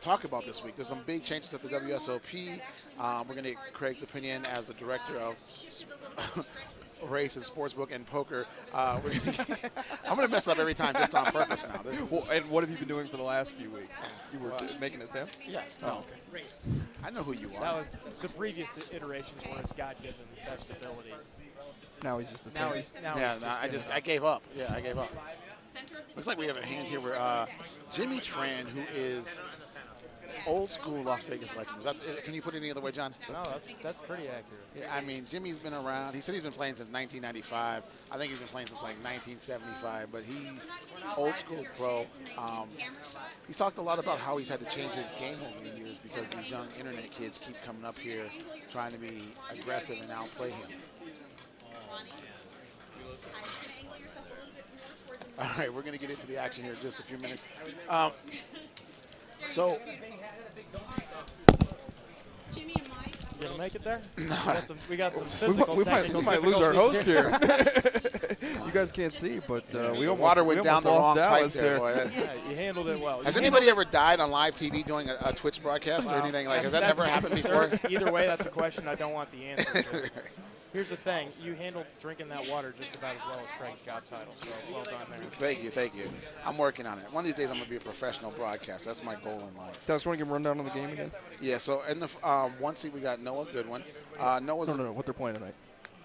talk about this week. There's some big changes at the WSOP. We're going to get Craig's opinion as the director of race and sportsbook and poker. I'm going to mess up every time just on purpose now. Well, and what have you been doing for the last few weeks? You were making an attempt? Yes. No. Okay. I know who you are. That was the previous iterations were his God-given best ability. Now he's just the Now same. he's now Yeah, he's I gave up. Yeah, I gave up. Looks like we have a hand here where Jimmy Tran, who is old school Las Vegas legend. Can you put it any other way, John? No, that's pretty accurate. Yeah, I mean, Jimmy's been around. He said he's been playing since 1995. I think he's been playing since like 1975. But he, old school pro. He's talked a lot about how he's had to change his game over the years because these young internet kids keep coming up here trying to be aggressive and outplay him. All right, we're going to get into the action here in just a few minutes. So, You gonna make it there? No. We got some physical we technical might lose our host difficulties here. You guys can't see, but we almost water went down the wrong pipe Dallas there, boy. Yeah, you handled it well. Has anybody ever died on live TV doing a Twitch broadcast or anything like? Has that never happened before? Either way, that's a question I don't want the answer to. Here's the thing: you handled drinking that water just about as well as Craig's got title. So well done there. Thank you. I'm working on it. One of these days, I'm gonna be a professional broadcaster. That's my goal in life. Dallas, want to give a rundown on the game again? Yeah. So in the one seed, we got Noah Goodwin. Noah's No. What they're playing tonight?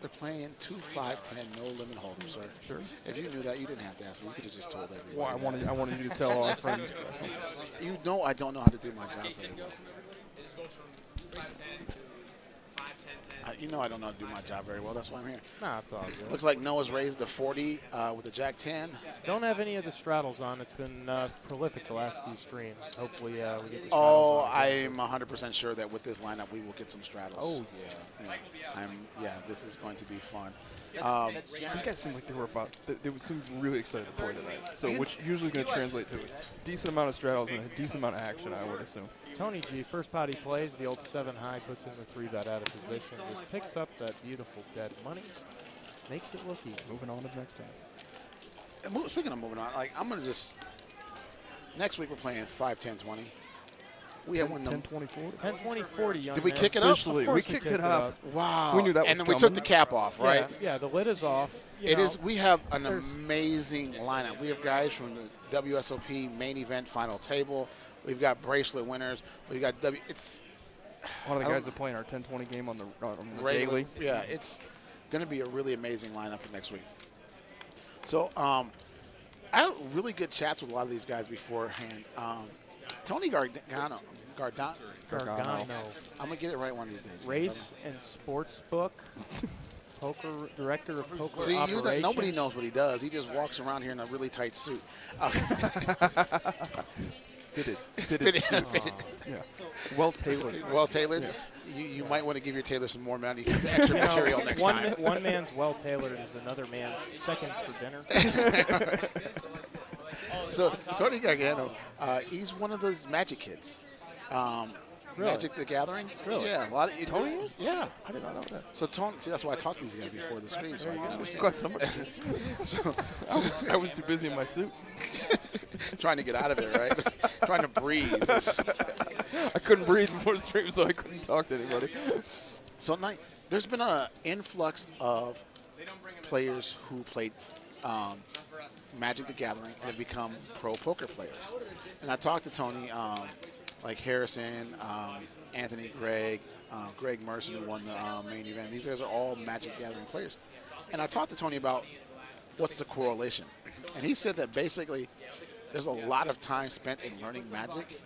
they're playing 2, 5, 10, no limit hold'em, sir. Sure. If you knew that, you didn't have to ask me. You could have just told everybody. Well, I wanted you to tell our friends. You know I don't know how to do my job. You know I don't know how to do my job very well. That's why I'm here. Nah, it's all good. Looks like Noah's raised to 40 with a Jack 10. Don't have any of the straddles on. It's been prolific the last few streams. Hopefully we get the straddles Oh, on. I'm 100% sure that with this lineup we will get some straddles. Oh, yeah. This is going to be fun. These guys seem like they were they seem really excited to play tonight. So, which usually going to translate to a decent amount of straddles and a decent amount of action, I would assume. Tony G, first pot he plays, the old 7 high, puts in the 3-bet out of position, just picks up that beautiful dead money, makes it look easy. Moving on to the next time. And speaking of moving on, I'm going to just – next week we're playing 5, 10, 20. We have 10, 20, 40? 10, 20, 40, young Did we man. kick it up? Officially, Of course we kicked it up. Wow. We knew that was And then we coming. took the cap off, right? Yeah, the lid is off. It is. We have an amazing lineup. We have guys from the WSOP main event final table. We've got bracelet winners. We've got It's A lot of the guys that play in our 10-20 game on the regular. daily. Yeah, it's going to be a really amazing lineup for next week. So I had really good chats with a lot of these guys beforehand. Tony Gargano. Gargano. I'm going to get it right one of these days. Race and sports book. Poker director of poker See, operations. nobody knows what he does. He just walks around here in a really tight suit. Fitted. Fitted. Yeah. Well tailored. Well tailored. Yeah. You might want to give your tailor some more money for the extra material next time. One man's well tailored is another man's seconds for dinner. So Tony Gargano, he's one of those Magic kids. Really? Magic the Gathering. Really? Yeah, a lot of Tony is? Yeah. I did not know that. So Tony, see, that's why I taught these guys before the stream. So I can understand. Got somebody. So, I was too busy in my suit. trying to get out of it, right? Trying to breathe. I couldn't breathe before the stream, so I couldn't talk to anybody. So there's been an influx of players who played Magic the Gathering and have become pro poker players. And I talked to Tony, like Harrison, Anthony Gregg, Greg Merson, who won the main event. These guys are all Magic the Gathering players. And I talked to Tony about what's the correlation. And he said that basically there's a lot of time spent in learning Magic.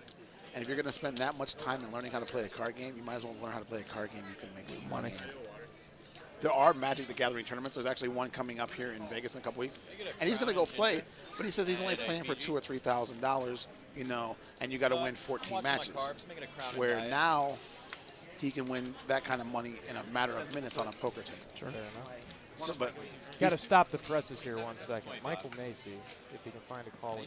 And if you're going to spend that much time in learning how to play a card game, you might as well learn how to play a card game you can make some money in. There are Magic the Gathering tournaments. There's actually one coming up here in Vegas in a couple weeks. And he's going to go play, but he says he's only playing for $2,000 or $3,000, and you got to win 14 matches. Where now he can win that kind of money in a matter of minutes on a poker table. Sure. Fair enough. So, but Got to stop the presses here 1 second. Michael Macy, if he can find a call.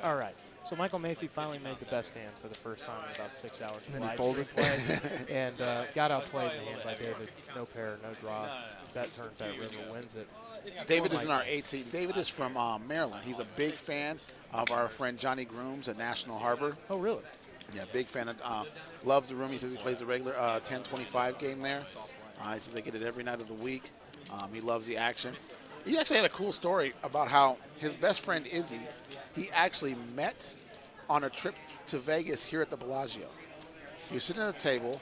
All right. So Michael Macy finally made the best hand for the first time in about 6 hours of live stream play, and got outplayed in the hand by David. No pair, no draw. Bet turns that river, wins it. David is in our 8th seed. David is from Maryland. He's a big fan of our friend Johnny Grooms at National Harbor. Oh, really? Yeah, big fan of. Loves the room. He says he plays the regular 10:25 game there. He says they get it every night of the week. He loves the action. He actually had a cool story about how his best friend Izzy, he actually met on a trip to Vegas here at the Bellagio. He was sitting at a table,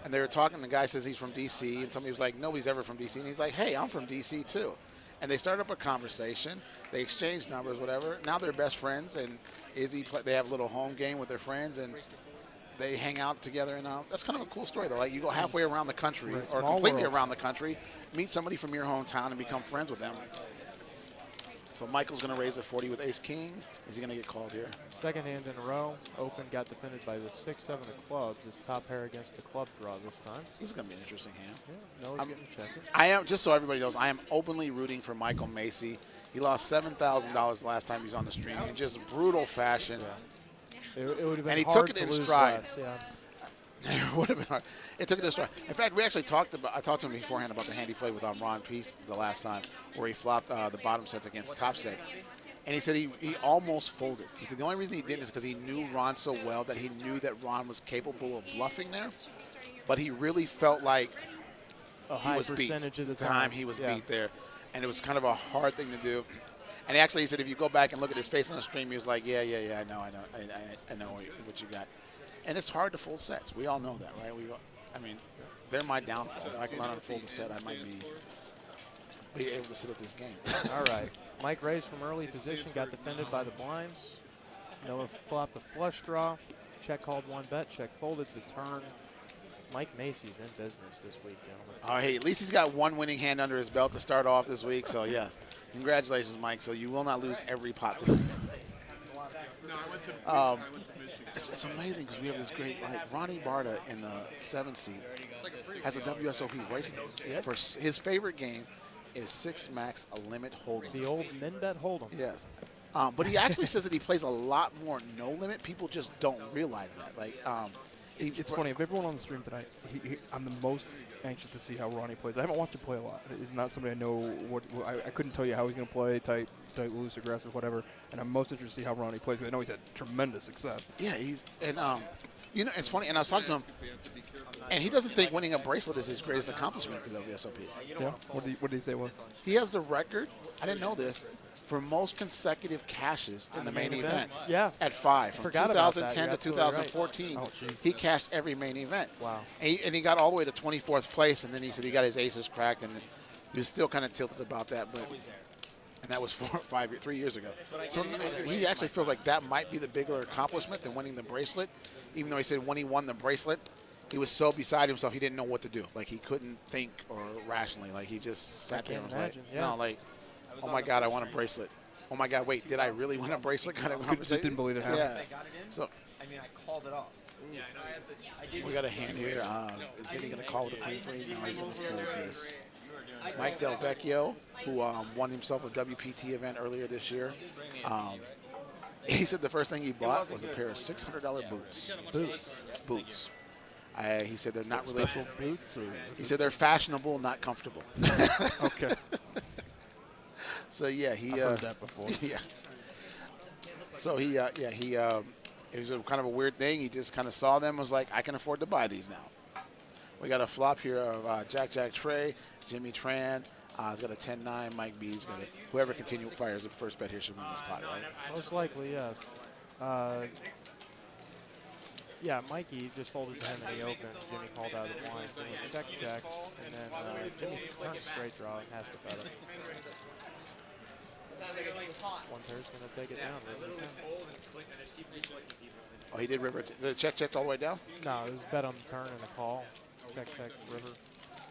and they were talking. The guy says he's from D.C., and somebody was like, nobody's ever from D.C. And he's like, hey, I'm from D.C. too. And they started up a conversation. They exchanged numbers, whatever. Now they're best friends, and Izzy, they have a little home game with their friends, and they hang out together. And that's kind of a cool story, though. Like, you go halfway around the country, or completely around the country, meet somebody from your hometown, and become friends with them. So Michael's going to raise a 40 with ace-king. Is he going to get called here? Second hand in a row. Open got defended by the 6-7 of clubs. His top pair against the club draw this time. This is going to be an interesting hand. Yeah, Noah's getting checked. I am, just so everybody knows, I am openly rooting for Michael Macy. He lost $7,000 last time he was on the stream in just brutal fashion. Yeah. It would have been and he hard took it to in lose stride. less, yeah. It would have been hard. It took it in stride. In fact, we actually talked to him beforehand about the hand he played with Ron Peace the last time, where he flopped the bottom sets against top set. And he said he almost folded. He said the only reason he didn't is because he knew Ron so well that he knew that Ron was capable of bluffing there. But he really felt like he was beat. Of the time he was beat there. And it was kind of a hard thing to do. And he said if you go back and look at his face on the stream, he was like, yeah, I know what you got. And it's hard to fold sets. We all know that, right? They're my downfall. If I can learn how to fold a set, I might be able to sit at this game. All right. Mike raised from early position, got defended by the blinds. Noah flopped a flush draw. Check called one bet, check folded the turn. Mike Macy's in business this week, gentlemen. All right, at least he's got one winning hand under his belt to start off this week. So, yes, congratulations, Mike. So you will not lose every pot today. It's amazing because we have this great, like, Ronnie Barta in the 7th seed has a WSOP bracelet. Yep. For his favorite game is 6 max a limit hold'em. The old min bet hold'em. Yes. But he actually says that he plays a lot more no limit. People just don't realize that. Like, it's funny. Of everyone on the stream tonight, I'm the most anxious to see how Ronnie plays. I haven't watched him play a lot. He's not somebody I know. I couldn't tell you how he's going to play, tight, loose, aggressive, whatever. And I'm most interested to see how Ronnie plays. I know he's had tremendous success. Yeah, it's funny. And I was talking to him, and he doesn't think winning a bracelet is his greatest accomplishment for WSOP. Yeah. What did he say it was? He has the record. I didn't know this. For most consecutive cashes in the main event. Yeah. At 5. From Forgot 2010 to 2014, right. he cashed every main event. Wow. And he got all the way to 24th place, and then he said he got his aces cracked, and he was still kind of tilted about that. And that was 3 years ago. So he actually feels like that might be the bigger accomplishment than winning the bracelet, even though he said when he won the bracelet, he was so beside himself he didn't know what to do. Like, he couldn't think or rationally. Like, he just sat there and was oh my God, I want a bracelet. Oh my God, wait, did I really win a bracelet? Kind of conversation. Just didn't believe it happened. Yeah. So, I called it off. We got a hand here. Is Vinny going to call with the queen 3? No, he's going to fold this. Mike Del Vecchio, who won himself a WPT event earlier this year. He said the first thing he bought was a pair of $600 boots. Boots. He said they're not really special boots. He said they're fashionable, not comfortable. Okay. So yeah, I've heard that before. Yeah. So it was kind of a weird thing. He just kind of saw them and was like, I can afford to buy these now. We got a flop here of Jack Trey, Jimmy Tran. He's got a 10-9. Mike B's got it. Whoever fires the first bet here should win this pot, right? Most likely, yes. Yeah, Mikey just folded to him in the open. Jimmy called out of the blinds. So he check, and then Jimmy turns straight draw and has to bet it. One pair's going to take it down. Oh, he did river. The checked all the way down? No, it was bet on the turn and a call. Check, river.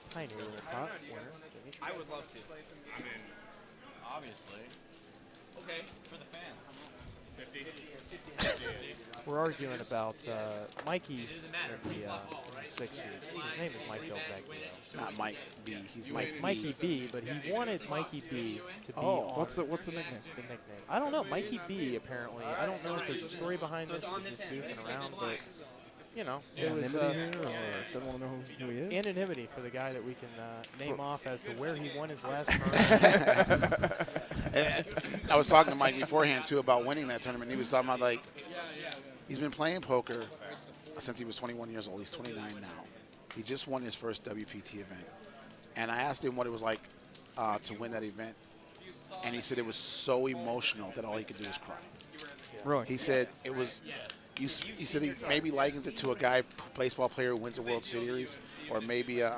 Tiny little pot. Winner. Jimmy. I would love to. I mean, obviously. Okay, for the fans. We're arguing about Mikey in the 6th seed. His name is Mike Del Vecchio. Not Mike B. He's Mike B. Mikey B, but he wanted Mikey B to be Oh, on what's the nickname? the nickname. I don't know. Mikey B, apparently. I don't know if there's a story behind this or just goofing around, but, you know, it was Anonymity here, or don't want to know who he is? anonymity for the guy that we can name off as to where he won his last tournament. I was talking to Mike beforehand, too, about winning that tournament. He was talking about, like, He's been playing poker since he was 21 years old. He's 29 now. He just won his first WPT event. And I asked him what it was like to win that event. And he said it was so emotional that all he could do was cry. Really? He said it was. He said he maybe likens it to a baseball player who wins a World Series, or maybe a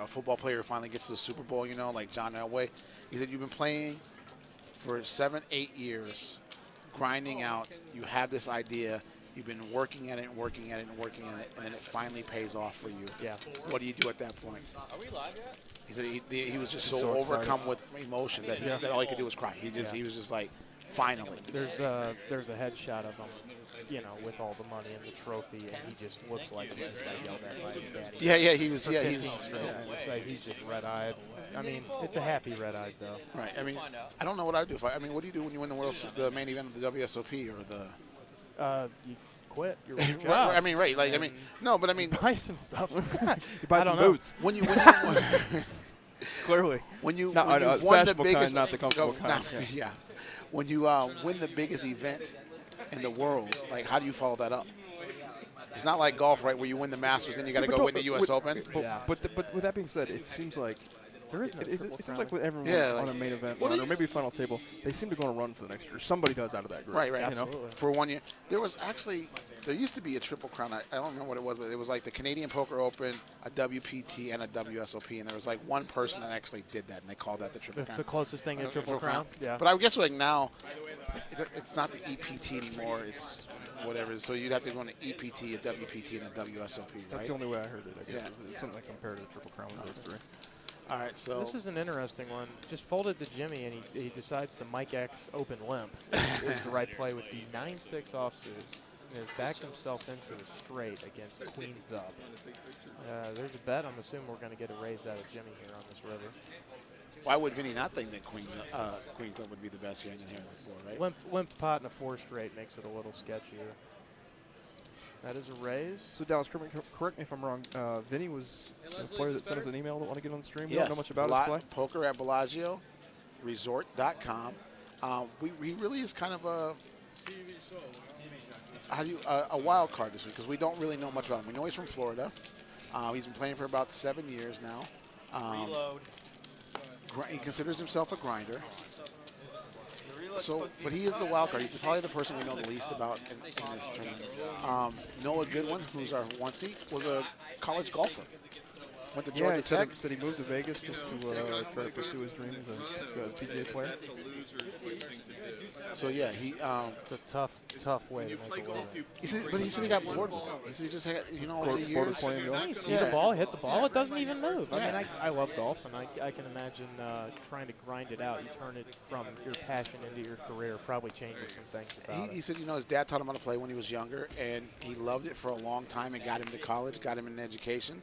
football player who finally gets to the Super Bowl. You know, like John Elway. He said you've been playing for 7, 8 years, grinding out. You have this idea. You've been working at it and working at it and working at it, and then it finally pays off for you. Yeah. What do you do at that point? Are we live yet? He said he was just so So overcome with emotion that, that all he could do was cry. He was just like, finally. There's a headshot of him, you know, with all the money and the trophy, and he just looks like he just got yelled at by his daddy. Yeah, he's It's like he's just red-eyed. I mean, it's a happy red-eyed though. right. I mean, I don't know what I do. What do you do when you win the main event of the WSOP or the? You quit. You're your job. Right, I mean, right? Like, I mean, no, but I mean, buy some stuff. You buy I some don't know. boots. when you Clearly. when you Not- when a you've won the fashionable biggest, kind, not the comfortable kind, yeah. When you win the biggest event in the world, like, how do you follow that up? It's not like golf, right, where you win the Masters, then you got to go win the U.S. Open. But with that being said, it seems like There is no it triple seems crown. like with everyone Yeah, on like- a main event Well, run, or maybe final table, they seem to go on a run for the next year. Somebody does out of that group. Right. You know? Absolutely. For 1 year, there used to be a triple crown. I don't remember what it was, but it was like the Canadian Poker Open, a WPT, and a WSOP, and there was like one person that actually did that, and they called that the triple crown. The closest thing to triple crown. Yeah. But I guess like now, it's not the EPT anymore. It's whatever. So you'd have to go on an EPT, a WPT, and a WSOP, right? That's the only way I heard it, I guess. Yeah. It's something like compared to the Triple Crown with those three. All right, so This is an interesting one. Just folded to Jimmy, and he decides the Mike X open limp is the right play with the 9-6 offsuit, and has backed himself into a straight against Queens up. There's a bet. I'm assuming we're going to get a raise out of Jimmy here on this river. why would Vinny not think that Queens up would be the best hand in here on this board, right? Limp pot and a 4 straight makes it a little sketchier. That is a raise. So, Dallas, correct me if I'm wrong. Vinny was the player that sent us an email that want to get on the stream. We Yes. don't know much about his play. Poker at BellagioResort.com. He really is kind of a wild card this week because we don't really know much about him. We know he's from Florida. He's been playing for about 7 years now. He considers himself a grinder. So, but he is the wild card. He's probably the person we know the least about in this tournament. Noah Goodwin, who's our one seat, was a college golfer. Went to Georgia He Tech. said he moved to Vegas just to try to pursue his dream as a PGA player. So yeah, he It's a tough way to make a living. he said he got bored with it. He said he just had over the Border years. playing golf. You see Yeah. the ball, hit the ball, it doesn't even move. I Yeah. mean, I love golf, and I can imagine trying to grind it out. You turn it from your passion into your career, probably changes some things about He it. said, his dad taught him how to play when he was younger, and he loved it for a long time and got him to college, got him an education.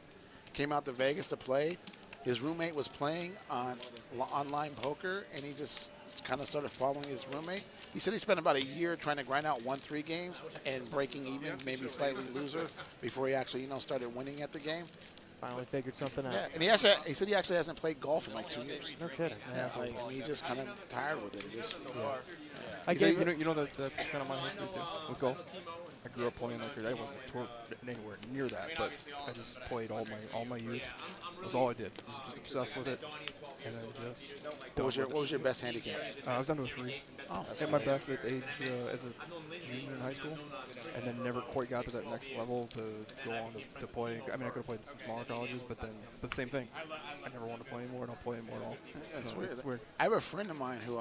Came out to Vegas to play. His roommate was playing on online poker, and he just kind of started following his roommate. He said he spent about a year trying to grind out 1-3 games and breaking even, maybe slightly loser, before he actually, started winning at the game. Finally figured something out. Yeah, and he said he actually hasn't played golf in like 2 years. No kidding. Yeah, he just kind of tired with it. He just, I He's gave You know that's kind of my history too with golf. I grew up playing that. I wasn't anywhere near that, but I just played all my youth. That's all I did. I was just obsessed with it, and then just. what was your best handicap? I was down to a 3. Oh, I hit my best at age as a junior in high school, and then never quite got to that next level to go on to play. I mean, I could have played some smaller colleges, but same thing. I never wanted to play anymore. I don't play anymore at all. That's So weird. It's weird. I have a friend of mine who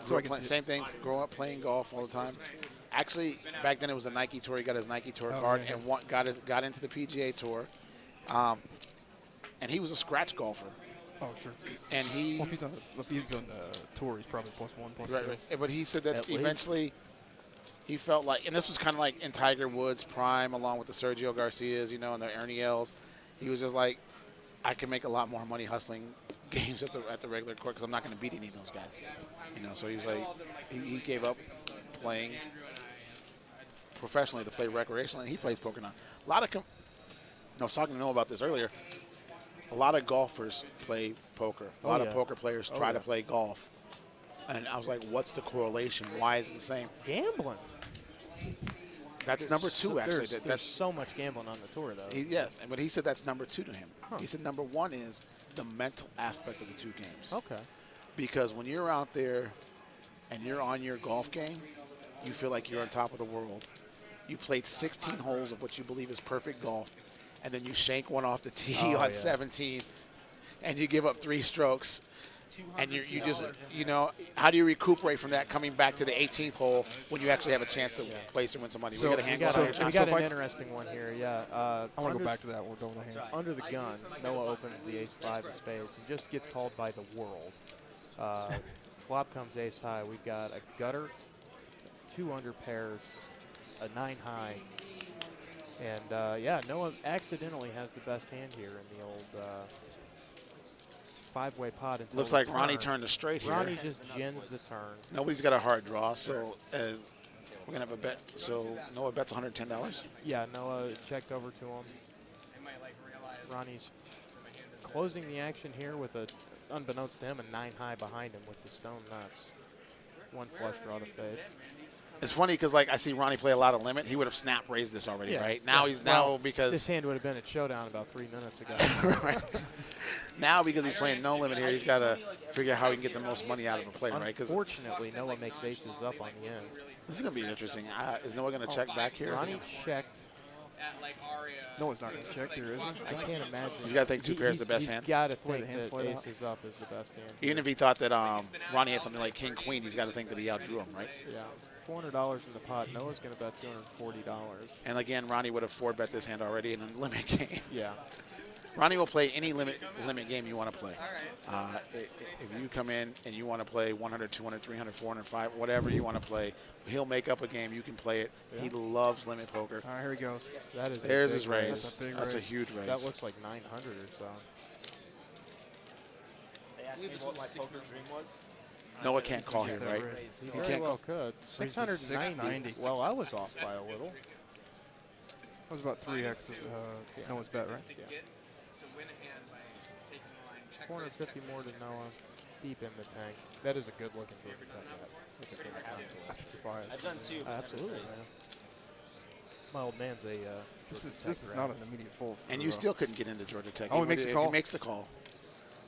So I can see it. same thing, grew up playing golf all the time. Actually, back then it was the Nike Tour. He got his Nike Tour card yeah. and got into the PGA Tour. And he was a scratch golfer. Oh, sure. And he, Well, if he's on the tour, he's probably +1, +2. right. But he said that At least. eventually he felt like, and this was kind of like in Tiger Woods' prime, along with the Sergio Garcias, and the Ernie Els. He was just like, I can make a lot more money hustling games at the regular court because I'm not going to beat any of those guys. So he was like, he gave up playing professionally to play recreationally. And he plays poker now. I was talking to Noah about this earlier. A lot of golfers play poker. A lot of poker players try to play golf. And I was like, what's the correlation? Why is it the same? Gambling. That's number 2, actually. There's That's so much gambling on the tour, though. yes, but he said that's number 2 to him. Huh. He said number 1 is the mental aspect of the 2 games. Okay. Because when you're out there and you're on your golf game, you feel like you're on top of the world. You played 16 holes of what you believe is perfect golf, and then you shank one off the tee on 17, and you give up 3 strokes. And you just, you know, how do you recuperate from that coming back to the 18th hole when you actually have a chance to place or win some money? So we got a hand we got an interesting one here, yeah. I want to go back to that. We're going to hand. Under the gun, Noah opens the ace-5 of spades. He just gets called by the world. Flop comes ace high. We've got a gutter, 2 under pairs, a 9 high. And, yeah, Noah accidentally has the best hand here in the old 5-way pot. Looks like Ronnie turned a straight here. Ronnie just gins the turn. Nobody's got a hard draw, so we're going to have a bet. So Noah bets $110. Yeah, Noah checked over to him. Ronnie's closing the action here with a, unbeknownst to him, a 9 high behind him with the stone nuts. 1 flush draw to fade. It's funny because, like, I see Ronnie play a lot of limit. He would have snap raised this already, right? Now he's because this hand would have been at showdown about 3 minutes ago. right. Now because he's playing no limit here, he's got to figure out how he can get the most money out of a play, right? Because unfortunately, Noah makes aces up on the end. this is going to be interesting. Is Noah going to check back here? Ronnie checked. Noah's not going to check here, is he? I can't imagine. He's got to think 2 pairs is the best hand. He's got to Boy, think the hand's that played out. aces up is the best hand. Even if he thought that Ronnie had something like king queen, he's got to think that he outdrew him, right? Yeah, $400 in the pot. Noah's going to bet $240. And again, Ronnie would have 4-bet this hand already in a limit game. Yeah. Ronnie will play any limit game you want to play. If you come in and you want to play 100, 200, 300, 400, 500, whatever you want to play, he'll make up a game. You can play it. Yeah. He loves limit poker. All right, here he goes. That is There's his raise. raise. That's a huge raise. That looks like 900 or so. Noah can't call here, right? He He very can't. well could. 690. Well, I was off by a little. That was about 3x Noah's bet, right? Yeah. 450 more to Noah. Deep in the tank. That is a good looking move to tech that. If it's in the console. I've done 2. Absolutely, man. My old man's a. This is not an immediate fold. And you still couldn't get into Georgia Tech. Oh, he makes the call. He makes the call.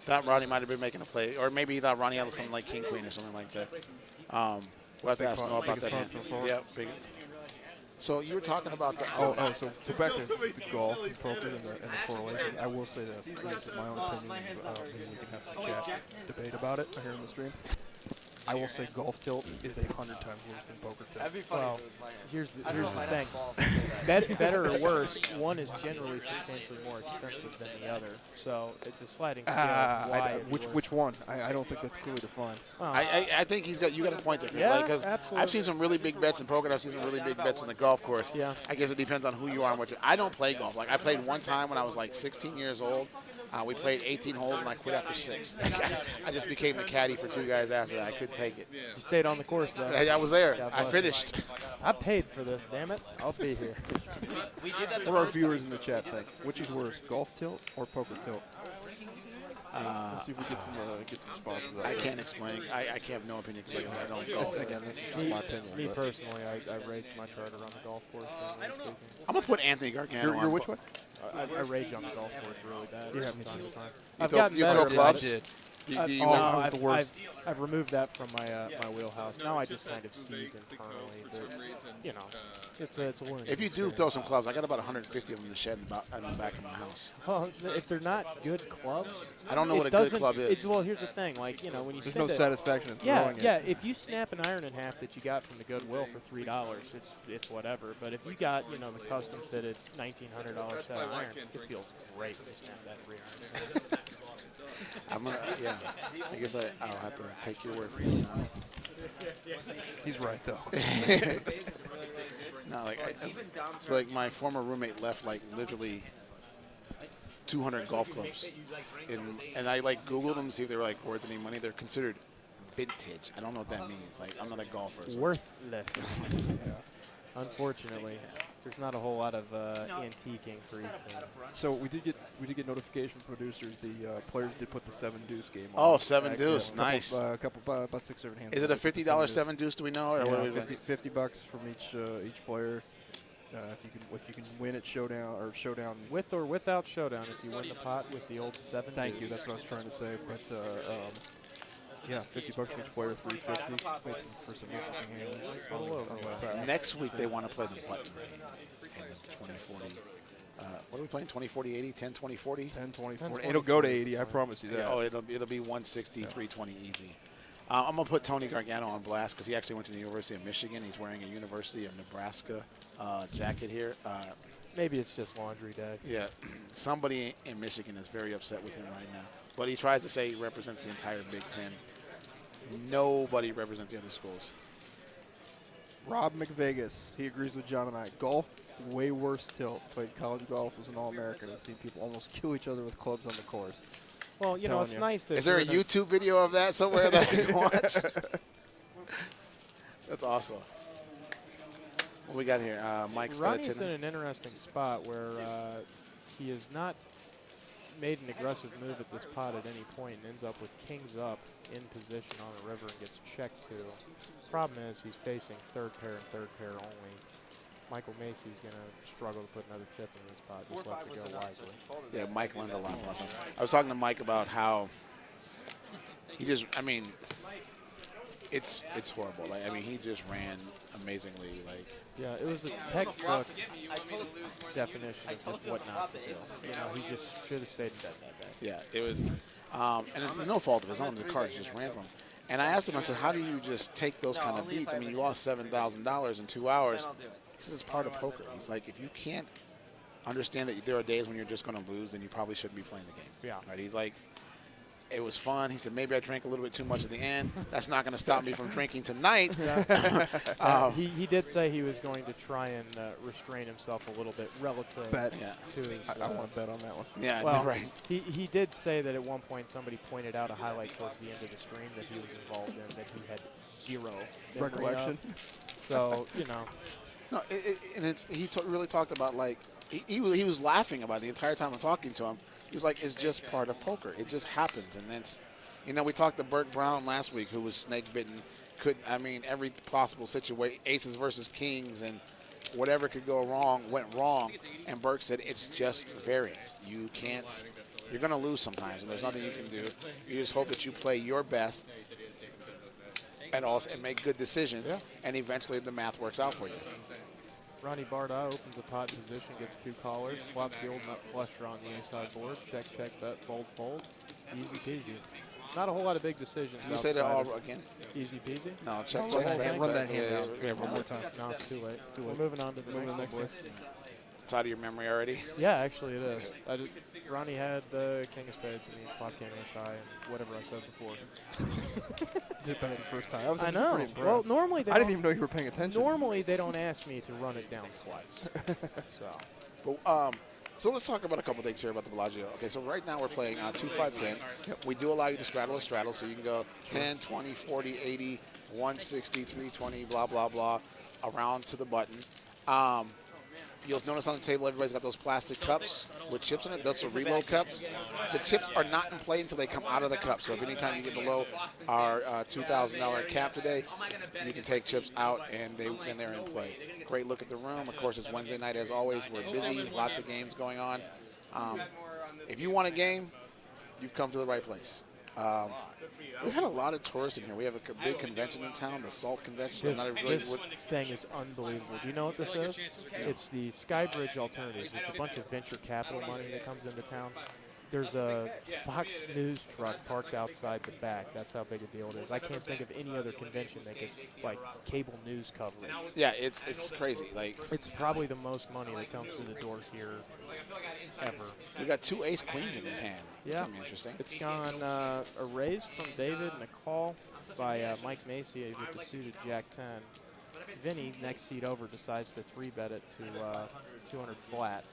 Thought Ronnie might have been making a play, or maybe he thought Ronnie had something like king queen or something like that. We'll have to ask Noah about that hand. Yeah, big. So you were talking about the. So back to the golf and poker and the correlation. I will say this. This is my own opinion. Maybe we can have some chat debate about it here in the stream. I will say golf tilt is 100 times worse than poker tilt. That'd be funny Well, if it was my hand. here's the thing. Better or worse, one is generally substantially more expensive than the other. So it's a sliding scale. Of why Which one? I don't think that's clearly defined. I think you got a point there. Yeah, because absolutely. I've seen some really big bets in poker. And I've seen some really big bets in the golf course. Yeah. I guess it depends on who you are and what you. I don't play golf. Like I played one time when I was like 16 years old. We played 18 holes and I quit after 6. I just became the caddy for 2 guys after that. I couldn't take it. You stayed on the course, though. I was there. God I bless finished. I paid for this, damn it. I'll be here. What do our viewers in the chat think? Which is worse, golf tilt or poker tilt? Let's see if we get some responses. I can't explain. I can't have no opinion because I don't golf. Again, that's just my opinion. Me but- personally, I rage much harder on the golf course. Generally speaking. I'm gonna put Anthony Gargano You're on. which way? I rage on the golf course really bad. Yeah, from me time too. to time. You I've throw- gotten you better throw at it. clubs? did. Do I've, you oh, want- that was the worst. I've removed that from my wheelhouse. Now I just kind of seethe internally. But, you know, it's a learning if you do experience. throw some clubs, I got about 150 of them in the shed in the back of my house. Well, if they're not good clubs, I don't know it what a good doesn't- club is. It's, well, here's the thing. Like, you know, when you There's spend no satisfaction in yeah, throwing it. yeah. If you snap an iron in half that you got from the Goodwill for $3, it's whatever. But if you got, you know, the custom fitted $1,900 set of irons, it feels great when you snap that 3 iron. I'm gonna, yeah. I guess I'll have to take your word for it. He's right, though. No, like so like my former roommate left like literally 200 golf clubs, and I like Googled them to see if they were like worth any money. They're considered vintage. I don't know what that means. Like I'm not a golfer. So. Worthless. Unfortunately. There's not a whole lot of antique increase. So we did get notification from producers. The players did put the 7-deuce game on. Oh, 7 deuce, nice. About 6-7 hands. Is it a $50 7 deuce? Do we know? Or Yeah, what are we $50 from each player. If you can win at showdown With or without showdown, if you win the pot with the old 7 Thank deuce. you. That's what I was trying to say. But yeah, $50 for each player, $350 for some interesting hands. Next week they want to play the button in the 2040. What are we playing? 2040, 80, 10, 20, 40? 10, 20, 40. It'll go to 80. I promise you that. Yeah, oh, it'll be 160, 320 easy. I'm going to put Tony Gargano on blast because he actually went to the University of Michigan. He's wearing a University of Nebraska jacket here. Maybe it's just laundry day. Yeah, somebody in Michigan is very upset with him right now. But he tries to say he represents the entire Big Ten. Nobody represents the other schools. Rob McVegas, he agrees with John and I. Golf, way worse tilt. Played college golf, was an All-American, and seen people almost kill each other with clubs on the course. Well, you know, it's nice that. Is there a YouTube video of that somewhere that I can watch? That's awesome. What we got here? Mike's got Ronnie's in an interesting spot where he has not made an aggressive move at this pot at any point and ends up with kings up in position on the river and gets checked to. Problem is he's facing third pair and third pair only. Michael Macy's going to struggle to put another chip in this pot. Just lets it go wisely. Yeah, Mike learned a lot from last time. I was talking to Mike about how he just, I mean, it's horrible. Like, I mean, he just ran amazingly. Like, yeah, it was a textbook definition of just what not to do. You know, he just should have stayed in bed that day. yeah, it was, and it's no fault of his own. The cards just ran from him. And I asked him, I said, how do you just take those kind of beats? I mean, you lost $7,000 in 2 hours. He says it's part of poker. He's like, if you can't understand that there are days when you're just going to lose, then you probably shouldn't be playing the game. Yeah. Right? He's like, it was fun. He said, maybe I drank a little bit too much at the end. That's not going to stop me from drinking tonight. He did say he was going to try and restrain himself a little bit relative to his. I want to bet on that one. Yeah, well, right. He did say that at one point somebody pointed out a highlight towards the end of the stream that he was involved in that he had zero recollection. So, you know. No, he really talked about, like, he was laughing about it the entire time I'm talking to him. He was like, it's just part of poker. It just happens. And then, you know, we talked to Burt Brown last week, who was snake bitten. Every possible situation, aces versus kings, and whatever could go wrong went wrong. And Burt said, it's just variance. You're going to lose sometimes, and there's nothing you can do. You just hope that you play your best and make good decisions, and eventually the math works out for you. Ronnie Barda opens a pot position, gets 2 callers, flops the old nut flush draw on the inside board, check, bet, fold. Easy peasy. Not a whole lot of big decisions. Can you say that all again? Easy peasy? No, check, Run that hand down. Yeah, one more time. No, it's too late. We're moving on to the next boys. It's out of your memory already? Yeah, actually it is. Ronnie had the king of spades and the flop came ace high and whatever I said before. Did better the first time. I know. Pretty impressed. Well, normally they I didn't even know you were paying attention. Normally they don't ask me to run it down twice. So let's talk about a couple things here about the Bellagio. Okay, so right now we're playing 2, 5, 10. Yep. We do allow you to straddle a straddle, so you can go 10, 20, 40, 80, 160, 320, blah, blah, blah, around to the button. You'll notice on the table everybody's got those plastic cups with chips in it. Those are reload cups. The chips are not in play until they come out of the cup. So if anytime you get below our $2,000 cap today, you can take chips out and then they're in play. Great look at the room. Of course, it's Wednesday night as always. We're busy. Lots of games going on. If you want a game, you've come to the right place. We've had a lot of tourists in here. We have a big convention in town, the SALT convention. This thing is unbelievable. Do you know what this is? Yeah. It's the Skybridge Alternatives. It's a bunch of venture capital money that comes into town. There's a Fox News truck parked outside the back. That's how big a deal it is. I can't think of any other convention that gets like cable news coverage. Yeah, it's crazy. Like, it's probably the most money that comes through the doors here ever. We got 2 ace queens in his hand. That's gonna be interesting. It's gone a raise from David and a call by Mike Macy with the suited Jack 10. Vinny, next seat over, decides to 3-bet it to 200 flat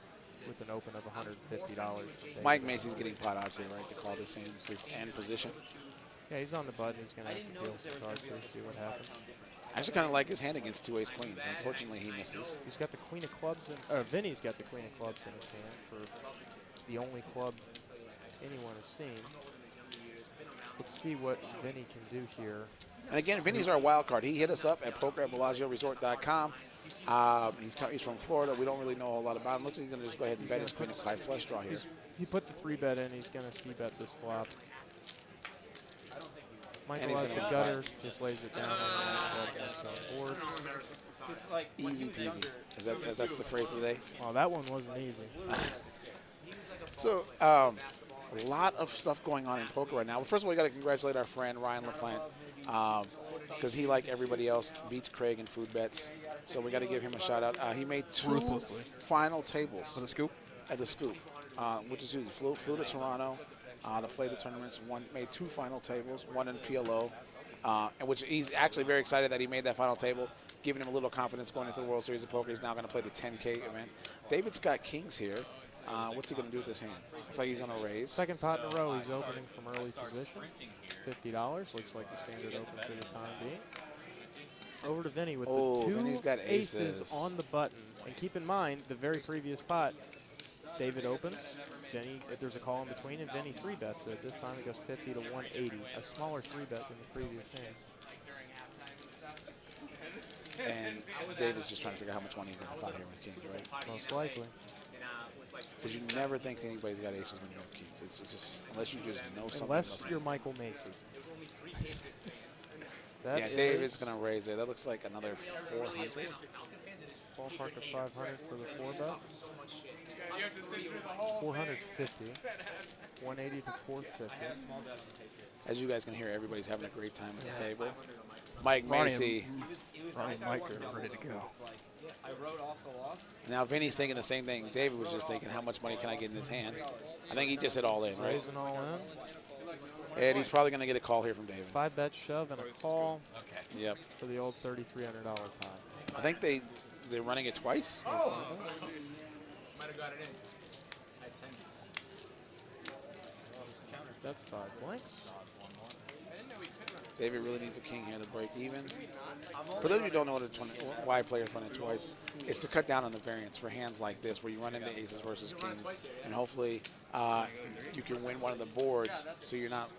with an open of $150. Mike Macy's getting pot odds here, right, to call this end position. Yeah, he's on the button. He's going to have to deal some cards here, see what happens. I actually kind of like his hand against two ace queens. Unfortunately, he misses. He's got the queen of clubs, Vinny's got the queen of clubs in his hand for the only club anyone has seen. Let's see what Vinny can do here. And again, Vinny's our wild card. He hit us up at poker@BellagioResort.com. He's from Florida. We don't really know a whole lot about him. Looks like he's going to just go ahead and bet his queen of 5 flush draw here. He put the 3-bet in. He's going to c-bet this flop. Michael has the gutter, just lays it down on the board. Easy peasy. That's the phrase of the day? Well, that one wasn't easy. So, a lot of stuff going on in poker right now. Well, first of all, we got to congratulate our friend Ryan LaPlante because he, like everybody else, beats Craig in food bets. So we got to give him a shout out. He made 2 final tables For the scoop? at the Scoop, which is easy. Flew to Toronto to play the tournaments. Made 2 final tables, 1 in PLO, and which he's actually very excited that he made that final table, giving him a little confidence going into the World Series of Poker. He's now going to play the 10K event. David's got kings here. What's he going to do with this hand? Looks like he's going to raise. Second pot in a row. He's opening from early position. $50. Looks like the standard open for the time being. Over to Vinny with the 2 Vinny's got aces on the button. And keep in mind, the very previous pot, David opens. Vinny, if there's a call in between, and Vinny 3-bets it. This time it goes 50 to 180. A smaller 3-bet than the previous hand. And David's just trying to figure out how much money he's going to pot here with kings, right? Most likely. Because you never think anybody's got aces when you have kings. It's just, unless you just know something. Unless you're Michael Macy. Yeah, David's going to raise there. That looks like another 400. Ballpark of 500 for the 4-bet. 450. 180 to 450. As you guys can hear, everybody's having a great time at the table. Mike Macy. Ronnie and Mike are ready to go. Now Vinny's thinking the same thing. David was just thinking, how much money can I get in his hand? I think he just hit all in, right? Raising all in. And he's probably going to get a call here from David. 5-bet shove and a call. Yep. For the old $3,300 pot. I think they're running it twice. Might have got it in. That's 5 blanks. David really needs a king here to break even. For those of you who don't know why players run it twice, it's to cut down on the variance for hands like this where you run into aces versus kings. And hopefully you can win one of the boards so you're not,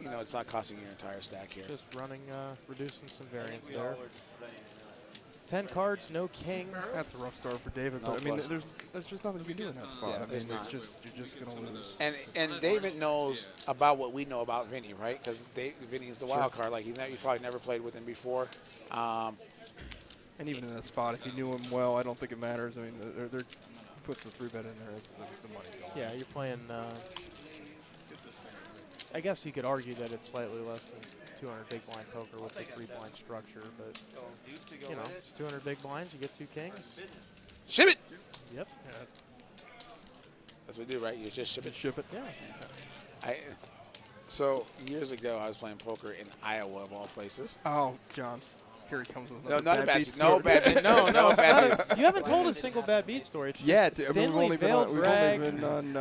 it's not costing you your entire stack here. Just running, reducing some variance there. 10 cards, no king. That's a rough start for David. No But I mean, flush. there's just nothing you can do in that spot. Yeah, I mean, there's you're not. just gonna lose. And David knows about what we know about Vinny, right? Because Vinny is the wild card. Like he's probably never played with him before. And even in that spot, if you knew him well, I don't think it matters. I mean, they're puts the 3-bet in there. It's the money going. Yeah, you're playing. I guess you could argue that it's slightly less than 200 big blind poker with the 3-blind structure, but it's 200 big blinds. You get 2 kings. Ship it. Yep. Yeah. That's what we do, right? You just ship it. Ship it. Yeah. So years ago, I was playing poker in Iowa, of all places. Oh, John. Here he comes with No, another not a bad beat beat. story. No bad beat. No, story. no, it's bad not you haven't told a single bad beat story. It's Yeah, just we've thinly only been veiled on. We've brag. only been on.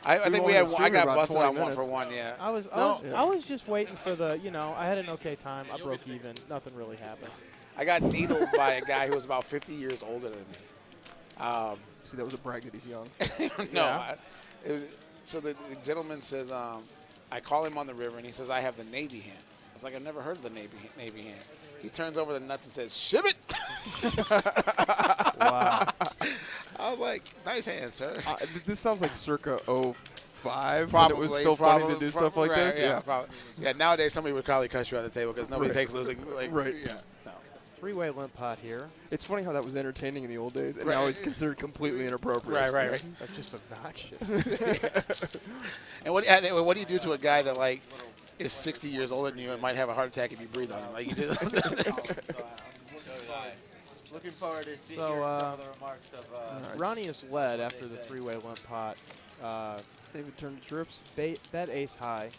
I think only I streamed got about busted 20 on one for minutes. one. Yeah. I was just waiting for the. I had an okay time. I broke even. Nothing really happened. I got needled by a guy who was about 50 years older than me. See, that was a brag that he's young. No. Yeah. So the gentleman says, I call him on the river, and he says, I have the Navy hand. I was like, I've never heard of the Navy hand. He turns over the nuts and says, ship it. Wow. I was like, nice hand, sir. This sounds like circa 05. Probably, when it was still funny to do stuff like this. Yeah, probably. Yeah, nowadays somebody would probably cuss you on the table because nobody takes losing. Like, Right. Yeah. No. 3-way limp pot here. It's funny how that was entertaining in the old days, and Right. now it's considered completely inappropriate. Right. That's just obnoxious. And what do you do to a guy that like is 60 years older than you and might have a heart attack if you breathe on him? Like you just Looking forward to seeing So, some of the remarks of. Ronnie is led after the three-way limp pot. David turned trips. Bet ace high.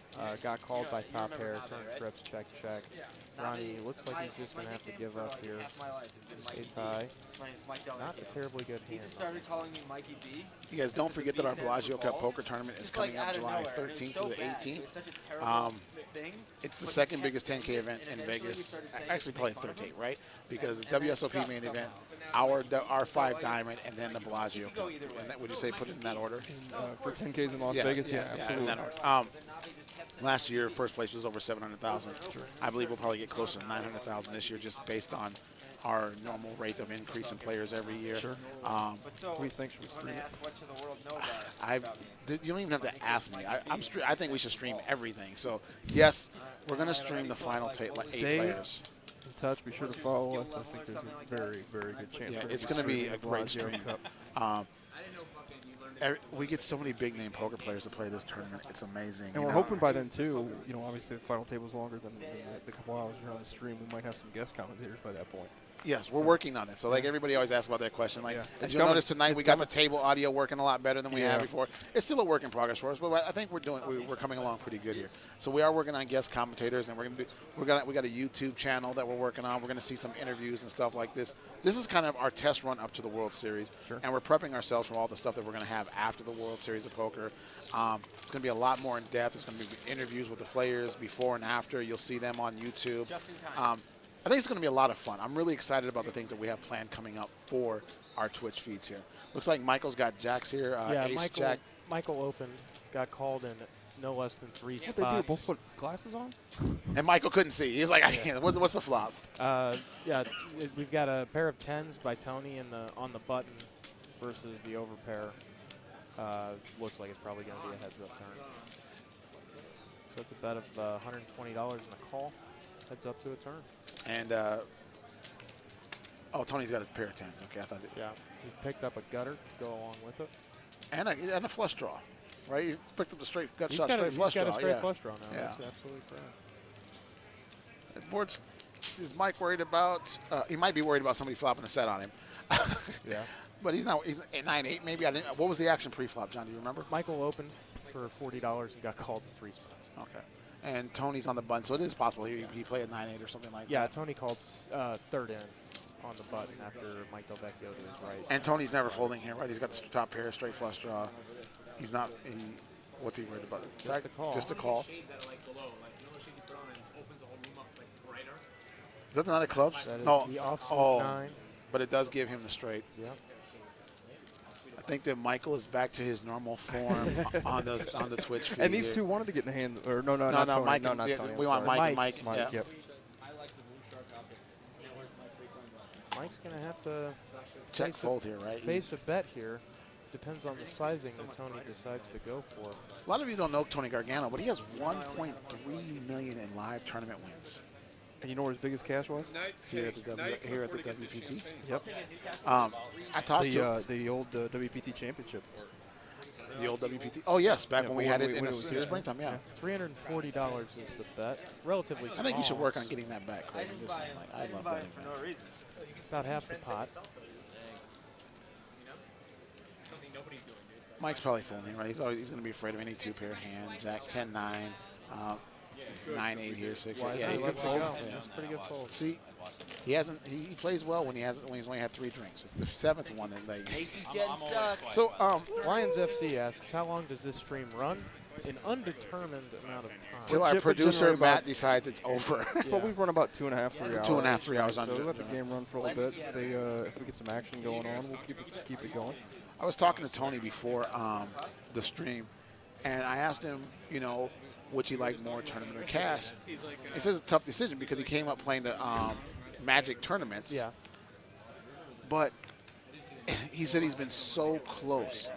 Got called by top pair. Turned trips. Check, check. Ronnie looks like he's just going to have to give up here. Ace high. Not a terribly good hand. He just started calling me Mikey B. You guys don't forget that our Bellagio Cup poker tournament is coming up July 13th through the 18th. It's the second biggest 10K event in Vegas. Actually, probably third date, right? Because WSOP main event, our 5 diamond, and then the Bellagio Cup. And that, would you say put it in that order? For 10Ks in Las Vegas, yeah, absolutely. In that order. Last year, first place was over 700,000. Sure. I believe we'll probably get closer to 900,000 this year, just based on our normal rate of increase in players every year. Sure. What do you think? Should we stream it? You don't even have to ask me. I think we should stream everything. So, yes, we're going to stream the final 8 players. In touch. Be sure to follow us. I think there's a very, very good chance. Yeah, it's going to be a great stream. We get so many big-name poker players to play this tournament. It's amazing. And we're hoping by then, too, obviously the final table's longer than the couple hours here on the stream. We might have some guest commentators by that point. Yes, we're working on it. So, like, everybody always asks about that question. Like, as you'll notice tonight, we got the table audio working a lot better than we had before. It's still a work in progress for us, but I think we're coming along pretty good here. So we are working on guest commentators, and we got a YouTube channel that we're working on. We're gonna see some interviews and stuff like this. This is kind of our test run up to the World Series, and we're prepping ourselves for all the stuff that we're gonna have after the World Series of Poker. It's gonna be a lot more in depth. It's gonna be interviews with the players before and after. You'll see them on YouTube. I think it's going to be a lot of fun. I'm really excited about the things that we have planned coming up for our Twitch feeds here. Looks like Michael's got jacks here. Ace, Jack. Michael opened, got called in no less than 3 spots. They do both put glasses on? And Michael couldn't see. He was like, I can't. What's the flop? We've got a pair of 10s by Tony on the button versus the overpair. Looks like it's probably going to be a heads-up turn. So it's a bet of $120 in a call. Heads up to a turn. And, Tony's got a pair of 10s. Okay, I thought it. Yeah, he picked up a gutter to go along with it. And a flush draw, right? He picked up the straight flush draw. He's got a straight flush draw now. Yeah. That's absolutely correct. Boards, is Mike worried about, he might be worried about somebody flopping a set on him. Yeah. But he's not, he's at 9-8 maybe. What was the action pre-flop, John? Do you remember? Michael opened for $40 and got called in 3 spots. Okay. And Tony's on the button, so it is possible he played at 9-8 or something like that. Yeah, Tony called third in on the button after Mike Delvecchio to his right. And Tony's never folding here, right? He's got the top pair, straight flush draw. He's not, what's he worried about? Just a call. Just a call. Is that not a clubs? That is No. the offsuit 9. But it does give him the straight. Yeah. I think that Michael is back to his normal form on the Twitch feed. And these two wanted to get in the hand, or not Mike. Tony. Not Tony. We want Mike and Mike. Mike. Yeah. Yep. Mike's going to have to Check fold here, right? face a bet here. Depends on the sizing that Tony decides to go for. A lot of you don't know Tony Gargano, but he has 1.3 million in live tournament wins. And you know where his biggest cash was? Here at the WPT. Yep. I talked to the old WPT championship. the old WPT. Oh yes, back when we had it in the here. springtime. Yeah. $340 is the bet. Relatively small. I think you should work on getting that back, Craig. I'm just saying, I love that event. It's about half the pot. Mike's probably folding, right? He's going to be afraid of any two-pair hand. Jack 10-9, 9-8 here, 6-8. Yeah, he Let's fold. go. Yeah. That's a pretty good fold. See, he hasn't. He plays well when he's only had 3 drinks. It's the 7th one that like. Casey's getting stuck. So Lions FC asks, how long does this stream run? An undetermined amount of time. till our producer Matt decides it's over. But we've run about 2.5, 3 hours. 2.5, 3 hours on So it. let the game run for a little bit. If we get some action going on, we'll keep it going. I was talking to Tony before the stream, and I asked him, would he like more tournament or cash? He says it's a tough decision because he came up playing the Magic tournaments. Yeah. But he said he's been so close.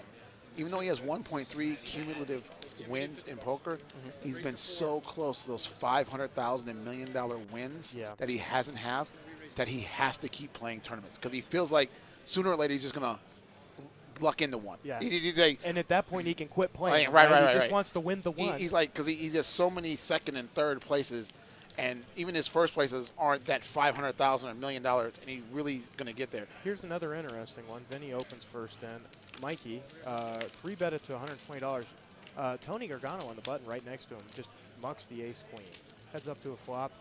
Even though he has 1.3 cumulative wins in poker, he's been so close to those $500,000 and $1 million wins that he hasn't have, that he has to keep playing tournaments because he feels like sooner or later he's just gonna luck into one. Yeah. Like, and at that point, he can quit playing. Right. He just wants to win the one. He's like, because he has so many second and third places, And even his first places aren't that $500,000 or $1 million, and he's really going to get there. Here's another interesting one. Vinny opens first in. Mikey, 3-bet it to $120. Tony Gargano on the button right next to him just mucks the ace-queen. Heads up to a flop.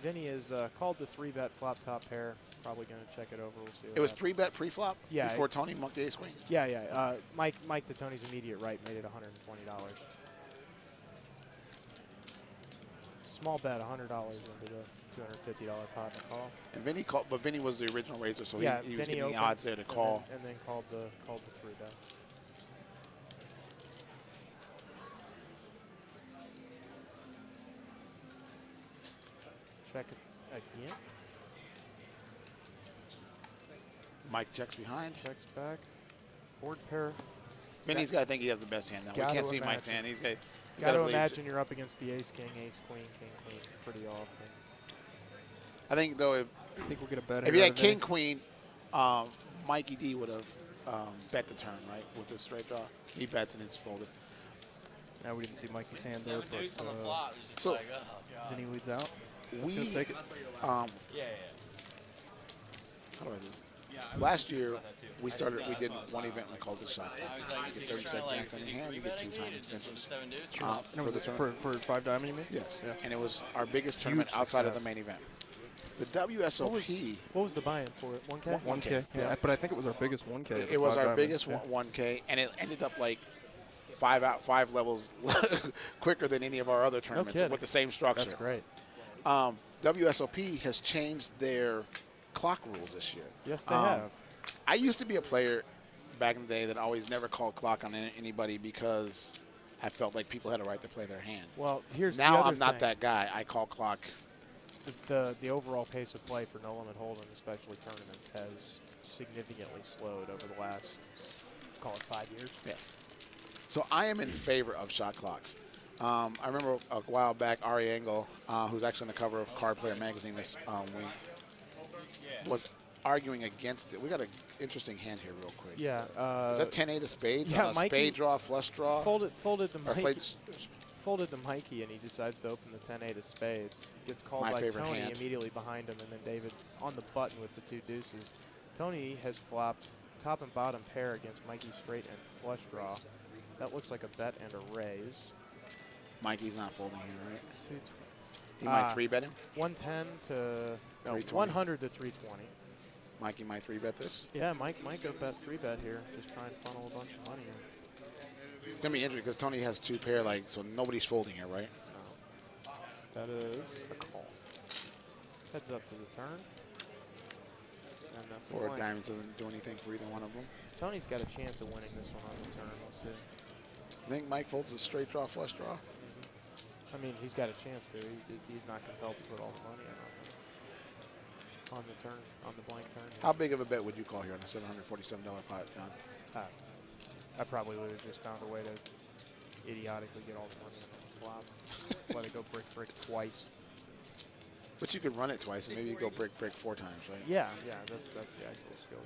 Vinny is called the 3-bet flop top pair. Probably going to check it over. We'll see. It was 3-bet pre-flop before it, Tony mucked the ace queen? Yeah. Mike to Tony's immediate right made it $120. Small bet, $100 into the $250 pot and call. And Vinny called, but Vinny was the original raiser, so yeah, he was Vinny getting the odds there to call. And then called the 3-bet. Check it again. Mike checks behind. Checks back. Board pair. Vinny's got to think he has the best hand now. We can't see Mike's hand. He's got to imagine you're up against the ace, king, queen pretty often. I think, though, I think we'll get a bet. if he had king, queen, Mikey D would have bet the turn, right, with this straight draw. He bets and it's folded. Now we didn't see Mikey's hand there, but So then he leads out. we, take it. how do I do it? Last year, we did one event we called the shot. You get 30 seconds after in hand, you get 2 time extensions. For 5 diamond, you mean? Yes. Yeah. And it was our biggest tournament outside of the main event. The WSOP. What was the buy-in for it? 1K? 1K. Yeah, but I think it was our biggest 1K. It was our biggest 1K, and it ended up like 5 levels quicker than any of our other tournaments with the same structure. That's great. WSOP has changed their clock rules this year. Yes, they have. I used to be a player back in the day that always never called clock on anybody because I felt like people had a right to play their hand. Well, here's now the other I'm not thing. that guy. I call clock. The overall pace of play for no limit hold'em, especially tournaments, has significantly slowed over the last, call it 5 years. Yes. So I am in favor of shot clocks. I remember a while back, Ari Engel, who's actually on the cover of Card Player magazine this week, was arguing against it. We got an interesting hand here real quick. Yeah. Is that 10-8 of spades? Yeah, on a spade draw, flush draw? Folded the Mikey, and he decides to open the 10-8 of spades. Gets called by Tony hand. immediately behind him, and then David on the button with the 2 deuces. Tony has flopped top and bottom pair against Mikey straight and flush draw. That looks like a bet and a raise. Mikey's not folding here, right? 220. He might 3-bet him? 110 to no, 320. 100 to 320. Mikey might 3-bet this. Yeah, Mike might go bet 3-bet here. Just try and funnel a bunch of money in. It's going to be interesting because Tony has 2 pair, so nobody's folding here, right? No. That is a call. Heads up to the turn. And that's 4 of diamonds doesn't do anything for either one of them. Tony's got a chance of winning this one on the turn. We'll see. I think Mike folds a straight draw, flush draw. I mean, he's got a chance to. He's not compelled to put all the money in on the turn, on the blank turn. How big of a bet would you call here on a $747 pot, John? I probably would have just found a way to idiotically get all the money in on the flop. Let it go brick twice. But you could run it twice, and maybe you go brick 4 times, right? Yeah, that's the actual skill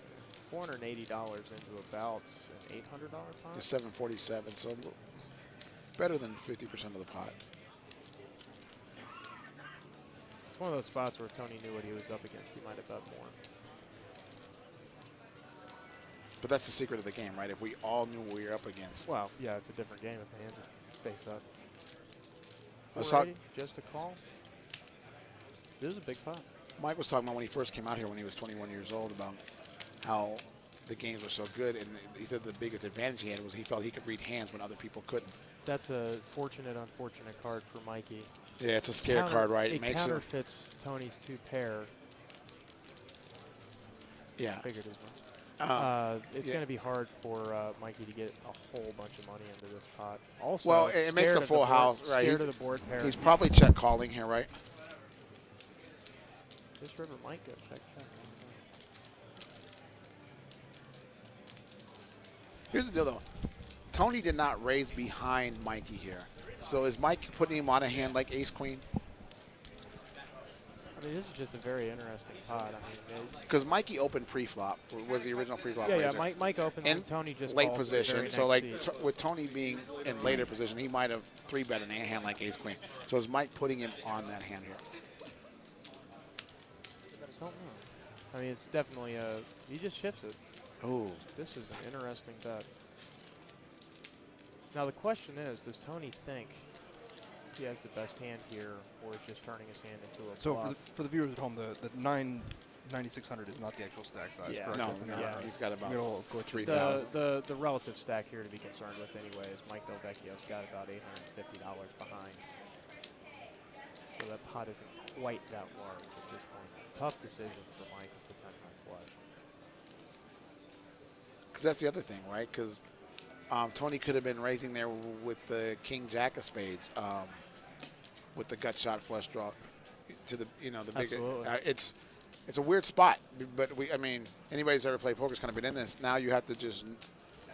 here. $480 into about an $800 pot. It's $747, so better than 50% of the pot. It's one of those spots where if Tony knew what he was up against, he might have bet more. But that's the secret of the game, right? If we all knew what we were up against. Well, yeah, it's a different game if the hands are face up. Let's talk. Just a call. This is a big pot. Mike was talking about when he first came out here when he was 21 years old about how the games were so good, and he said the biggest advantage he had was he felt he could read hands when other people couldn't. That's a unfortunate card for Mikey. Yeah, it's a scare card, right? It counterfeits Tony's 2 pair. Yeah. Figured as much. It's going to be hard for Mikey to get a whole bunch of money into this pot. Also, well, it makes a full house, right? Scared of the board pair. He's probably check calling here, right? This river might go check. Here's the deal, though. Tony did not raise behind Mikey here. So is Mike putting him on a hand like ace-queen? I I mean, this is just a very interesting pot. I mean, Because Mikey opened pre-flop, was the original pre-flop yeah, raiser. Mike opens In and Tony just late calls position. the So, very like, next seat. with Tony being in later position, he might have 3-bet in a hand like ace-queen. So is Mike putting him on that hand here? I don't know. I mean, it's definitely he just shifts it. Oh. This is an interesting bet. Now the question is, does Tony think he has the best hand here, or is just turning his hand into a So bluff? for the viewers at home, the 9600 is not the actual stack size. Yeah. Correct? No, That's the no, number. he's got about Good old glitch. 3,000. The relative stack here to be concerned with anyway is Mike Delvecchio's got about $850 behind. So that pot isn't quite that large at this point. Tough decision for Mike with the 10 high flush. Because that's the other thing, right? Because Tony could have been raising there with the king jack of spades, with the gut shot flush draw to the the bigger. Absolutely. It's a weird spot, but I mean anybody who's ever played poker's kind of been in this. Now you have to just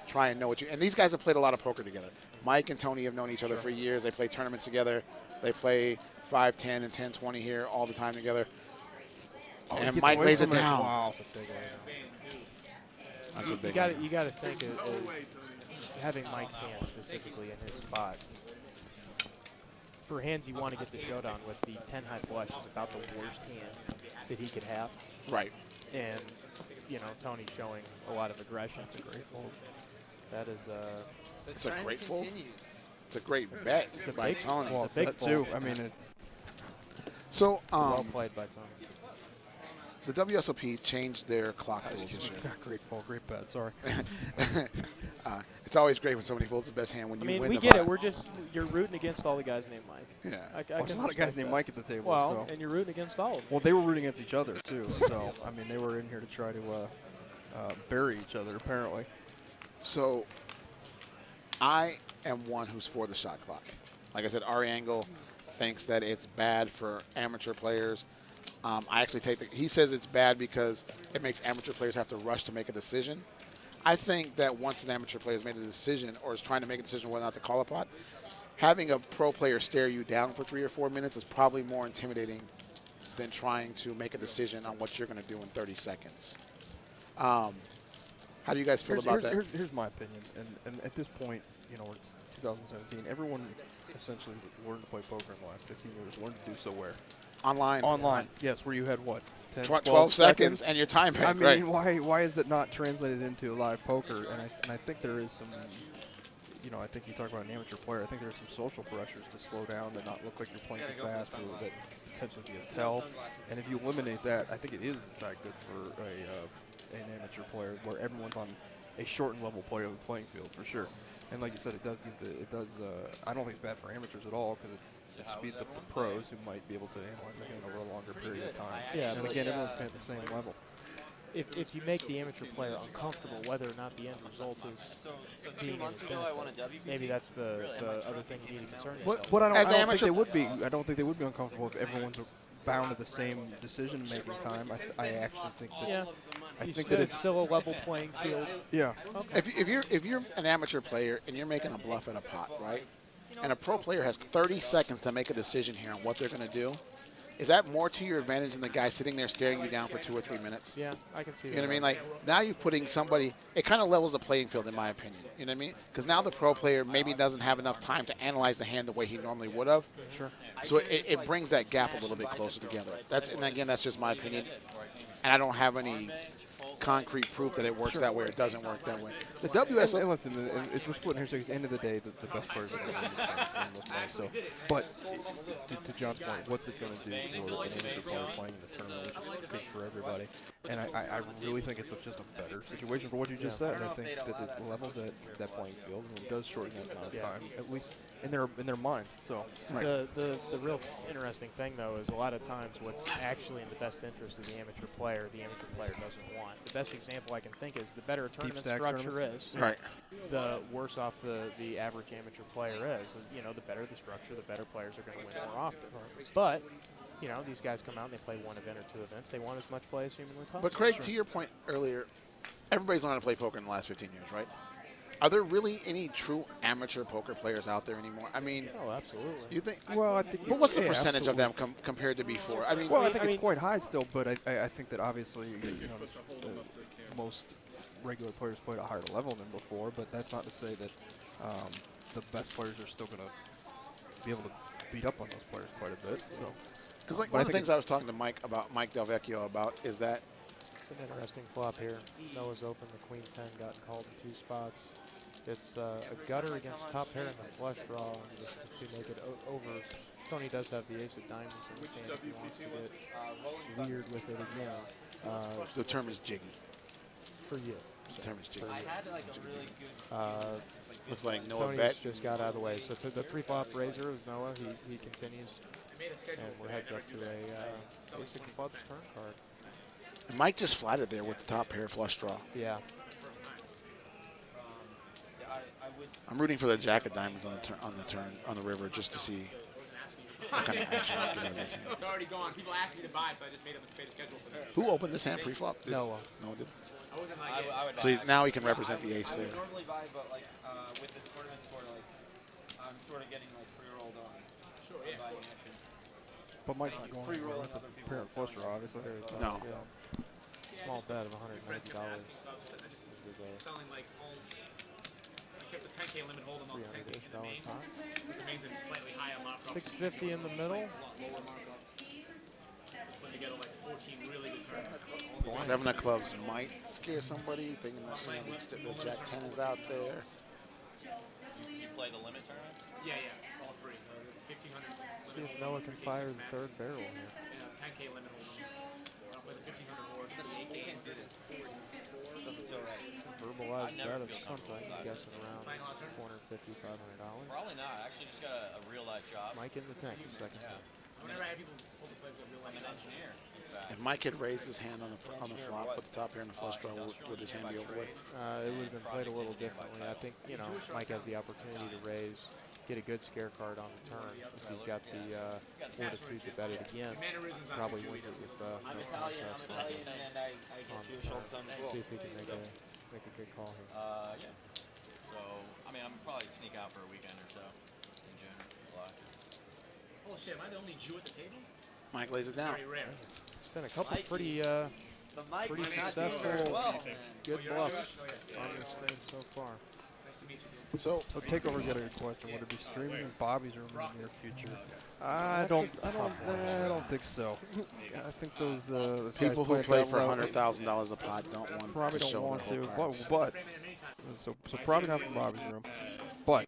try and know what you. And these guys have played a lot of poker together. Mike and Tony have known each other for years. They play tournaments together. They play 5, 10, and 10, 20 here all the time together. Oh, and Mike lays it down. Wow. That's a big one. That's a big You one. got to think of having Mike's hand specifically in his spot. For hands you want to get the showdown with, the 10 high flush is about the worst hand that he could have. Right. And, Tony's showing a lot of aggression. It's a great fold. That is, It's a great fold. It's a great bet by big- Tony. well, Well, big that fold. too. I mean, So well played by Tony. the WSOP changed their clock rules this year. great fold, great bet. Sorry. It's always great when somebody folds the best hand when I you mean, win we the get pot. it. You're rooting against all the guys named Mike. Yeah. Well, there's a lot of guys named Mike at the table. Well, so. and you're rooting against all of them. Well, they were rooting against each other too. So I mean, they were in here to try to bury each other apparently. So I am one who's for the shot clock. Like I said, Ari Angle thinks that it's bad for amateur players. I actually he says it's bad because it makes amateur players have to rush to make a decision. I think that once an amateur player has made a decision or is trying to make a decision whether or not to call a pot, having a pro player stare you down for 3 or 4 minutes is probably more intimidating than trying to make a decision on what you're going to do in 30 seconds. How do you guys feel about that? Here's my opinion, and at this point, it's 2017. Everyone essentially learned to play poker in the last 15 years. Learned to do so where? Online. Yes, where you had what? 10, 12 seconds and your time bank. I mean, why is it not translated into live poker? And I think there is some, I think you talk about an amateur player. I think there's some social pressures to slow down, to not look like you're playing too fast, or that potentially be a tell. And if you eliminate that, I think it is in fact good for an amateur player, where everyone's on a shortened level playing field for sure. And like you said, it does. I don't think it's bad for amateurs at all because it speeds up the pros who might be able to analyze the hand over a longer period of time. Yeah, and but again, everyone's at the same level. If you make the amateur player uncomfortable, whether or not the end result is being in his benefit, maybe that's the other thing you need to concern yourself with. But I don't think amateur- they would be. I don't think they would be uncomfortable if everyone's bound to the same decision-making time. I actually think that. Yeah, I you think still, that it's still a level playing field. Yeah. If you're an amateur player and you're making a bluff in a pot, right? And a pro player has 30 seconds to make a decision here on what they're going to do. Is that more to your advantage than the guy sitting there staring you down for 2 or 3 minutes? Yeah, I can see that. You know what I mean? Like, now you're putting somebody, it kind of levels the playing field, in my opinion. You know what I mean? Because now the pro player maybe doesn't have enough time to analyze the hand the way he normally would have. Sure. So it brings that gap a little bit closer together. And again, that's just my opinion. And I don't have any concrete proof that it works that way or it doesn't work that way. The WSO. And listen, it's we're splitting here. So at the end of the day, the best players are going to win this game. So, but to John's point, what's it going to do for an amateur player playing in the tournament, which is good for everybody? And I really think it's just a better situation for what you just said. I think that it levels that playing field and it does shorten that amount of time, at least in their mind. So Right. The real interesting thing, though, is a lot of times what's actually in the best interest of the amateur player doesn't want. The best example I can think is the better a tournament stack structure tournaments? is, Right. the worse off the average amateur player is. The better the structure, the better players are going to win more often. But, these guys come out and they play one event or two events. They want as much play as humanly possible. But Craig, to your point earlier, everybody's learned to play poker in the last 15 years, right? Are there really any true amateur poker players out there anymore? I mean, Oh, absolutely. you think? Well, I think. But what's the yeah, percentage absolutely. of them compared to before? I mean, Well, I think it's quite high still, but I think that obviously most regular players play at a higher level than before. But that's not to say that the best players are still going to be able to beat up on those players quite a bit. So, because like one of the things I was talking to Mike Del Vecchio about is that It's an interesting flop here. Noah's open, the queen 10 got called in 2 spots. It's a gutter against top pair and the flush draw, and just the 2 naked overs. Tony does have the ace of diamonds in his hand if he wants to get weird with it again. the term is jiggy. For you. The term is jiggy. Looks like Noah Tony's bet. just got out of the way. So to the pre-flop raiser is Noah. He continues. And we're heads up to a ace of clubs turn card. And Mike just flatted there with the top pair flush draw. Yeah. I'm rooting for the jack of diamonds on the river just to see what kind of action I can get in this hand. It's already gone. People asked me to buy, so I just made a schedule for them. Who opened this hand pre-flop? Noah. No, it didn't. I wasn't like So now he can represent the ace I there. would normally buy, but like with the tournament score, like I'm sort of getting like pre-rolled on. Sure, yeah. Buying action. but Mike's not going Free roll with other the people. pair of flush draw, obviously. No. Small bet of $190. Selling like home. I kept the 10K limit holding on the 10K in the $300 main. pot. This means it's slightly high on lot profit. 650 in the middle. A lot lower markups. Just put together like 14 really good tournaments. 7 of clubs might scare somebody, thinking that the jack 10 is out there. You play the limit tournaments? Yeah, all three. 1,500. See if Noah can fire the third barrel here. And a 10K limit holding. I'll play the 1,500 horse. Doesn't feel right. Verbalized never bet of feel something. comfortable I'm guessing around $450, $500. Probably not. I actually just got a real life job. Mike in the tank, second. Yeah. Whenever I have people hold the place, I real I'm life. an engineer, in fact. If Mike had raised his hand on the flop, put the top pair in the flush draw, would his hand be over with? It would have been played a little differently. I think, Mike has the opportunity to raise, get a good scare card on the turn. If he's got the fortitude to bet it again, probably wins it with no Italian, I'm contest Italian, and I on get the you a turn. short thumb as well. See if he can make a good call here. Yeah. So, I mean, I'm probably sneak out for a weekend or so in June, July. Oh shit, am I the only Jew at the table? Mike lays it down. Very rare. It's been a couple pretty The mic pretty is not doing successful. very well. good you're bluffs not Jewish? on this thing so far. Nice to meet you. So So Takeover's got a good question. Would it be streaming in Bobby's room in the near future? I don't think so. I think those people guys who play that for level $100,000 a pot don't want probably to don't show want their to. whole cards. But so probably not from Bobby's room. But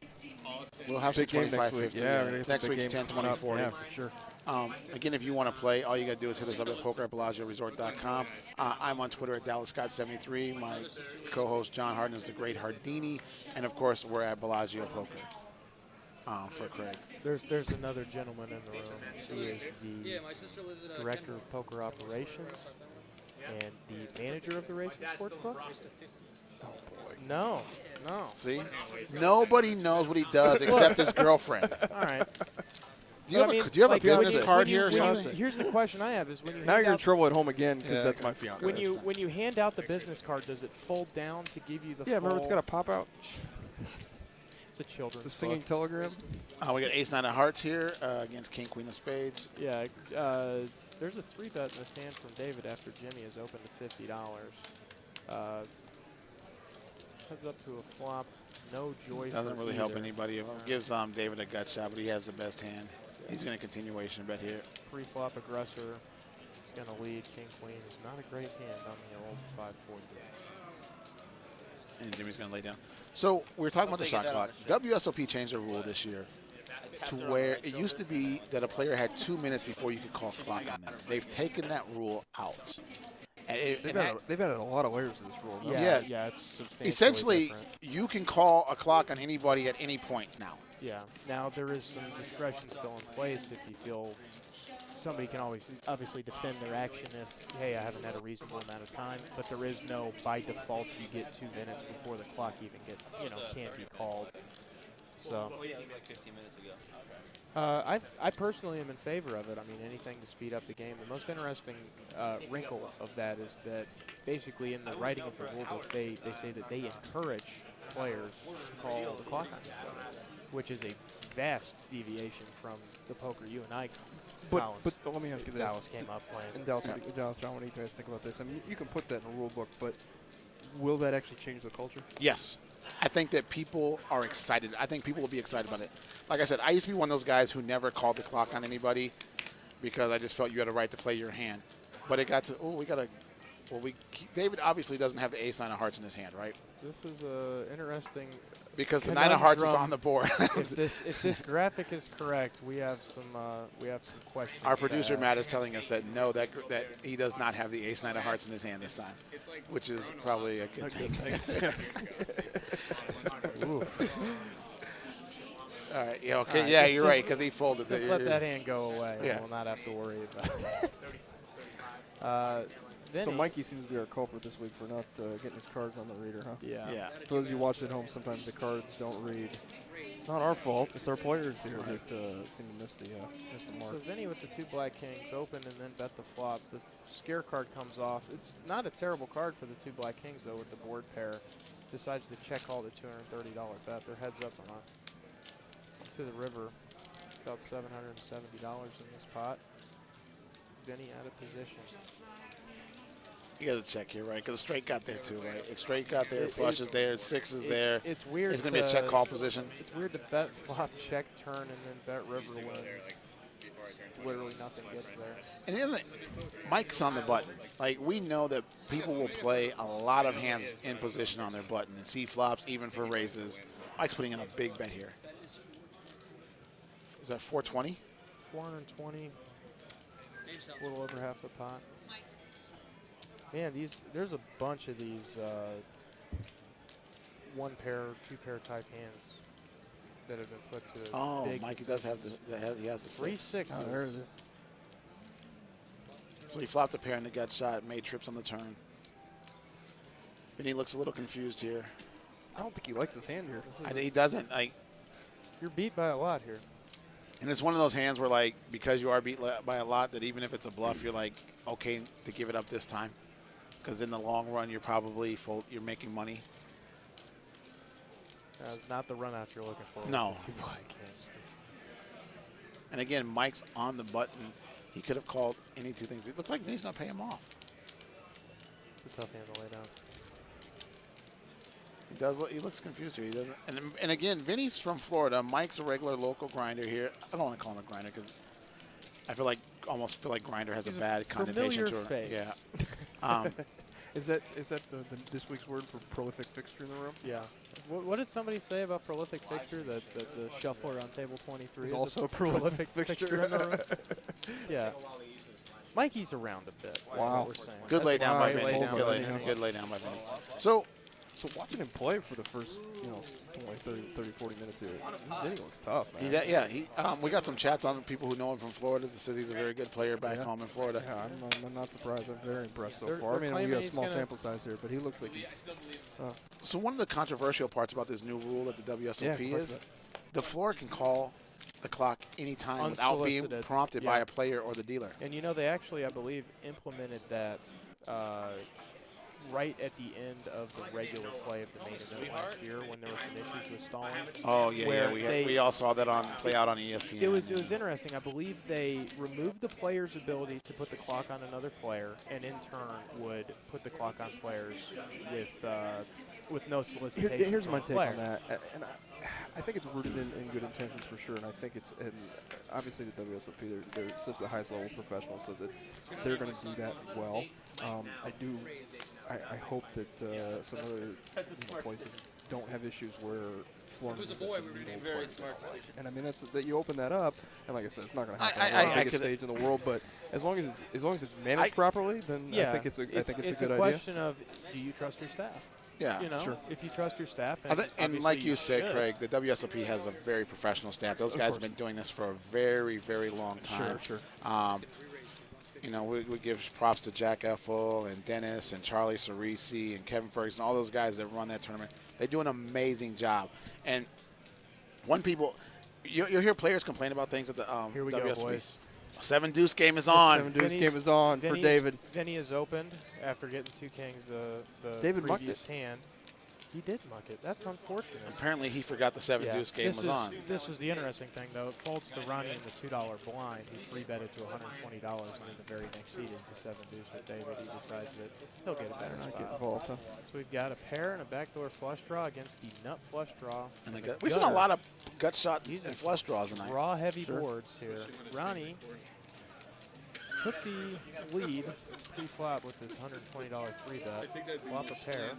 We'll have some big game 25, next week. 50. Yeah, we're gonna get some Next big week's games 10, coming 20, up. 40. Yeah, for sure. Again, if you want to play, all you got to do is hit us up at poker@BellagioResort.com. I'm on Twitter at DallasScott73. My co-host John Harden is the Great Hardini. And, of course, we're at Bellagio Poker for Craig. There's another gentleman in the room. He is the director of poker operations and the manager of the Racing Sports Club. No. See? Nobody knows what he does except his girlfriend. All right. Do you have a business card here or something? Here's the question I have: is when you Now hand you're in out, trouble at home again because Yeah. that's my fiance. when you hand out the business card, does it fold down to give you the? Yeah, remember it's full- got a pop out. It's a children's It's a singing book. telegram. We got Ace 9 of Hearts here against King Queen of Spades. Yeah. There's a 3-bet in this hand from David after Jimmy is open to $50. Heads up to a flop. No joy. Doesn't for really help either. anybody. It gives David a gut shot, but he has the best hand. He's going to continuation bet here. Pre-flop aggressor is going to lead. King Queen is not a great hand on the old 5-4 And Jimmy's going to lay down. So we were talking about the shot clock. WSOP changed the rule this year to where it used to be that a player had 2 minutes before you could call clock on them. They've taken that rule out. And They've added a lot of layers to this rule. Yeah, Yes. yeah, it's substantially essentially, different. you can call a clock on anybody at any point now. Yeah. Now there is some discretion still in place if you feel somebody can always obviously defend their action if, hey, I haven't had a reasonable amount of time, but there is no by default you get 2 minutes before the clock even can be called. So Well, yeah, it was like 15 minutes ago. I personally am in favor of it. I mean, anything to speed up the game. The most interesting wrinkle of that is that basically in the writing of the rule book, they say that they encourage players call the clock on each other, which is a vast deviation from the poker you and I, Collins, But let me ask you this. Dallas came up playing. And Dallas, John, what do you guys think about this? I mean, you can put that in a rule book, but will that actually change the culture? Yes. I think that people are excited. I think people will be excited about it. Like I said, I used to be one of those guys who never called the clock on anybody because I just felt you had a right to play your hand. But it got to, David obviously doesn't have the ace nine of hearts in his hand, right? This is interesting. Because the nine of hearts is on the board. if this graphic is correct, we have some questions. Our producer Matt is telling us that no, that he does not have the ace nine of hearts in his hand this time, which is probably a good thing. All right. Yeah. Okay. Right, Yeah, just- you're right because he folded. Just let that hand go away, Yeah. and we'll not have to worry about it. So Mikey seems to be our culprit this week for not getting his cards on the reader, huh? Yeah. Yeah. For those of you watching at home, sometimes the cards don't read. It's not our fault. It's our players here that seem to miss the mark. So Vinny with the 2 black kings open and then bet the flop. The scare card comes off. It's not a terrible card for the 2 black kings though with the board pair. Decides to check all the $230 bet. They're heads up on to the river. About $770 in this pot. Vinny out of position. You got to check here, right? Because straight got there too, right? It's straight got there, flush is there, 6 is there. It's weird. It's going to be a check call position. It's weird to bet flop, check, turn, and then bet river when literally nothing gets there. And the other thing, Mike's on the button. Like, we know that people will play a lot of hands in position on their button and see flops even for raises. Mike's putting in a big bet here. Is that 420? 420, a little over half the pot. Man, there's a bunch of these 1 pair, 2 pair type hands that have been put to. Oh, big Mikey does have he has the 6. 3 sixes. Oh, there it is. So he flopped a pair in the gut shot, made trips on the turn. Vinny looks a little confused here. I don't think he likes his hand here. He doesn't. Like, You're beat by a lot here. and it's one of those hands where, like, because you are beat by a lot, that even if it's a bluff, you're like, okay to give it up this time. Because in the long run, you're probably you're making money. That's not the run out you're looking for. No. With the 2 black kings. And again, Mike's on the button. He could have called any 2 things. It looks like Vinny's going to pay him off. It's a tough hand to lay down. He does. He looks confused here. He doesn't. And again, Vinny's from Florida. Mike's a regular local grinder here. I don't want to call him a grinder because I almost feel like grinder has He's a bad connotation to familiar it. face. Yeah. Is that this week's word for prolific fixture in the room? Yeah. What did somebody say about prolific fixture? That the shuffler on table 23 is also a prolific fixture in the room? Yeah. Mikey's around a bit. Is Wow. what we're saying. Good lay down by Right, Vinny. lay down Good by lay Vinny. down. Good lay down by Vinny. So So watching him play for the first, 20, 30, 40 minutes here, Vinny looks tough, man. we got some chats on people who know him from Florida that says he's a very good player back home in Florida. Yeah, I'm not surprised. I'm very impressed so They're- far. I they're mean, we claiming got a he's small gonna- sample size here, but he looks like he's. So one of the controversial parts about this new rule at the WSOP Yeah, is the floor can call the clock anytime without being Unsolicited. prompted by a player or the dealer. And they actually, I believe, implemented that right at the end of the regular play of the main event last year when there were some issues with stalling. Oh yeah, where we all saw that play out on ESPN. It was interesting. I believe they removed the player's ability to put the clock on another player, and in turn would put the clock on players with no solicitation. Here's from my the take player. on that, and I think it's rooted in good intentions for sure, and I think it's obviously the WSOP they're such the highest level professionals, so that they're going to do that well. I hope that some other places don't have issues where Florida Who's a boy, we were being very smart. and I mean that you open that up, and like I said, it's not going to happen I on the biggest could- stage in the world, but as long as it's managed properly, then Yeah, I think it's a good a idea. question of do you trust your staff? Yeah, Sure. If you trust your staff, and obviously like you said, should. Craig, the WSOP has a very professional staff. Those guys have been doing this for a very, very long time. Sure. We give props to Jack Effel and Dennis and Charlie Cerisi and Kevin Ferguson, all those guys that run that tournament. They do an amazing job. And you'll hear players complain about things at the Here we WSOP. go, boys. 7 deuce game is on. 7 deuce Vinny's- game is on for David. Vinny is opened after getting 2 kings the David mucked previous hand. He did muck it. That's unfortunate. Apparently, he forgot the 7 deuce game was on. This was the interesting thing, though. It folds to Ronnie in the $2 blind. He free betted to $120, and then the very next seat is the 7 deuce with David. He decides that he'll get a better Not spot. get involved, huh? So we've got a pair and a backdoor flush draw against the nut flush draw. And we've seen a lot of gut shot These and are flush draws tonight. Raw heavy boards here. Ronnie took the lead pre-flop with his $120 free bet. Flop a pair.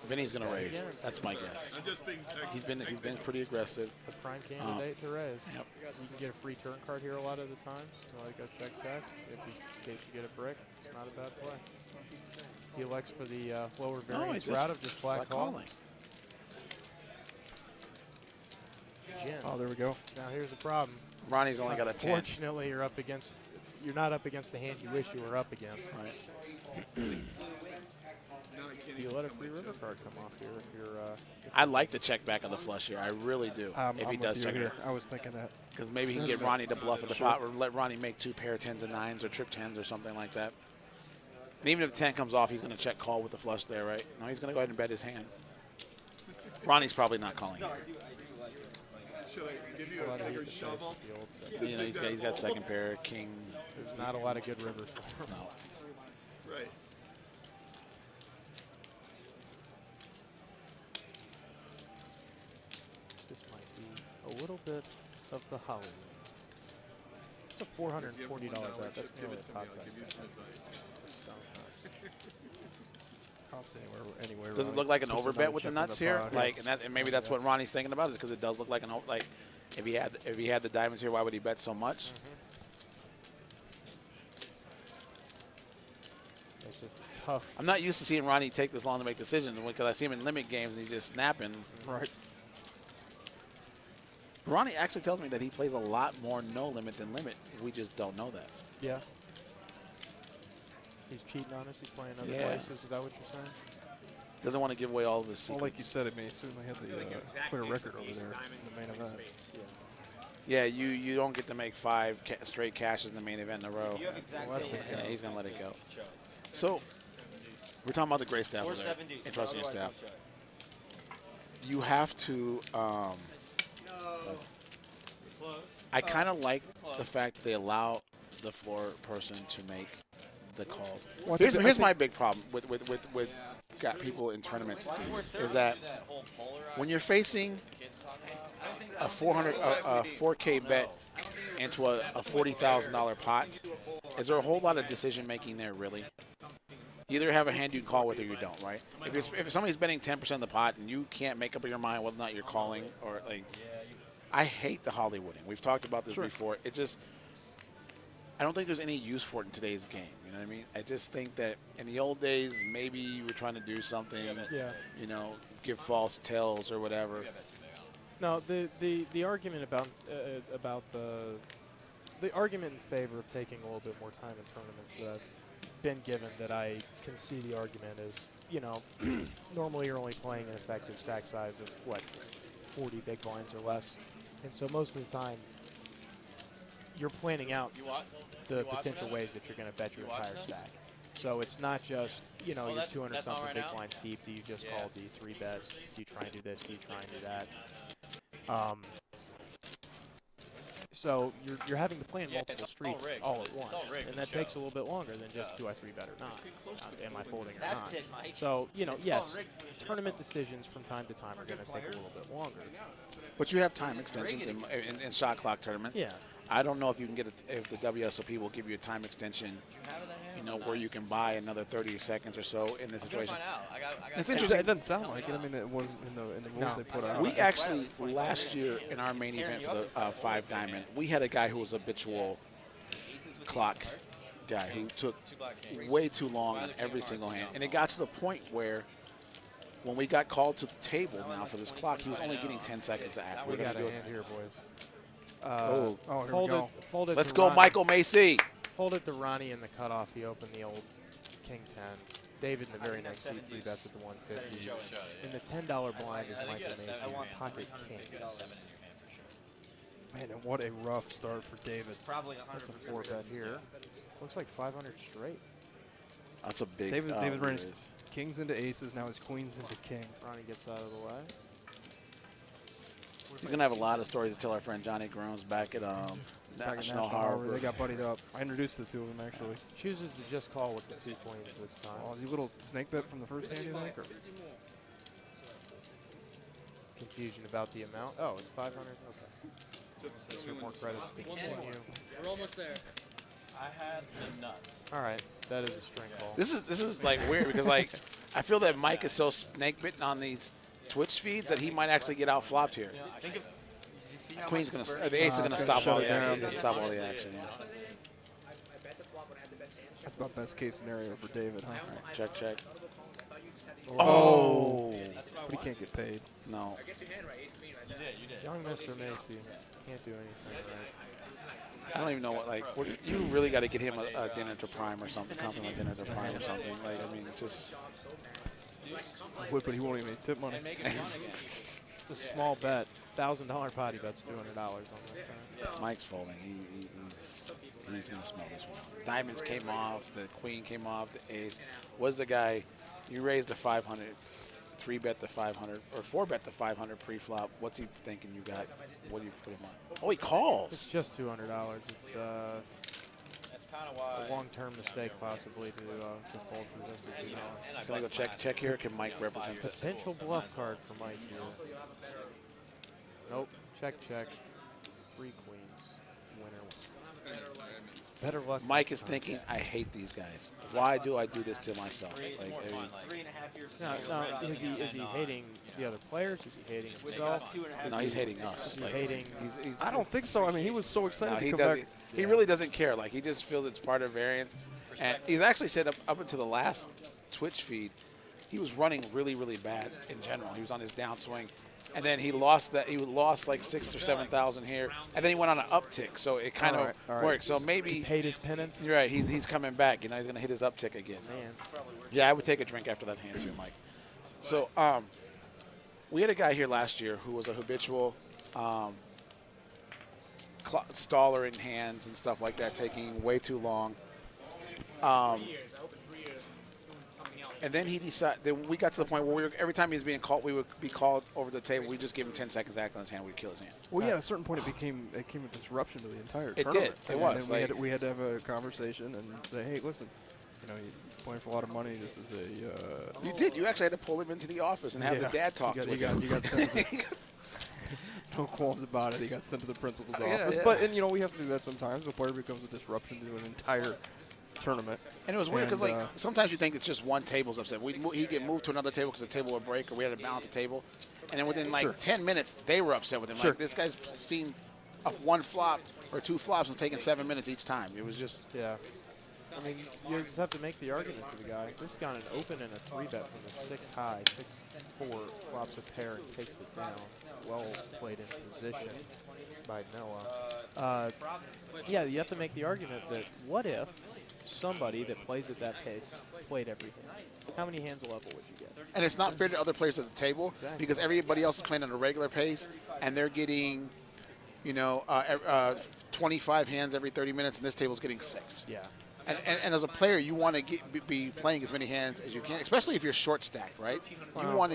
Vinny's gonna raise. That's my guess. He's been pretty aggressive. It's a prime candidate to raise. Yep. You can get a free turn card here a lot of the times. You want to go check. In case you get a brick, it's not a bad play. He elects for the lower variance route of just flat calling. Gin. Oh, there we go. Now here's the problem. Ronnie's only got a 10. Fortunately, you're not up against the hand you wish you were up against. Right. You let a free river card come off here if you're. I like the check back on the flush here. I really do. If he does check here. it. I was thinking that. Because maybe he can get Ronnie to bluff at the pot, or let Ronnie make 2 pair 10s and 9s or trip 10s or something like that. And even if the 10 comes off, he's going to check call with the flush there, right? No, he's going to go ahead and bet his hand. Ronnie's probably not calling here. Should I give you a bigger shovel? You know, he's got second pair, king. There's not a lot of good rivers for him. No. Right. This might be a little bit of the Hollywood. It's a $440 bet. That's nearly a pot size. Can't see anywhere. Does it look like an overbet with the nuts here? Like, and maybe that's what Ronnie's thinking about, is because it does look like if he had the diamonds here, why would he bet so much? It's just a tough. I'm not used to seeing Ronnie take this long to make decisions, because I see him in limit games and he's just snapping. Right. Ronnie actually tells me that he plays a lot more no limit than limit. We just don't know that. Yeah. He's cheating on us. He's playing other Yeah. places. Is that what you're saying? Doesn't want to give away all of his Well, secrets. like you said, I mean, he certainly had the clear record over there in the main event. Yeah, you don't get to make 5 straight cashes in the main event in a row. Well, that's Yeah, he's going to let it go. So, we're talking about the gray staff over there. Trusting your staff. You have to, I kind of like the fact that they allow the floor person to make the calls. Well, Here's my big problem with got people in tournaments, is that when you're facing a 4K bet into a $40,000 pot, is there a whole lot of decision making there really? You either have a hand you can call with or you don't, right? If somebody's betting 10% of the pot and you can't make up your mind whether or not you're calling, or like, I hate the Hollywooding. We've talked about this before. It just, I don't think there's any use for it in today's game. You know what I mean? I just think that in the old days, maybe you were trying to do something, you know, give false tells or whatever. No, the argument about the argument in favor of taking a little bit more time in tournaments that I've been given, that I can see the argument is, you know, normally you're only playing an effective stack size of what, 40 big blinds or less, and so most of the time you're planning out the potential ways that you're going to bet your entire stack. So it's not just, you know, you're 200 something big blinds deep. Do you just call? Do you 3-bet? Do you try and do this? Do you try and do that? So you're having to plan multiple streets all at once, and that takes a little bit longer than just do I 3-bet or not? Am I folding or not? So, you know, yes, tournament decisions from time to time are going to take a little bit longer. But you have time extensions in shot clock tournaments. Yeah. I don't know if you can get it, if the WSOP will give you a time extension, you know, where you can buy another 30 seconds or so in this situation. It's interesting. It doesn't sound like it. I mean, it wasn't in the rules they put out. We actually, last year in our main event for the 5 Diamond, we had a guy who was a habitual clock guy who took way too long on every single hand. And it got to the point where when we got called to the table now for this clock, he was only getting 10 seconds to act. We got a hand here, boys. Here we go. Folded Let's to go, Ronnie. Michael Macy. Folded to Ronnie in the cutoff. He opened the old King 10. David in the very next seat, 3-bets at the 150. In the $10 blind is Michael Macy. Pocket kings. Man, and what a rough start for David. That's a 4-bet here. Looks like 500 straight. That's a big. David ran his kings into aces. Now his queens into kings. Ronnie gets out of the way. He's gonna have a lot of stories to tell our friend Johnny Groans back at National Harbor. They got buddied up. I introduced the two of them actually. Chooses to just call with the 2 queens this time. Oh, is he a little snake bit from the first hand, you think? Or? Confusion about the amount. Oh, it's 500. Okay. Let's get more credits to continue. We're almost there. I had the nuts. All right, that is a string call. This is like weird because like I feel that Mike is so snake bitten on these Twitch feeds that he might actually get out flopped here. I think if you see how Queen's much gonna, the ace is gonna it's stop gonna all shut the it down. action. Stop all the action. Yeah. I bet the flop when I had the best hand. That's about best case scenario for David, huh? Right, check, check. Oh, but he can't get paid. No. I guess you hand right, ace queen right You there. did, you did. Young Mr. Macy can't do anything right. I don't even know what, like, you really got to get him a dinner to prime or something, compliment dinner to prime or something. Like, I mean, just. But he won't even tip money. And make it fun again. It's a small bet. $1,000 pot. He bets $200 on this turn. Mike's folding. He's going to smell this one. Diamonds came off. The queen came off. The ace. Was the guy, you raised the 500, 3-bet the 500, or 4-bet the 500 pre-flop. What's he thinking you got? What do you put him on? Oh, he It's calls. just $200. It's That's kind of why. a long-term mistake possibly to fold for just the $2. He's going to go check here. Can Mike represent this? Potential bluff card for Mike here. Nope. Check. 3 queens. Winner. Better luck. Mike next is time. thinking, I hate these guys. Why do I do this to myself? Like, I mean, 3.5 years. No, is he hating the other players? Is he hating himself? no, he's hating us. Is he Like, hating? he's, I don't think so. I mean, he was so excited no, to he come doesn't. back. He really doesn't care. Like, he just feels it's part of variance. And he's actually said up until the last Twitch feed, he was running really, really bad in general. He was on his downswing. And then he lost that. He lost like 6,000 or 7,000 here, and then he went on an uptick. So it kind of All right. worked. So maybe Paid his penance. you're right. He's coming back. You know, he's gonna hit his uptick again. Man. Yeah, I would take a drink after that hand too, Mike. So we had a guy here last year who was a habitual staller in hands and stuff like that, taking way too long. 3 years. I opened 3 years doing something else. And then he decided. Then we got to the point where every time he was being called, we would be called over the table. We just give him 10 seconds to act on his hand. We'd kill his hand. Well, yeah, at a certain point, it became a disruption to the entire It tournament. did. It And was, then like- we had to have a conversation and say, hey, listen, you know, you're playing for a lot of money. This is a. You did. You actually had to pull him into the office and have the dad talk You with got him. sent to the, no qualms about it. He got sent to the principal's Yeah, office. yeah. But, and you know, we have to do that sometimes. The player becomes a disruption to an entire tournament. And it was weird because, And, like, sometimes you think it's just one table's upset. He'd get moved to another table because the table would break or we had to balance the table. And then within, like, Sure. 10 minutes, they were upset with him. Sure. Like, this guy's seen one flop or 2 flops and taking 7 minutes each time. It was just, Yeah. I mean, you just have to make the argument to the guy. This got an open and a 3-bet from the 6 high, 6-4, flops a pair and takes it down. Well played in position by Noah. Yeah, you have to make the argument that what if somebody that plays at that pace played everything? How many hands level would you get? and it's not fair to other players at the table Exactly. because everybody else is playing at a regular pace and they're getting, 25 hands every 30 minutes and this table's getting 6. Yeah. And as a player, you want to be playing as many hands as you can, especially if you're short stacked, right? You want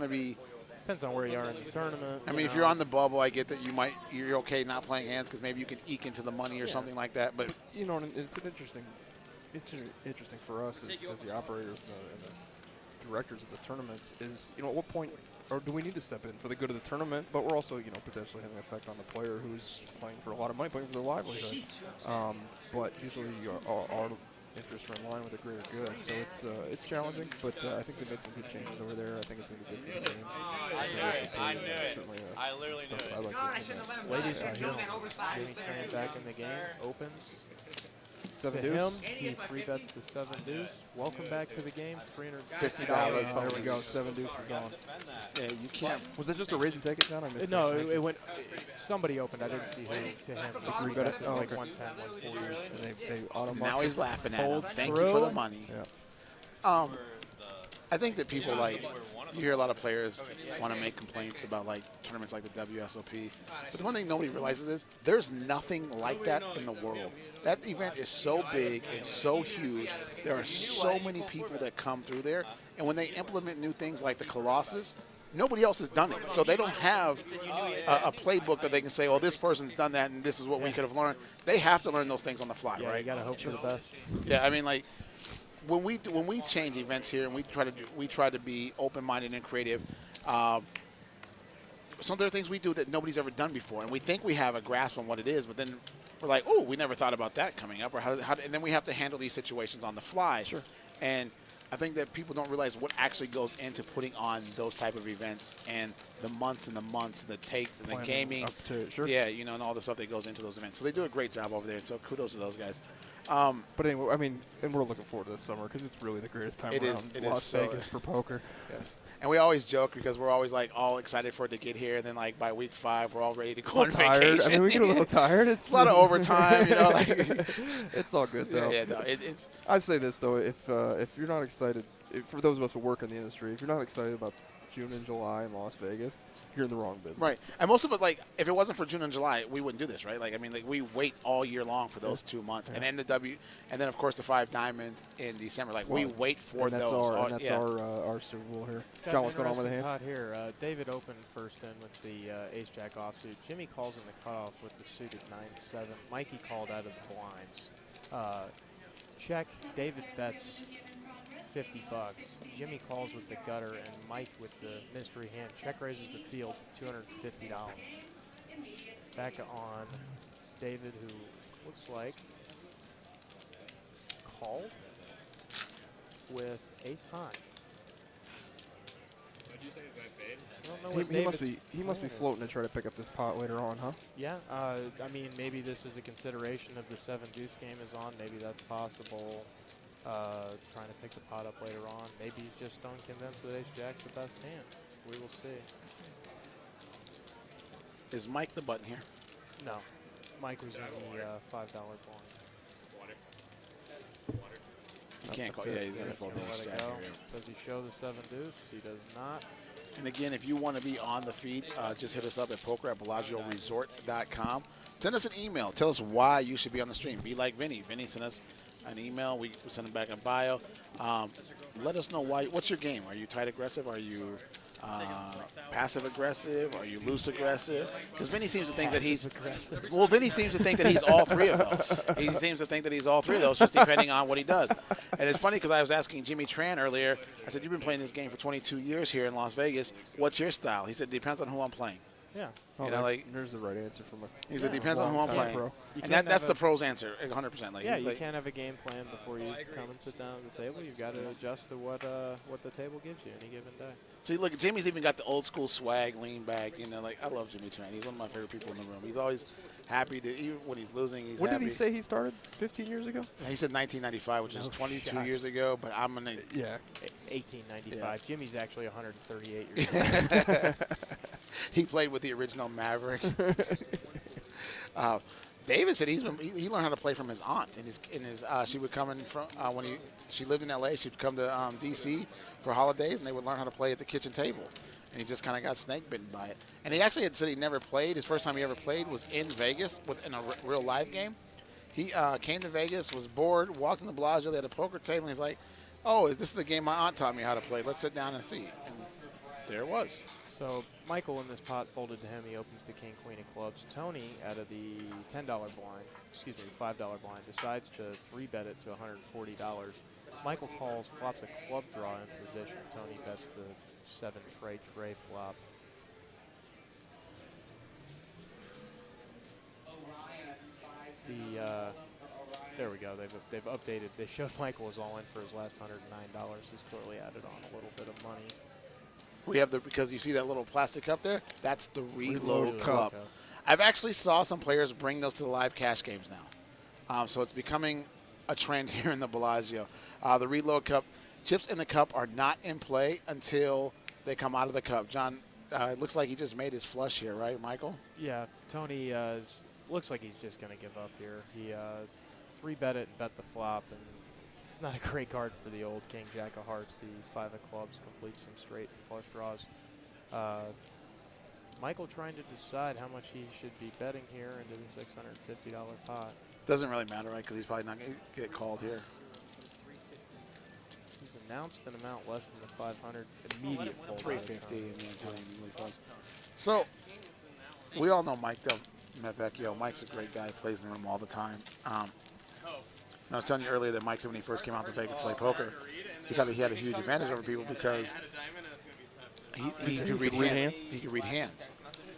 to be. Depends on where you are in the tournament. I mean, if you're on the bubble, I get that you're okay not playing hands because maybe you can eke into the money or something like that. But You know, and it's an interesting for us as the operators and the directors of the tournaments is, you know, at what point or do we need to step in for the good of the tournament? But we're also, you know, potentially having an effect on the player who's playing for a lot of money, playing for their livelihood. But usually our interests are in line with the greater good. So it's challenging, but I think they made some good changes over there. I think it's going to be good for the game. I knew it. Certainly, I literally knew stuff it. I like God, I to shouldn't have let him Ladies run. and Drove gentlemen, that oversized Jimmy center. Tran back in the game, opens. 7 To deuce. him, he 3-bets the 7 deuce. Welcome back to the game, $350. There we go. 7 deuces on. yeah, you can't. Was it just a raise and take it, John? I missed No, it. it went. Somebody opened. I didn't see who. To him, he 3-bet it to Oh, like okay. 110, 140. And they auto Now he's laughing at him. Folds Thank you for the through. money. Yeah. I think that people you hear a lot of players want to make complaints about like tournaments like the WSOP. But the one thing nobody realizes is there's nothing like that in the world. That event is so big and so huge. There are so many people that come through there. And when they implement new things like the Colossus, nobody else has done it. So they don't have a playbook that they can say, "Oh, this person's done that, and this is what we could have learned." They have to learn those things on the fly, Yeah, right? you got to hope for the best. Yeah, I mean, like when we change events here and we try to be open-minded and creative. Some of the things we do that nobody's ever done before, and we think we have a grasp on what it is, but then we're like, oh, we never thought about that coming up, or and then we have to handle these situations on the fly. Sure. And I think that people don't realize what actually goes into putting on those type of events and the months and the takes and the Planning gaming. up to it, sure. Yeah, you know, and all the stuff that goes into those events. So they do a great job over there. So kudos to those guys. But anyway, I mean, and we're looking forward to this summer because it's really the greatest time It around is- it Las is so- Vegas for poker. Yes. And we always joke because we're always like all excited for it to get here, and then like by week 5 we're all ready to go on Tired. vacation. I mean, we get a little tired. It's a lot of overtime, you know. Like, It's all good though. yeah, no, it's I say this though, if you're not excited, for those of us who work in the industry, if you're not excited about June and July in Las Vegas, you're in the wrong business. right. And most of it, like, if it wasn't for June and July, we wouldn't do this, right? Like, I mean, like we wait all year long for those 2 months, and then and then of course the 5 Diamond in December. Like, we wait for And that's those. our our Super Bowl here. Got John, an what's going on with the hand? interesting pot here. David opened first in with the ace-jack offsuit. Jimmy calls in the cutoff with the suited 9-7. Mikey called out of the blinds. Check. David bets $50. Jimmy calls with the gutter, and Mike with the mystery hand. Check raises the field to $250. Back on David, who looks like called with ace high. I don't know what He must be floating to try to pick up this pot later on, huh? Yeah, I mean, maybe this is a consideration of the 7-deuce game is on. Maybe that's possible. Trying to pick the pot up later on. Maybe he's just stone convinced that ace-jack's the best hand. We will see. Is Mike the button here? No. Mike was in the $5 blind. He can't call. That's Yeah, it. he's gonna fold the Let ace it jack go. here. Does he show the 7-deuce? He does not. And again, if you want to be on the feed, just hit us up at poker@BellagioResort.com. Send us an email. Tell us why you should be on the stream. Be like Vinny. Vinny sent us an email. We send him back a bio. Let us know why. What's your game? Are you tight aggressive? Are you passive aggressive? Are you loose aggressive? Because Vinny seems to think that he's well. Vinny seems to think that he's all three of those. He seems to think that he's all three of those, just depending on what he does. And it's funny because I was asking Jimmy Tran earlier. I said, "You've been playing this game for 22 years here in Las Vegas. What's your style?" He said, "Depends on who I'm playing." Yeah. Oh, You know, like there's the right answer from a he said, "Depends on who I'm long-time playing." pro. You And can't that's have the a- pro's answer, 100%. Like, Yeah, he's you like, can't have a game plan before you come and sit down at the table. You've got to adjust to what the table gives you any given day. See, look, Jimmy's even got the old school swag, lean back. You know, like I love Jimmy Tran. He's one of my favorite people in the room. He's always happy to, even when he's losing, he's When happy. did he say he started? 15 years ago? He said 1995, which is 22 shot. years ago. But I'm gonna. Yeah. 1895. Yeah. Jimmy's actually 138 years old. He played with the original Maverick. David said he learned how to play from his aunt. She would come in from when she lived in L.A. She'd come to D.C. for holidays, and they would learn how to play at the kitchen table. And he just kind of got snake bitten by it. And he actually had said he never played. His first time he ever played was in Vegas in a real live game. He came to Vegas, was bored, walked in the Bellagio. They had a poker table, and he's like, "Oh, this is the game my aunt taught me how to play. Let's sit down and see." And there it was. So Michael in this pot folded to him. He opens the king, queen of clubs. Tony, out of the $10 blind, excuse me, $5 blind, decides to 3-bet it to $140. Michael calls, flops a club draw in position. Tony bets the 7 tray flop. There we go. They've updated. They showed Michael was all in for his last $109. He's clearly added on a little bit of money. We have because you see that little plastic cup there? That's the reload cup. cup. I've actually saw some players bring those to the live cash games now. So it's becoming a trend here in the Bellagio. The reload cup, chips in the cup are not in play until they come out of the cup. John, it looks like he just made his flush here, right, Michael? Yeah, Tony looks like he's just going to give up here. He 3-bet it and bet the flop, and it's not a great card for the old king, jack of hearts. The 5 of clubs completes some straight and flush draws. Michael trying to decide how much he should be betting here into the $650 pot. Doesn't really matter, right, because he's probably not going to get called here. He's a announced an amount less than the 500, immediate fold. 350 and then until he immediately folds. So we all know Mike Del Vecchio. Mike's a great guy. He plays in the room all the time. I was telling you earlier that Mike said when he first came out to Vegas to play poker, he thought he had a huge advantage over people because he could read hands. He could read hands.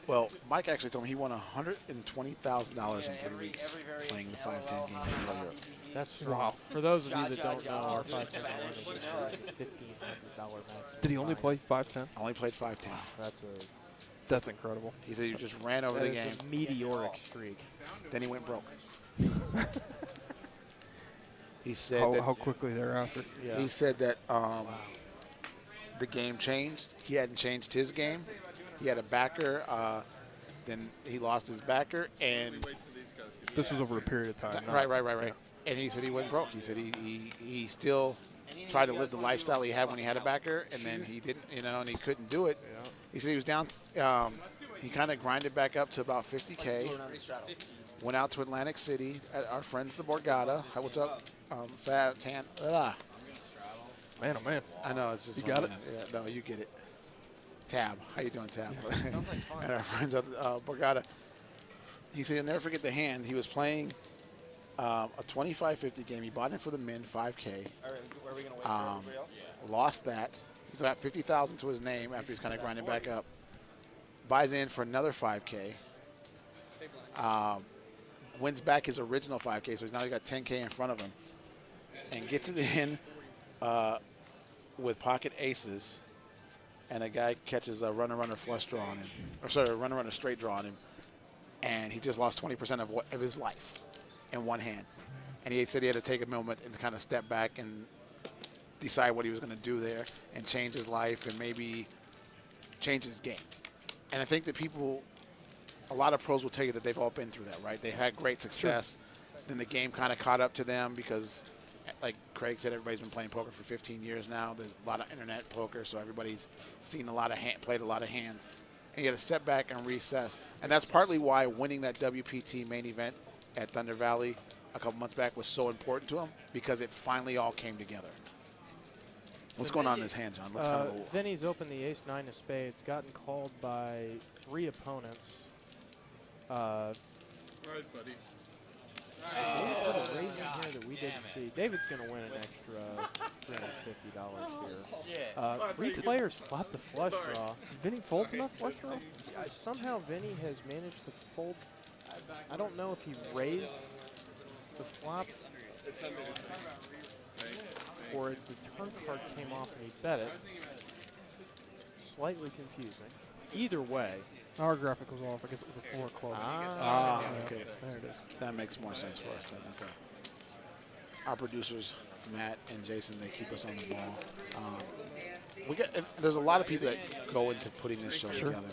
Well, Mike actually told me he won $120,000 in 3 weeks playing the 5-10 game in Europe. That's wow. For those of you that don't know, our 5-10 limit is $1,500 maximum. Did he only play 5-10? Only played 5-10. That's incredible. He said he just ran over That the game. is a meteoric streak. Then he went broke. He said How quickly thereafter. Yeah. he said that the game changed. He hadn't changed his game. He had a backer. Then he lost his backer, and This was over a period of time. right. And he said he went broke. He said he still tried to live the lifestyle he had when he had a backer, and then he didn't, and he couldn't do it. Yeah. He said he was down. He kind of grinded back up to about 50K. Went out to Atlantic City at our friends, the Borgata. Hi, what's up? Fat Tan. Man, oh man. I know it's just. You got it? Yeah, no, you get it. Tab. How you doing, Tab? And our friends at Borgata. He said he'll never forget the hand. He was playing a 25-50 game. He bought in for the min 5K. Lost that. He's got 50,000 to his name after he's kind of grinding back up. Buys in for another 5K. Wins back his original 5K, so he's now got 10K in front of him. And gets it in with pocket aces. And a guy catches a runner flush draw on him. Or sorry, a runner straight draw on him. And he just lost 20% of his life in one hand. And he said he had to take a moment and kind of step back and decide what he was going to do there and change his life and maybe change his game. And I think that a lot of pros will tell you that they've all been through that, right? They've had great success. Sure. Then the game kind of caught up to them because, like Craig said, everybody's been playing poker for 15 years now. There's a lot of internet poker, so everybody's seen played a lot of hands. And you got to step back and reassess. And that's partly why winning that WPT main event at Thunder Valley a couple months back was so important to him, because it finally all came together. What's going on in this hand, John? Let's kind of Vinny's opened the ace-9 of spades, gotten called by 3 opponents. Right, buddy. David's got a raising here that we didn't see. David's going to win an extra $350 here. 3 players flop the flush draw. Vinny fold enough flush draw? Somehow Vinny has managed to fold. I don't know if he raised the flop or if the turn card came off and he bet it. Slightly confusing. Either way. Our graphic was off. I guess it was before it closed. Okay. There it is. That makes more sense for us then. Okay. Our producers, Matt and Jason, they keep us on the ball. There's a lot of people that go into putting this show together.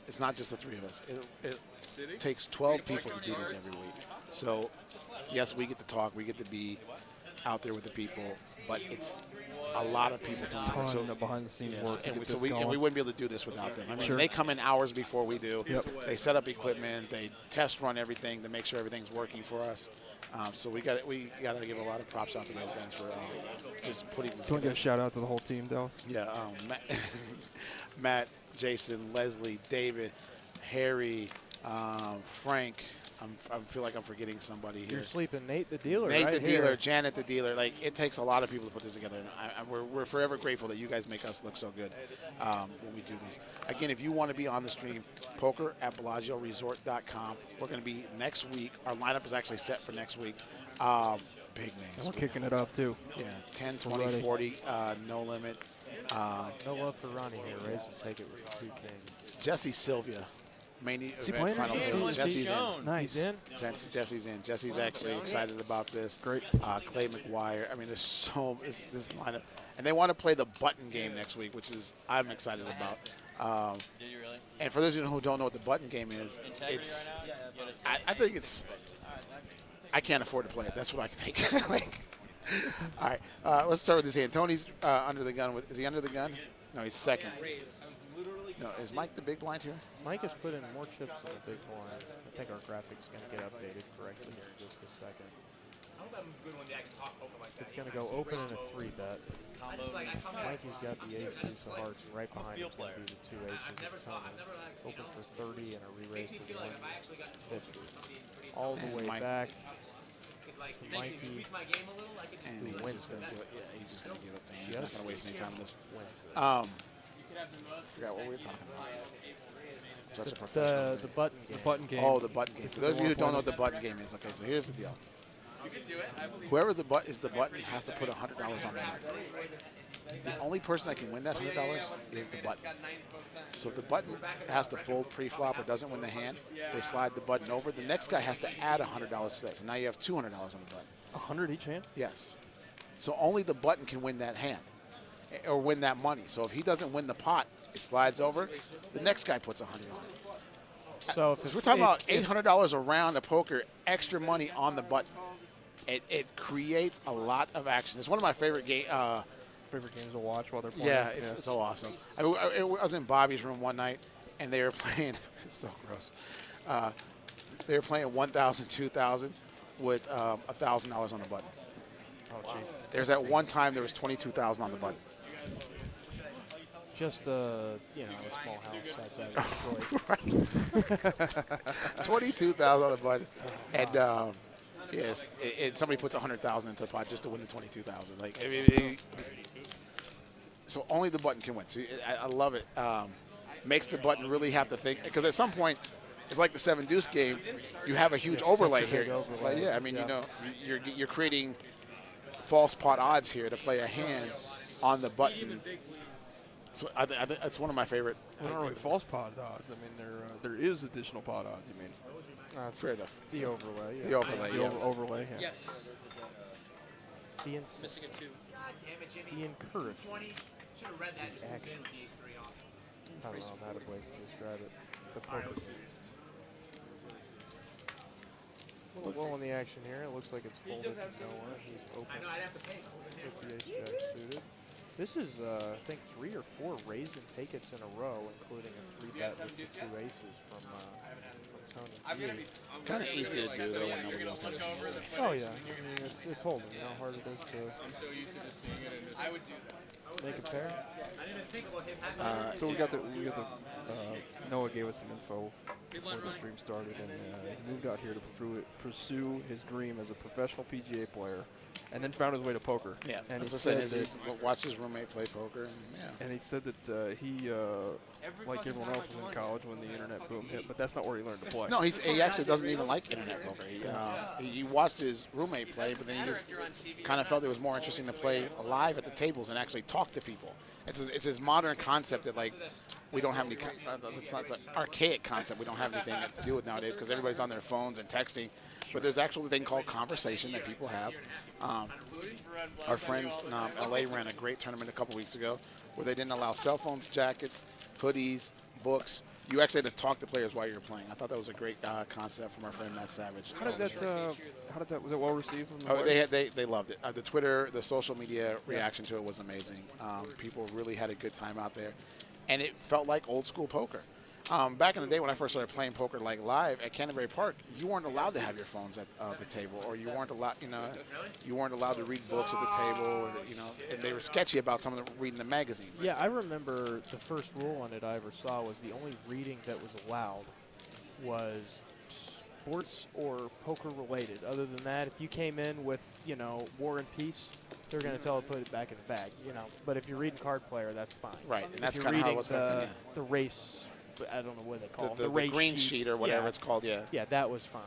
It's not just the 3 of us. It takes 12 people to do this every week. So, yes, we get to talk. We get to be out there with the people, but it's a lot of people doing it. So the behind-the-scenes work. and we wouldn't be able to do this without them. I mean, they come in hours before we do. Yep. They set up equipment. They test run everything to make sure everything's working for us. So we got to give a lot of props out to those guys for just putting this. So I want to give a shout out to the whole team, though. Yeah, Matt, Jason, Leslie, David, Harry, Frank. I feel like I'm forgetting somebody here. You're sleeping Nate the dealer, Nate right the dealer, here. Janet the dealer. Like, it takes a lot of people to put this together. And we're forever grateful that you guys make us look so good when we do these. Again, if you want to be on the stream, poker at BellagioResort.com. We're going to be next week. Our lineup is actually set for next week. Big names. We're kicking it up, too. Yeah, 10, 20, 40, no limit. No love for Ronnie here. Raise and take it with 2 kings. Jesse Sylvia. Main event playing? final table. Jesse's in. Nice. He's in. Jesse's in. Jesse's actually excited about this. Great. Clay McGuire. I mean, there's this lineup, and they want to play the button game next week, which is I'm excited about. Did you really? And for those of you who don't know what the button game is, it's I think it's I can't afford to play it. That's what I think. All right, let's start with this hand. Tony's under the gun. Is he under the gun? No, he's second. No, is Mike the big blind here? Mike has put in more chips than the big blind. I think our graphics going to get updated correctly here in just a second. hope I'm good one day I can talk poker like that. It's going to go open in a 3-bet. Mikey's got the ace, deuce of hearts, and right behind him's going to be the 2 aces of Tony. Open for 30 and a re-raise to 150. All the way back to Mikey. And he's just going to give it. Yeah, he's just going to give it. He's not going to waste any time on this. Wins it. Forgot what we were talking about. Such a professional. The button game. The button game. Oh, the button game. For those of you who don't know what the button game is, okay, so here's the deal. Whoever the is the button has to put $100 on the button. The only person that can win that $100 is the button. So if the button has to fold pre-flop or doesn't win the hand, they slide the button over. The next guy has to add $100 to that. So now you have $200 on the button. 100 each hand? Yes. So only the button can win that hand or win that money. So if he doesn't win the pot, it slides over. The next guy puts 100 on it. So if We're talking about $800 a round of poker, extra money on the button. It creates a lot of action. It's one of my favorite games. Favorite games to watch while they're playing. Yeah, it's so awesome. I was in Bobby's room one night, and they were playing. It's so gross. They were playing 1,000, 2,000 with $1,000 on the button. Oh, geez. There's that one time there was 22,000 on the button. Just a small house outside of Detroit. 22,000 on the button, and yes, somebody puts 100,000 into the pot just to win the 22,000. Like, so only the button can win. So I love it. Makes the button really have to think, because at some point, it's like the 7 deuce game. You have a huge overlay here. Like, yeah, I mean, you're creating false pot odds here to play a hand on the button. So I think that's one of my favorite. Well, not really false pot odds. I mean, there is additional pot odds. You mean? Fair enough. The overlay. Yeah. The overlay. The overlay. Yeah. Yes. The Missing a 2. The encouragement. Should have read that. Just Action. the ace 3 off. I don't know how to describe it. The focus. A little low in the action here. It looks like it's folded to Noah. He's open I know I'd have to pay. with the ace jack suited. This is, I think, 3 or 4 raise and take-its in a row, including a 3-bet with the 2 aces from Tony G. Kind of easy to do though when nobody else has it. Oh yeah, I mean it's holding. You know how hard it is to make a pair. So we got the Noah gave us some info before the stream started, and he moved out here to pursue his dream as a professional PGA player, and then found his way to poker. Yeah, and as he I said, said he watched his roommate play poker, and and he said that he, like everyone else, was in college when the internet boom hit, but that's not where he learned to play. No, he actually doesn't even like internet poker. He watched his roommate play, but then he just kind of felt it was more interesting to play live at the tables and actually talk to people. It's his modern concept that, like, we don't have any. It's an archaic concept we don't have anything to do with nowadays because everybody's on their phones and texting. But there's actually a thing called conversation that people have. Our friends in LA ran a great tournament a couple weeks ago where they didn't allow cell phones, jackets, hoodies, books. You actually had to talk to players while you were playing. I thought that was a great concept from our friend Matt Savage. How did that was it well received from the Oh, players? they loved it. The Twitter, the social media reaction to it was amazing. People really had a good time out there, and it felt like old school poker. Back in the day when I first started playing poker like live at Canterbury Park, you weren't allowed to have your phones at the table, or you weren't allowed, you weren't allowed to read books at the table, or, and they were sketchy about some of them reading the magazines. Yeah, I remember the first rule on it I ever saw was the only reading that was allowed was sports or poker related. Other than that, if you came in with, War and Peace, they're going to tell you to put it back in the bag, But if you're reading Card Player, that's fine. Right, and that's If kind of you're how it was back then. reading the race, I don't know what they call The them. The race green sheets, sheet or whatever yeah. it's called, yeah. Yeah, that was fine.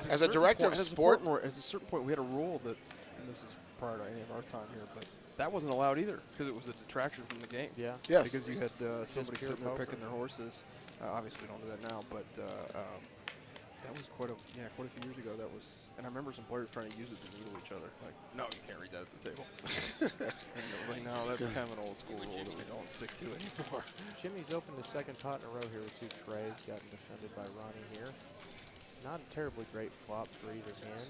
As a director of sport, at a certain point, we had a rule that, and this is prior to any of our time here, but that wasn't allowed either because it was a detraction from the game. Yeah. yes. Because you had somebody pure sitting there poker. picking their horses. Obviously, we don't do that now, but that was quite a few years ago. That was, and I remember some players trying to use it to needle each other. Like, no, you can't read that at the table. And like, no, that's kind of an old school rule that we don't stick to anymore. Jimmy's opened the second pot in a row here with 2 trays. Gotten defended by Ronnie here. Not a terribly great flop for either hand.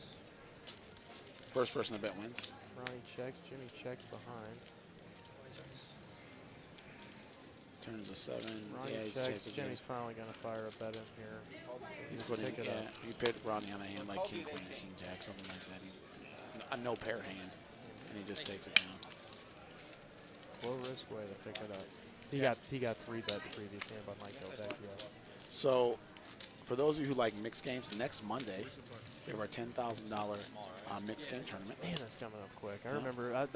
First person to bet wins. Ronnie checks. Jimmy checks behind. Turns a 7. Ronnie Yeah, he's checks. checking. Jimmy's finally going to fire a bet in here. He's putting pick it yeah, up. he picked Ronnie on a hand like King Queen, King Jack, something like that. A no pair hand, and he just takes it down. Low risk way to pick it up. He got 3 bet the previous hand by Mike Delvecchio. So, for those of you who like mixed games, next Monday we have our $10,000 mixed game tournament. Man, that's coming up quick. I remember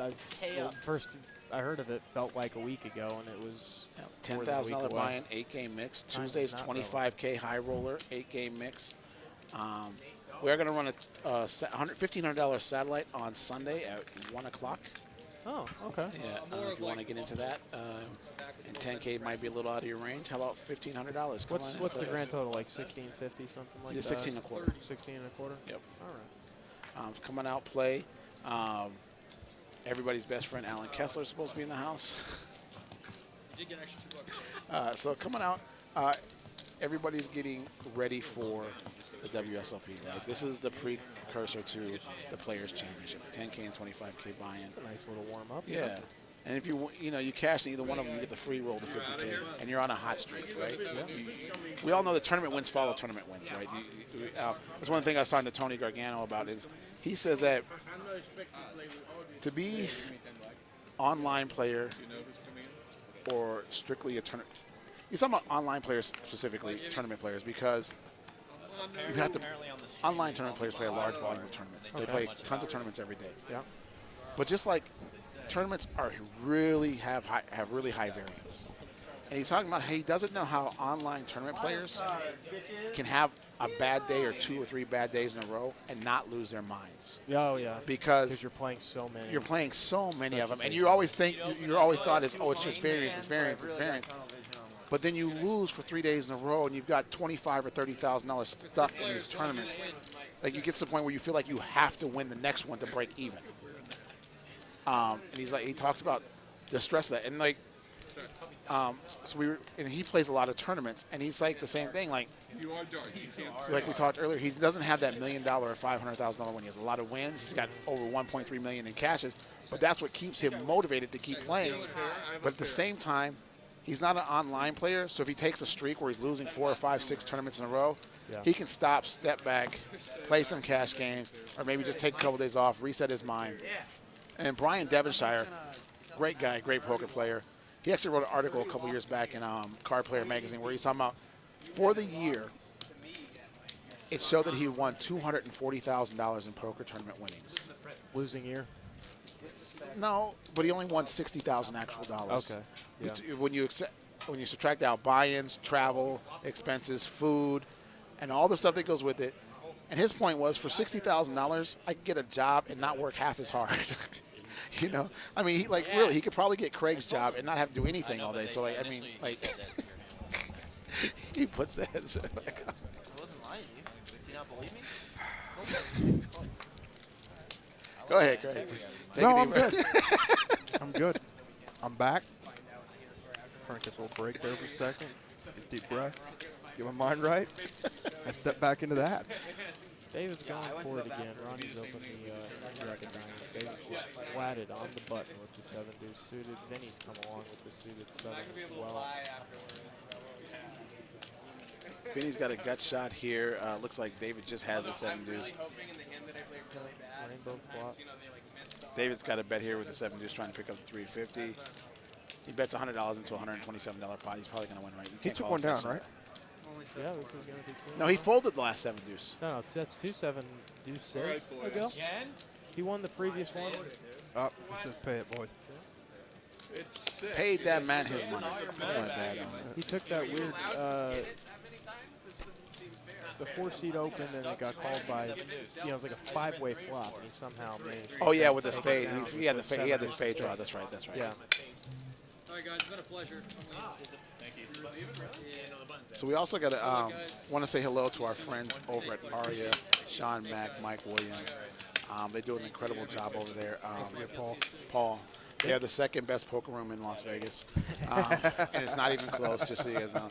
first I heard of it felt like a week ago, and it was $10,000 buy-in, 8-game mix. Tuesday's $25K high roller, 8-game mix. We are going to run a $1,500 satellite on Sunday at 1 o'clock. Oh, okay. Yeah, if you want to get into that, and 10K might be a little out of your range. How about $1,500? What's the grand total? Like 1650, something like that. 16 and a quarter. 16 and a quarter. Yep. All right. Coming out play. Everybody's best friend Alan Kessler is supposed to be in the house. You did get an extra $2. So coming out, everybody's getting ready for the WSOP. Right? This is the precursor to the Players Championship. 10K and 25K buy-in. That's a nice little warm up. Yeah. And if you cash in either one of them, you get the free roll to 50K, and you're on a hot streak, right? We all know the tournament wins follow tournament wins, right? That's one thing I was talking to Tony Gargano about is he says that to be online player or strictly a tournament, you're talking about online players specifically, tournament players, because you have to. Online tournament players play a large volume of tournaments. They play tons of tournaments every day. Yeah. But just like tournaments have really high variance. And he's talking about how he doesn't know how online tournament players can have a bad day or 2 or 3 bad days in a row and not lose their minds. Oh yeah. Because you're playing so many. You're playing so many of them, and you always think you always thought is it's just variance, it's variance, it's variance. But then you lose for 3 days in a row, and you've got $25,000 or $30,000 stuck in these tournaments. Like you get to the point where you feel like you have to win the next one to break even. And he talks about the stress of that, and and he plays a lot of tournaments, and he's like the same thing. Like we talked earlier, he doesn't have that $1 million or $500,000 win. He has a lot of wins. He's got over 1.3 million in cashes, but that's what keeps him motivated to keep playing. But at the same time, he's not an online player, so if he takes a streak where he's losing 4 or 5, 6 tournaments in a row, he can stop, step back, play some cash games, or maybe just take a couple days off, reset his mind. And Brian Devonshire, great guy, great poker player. He actually wrote an article a couple years back in Card Player magazine where he's talking about for the year, it showed that he won $240,000 in poker tournament winnings. Losing year? No, but he only won $60,000 actual dollars. Okay. Yeah. When you subtract out buy-ins, travel, expenses, food, and all the stuff that goes with it, and his point was for $60,000, I could get a job and not work half as hard. You know, I mean, really, he could probably get Craig's job and not have to do anything all day. So, he puts that. I wasn't lying to you. Do you not believe me? Go ahead, Craig. No, I'm good. I'm good. I'm back. Trying to get a little break there for a second. Deep breath. Get my mind right. I step back into that. David's going for it again. Ronnie's open the racket diamond. David's just flatted on the button with the 7 deuce suited. Vinny's come along with the suited 7 as well. Vinny's got a gut shot here. Looks like David just has the 7 deuce. Rainbow flop. David's got a bet here with the 7 deuce, trying to pick up the 350. He bets $100 into a $127 pot. He's probably going to win, right? He took one down, right? Yeah, this is going to be cool. No, he folded the last 7 deuce. No, that's 2 7 deuces ago. He won the previous one. Oh, it says pay it, boys. Paid that man his money. That's not bad. He took that weird, the 4-seat open, and it got called by, it was like a 5-way flop, and he somehow managed to Oh yeah, with the take spade. it down He had the with he had the 7 spade deuce. draw. That's right. That's right. Yeah. All right, guys, it's been a pleasure. Thank you. So we also got to want to say hello to our friends over at Aria, Sean Mack, Mike Williams. They do an incredible job over there. Paul. They are the second best poker room in Las Vegas, and it's not even close. Just so you guys know.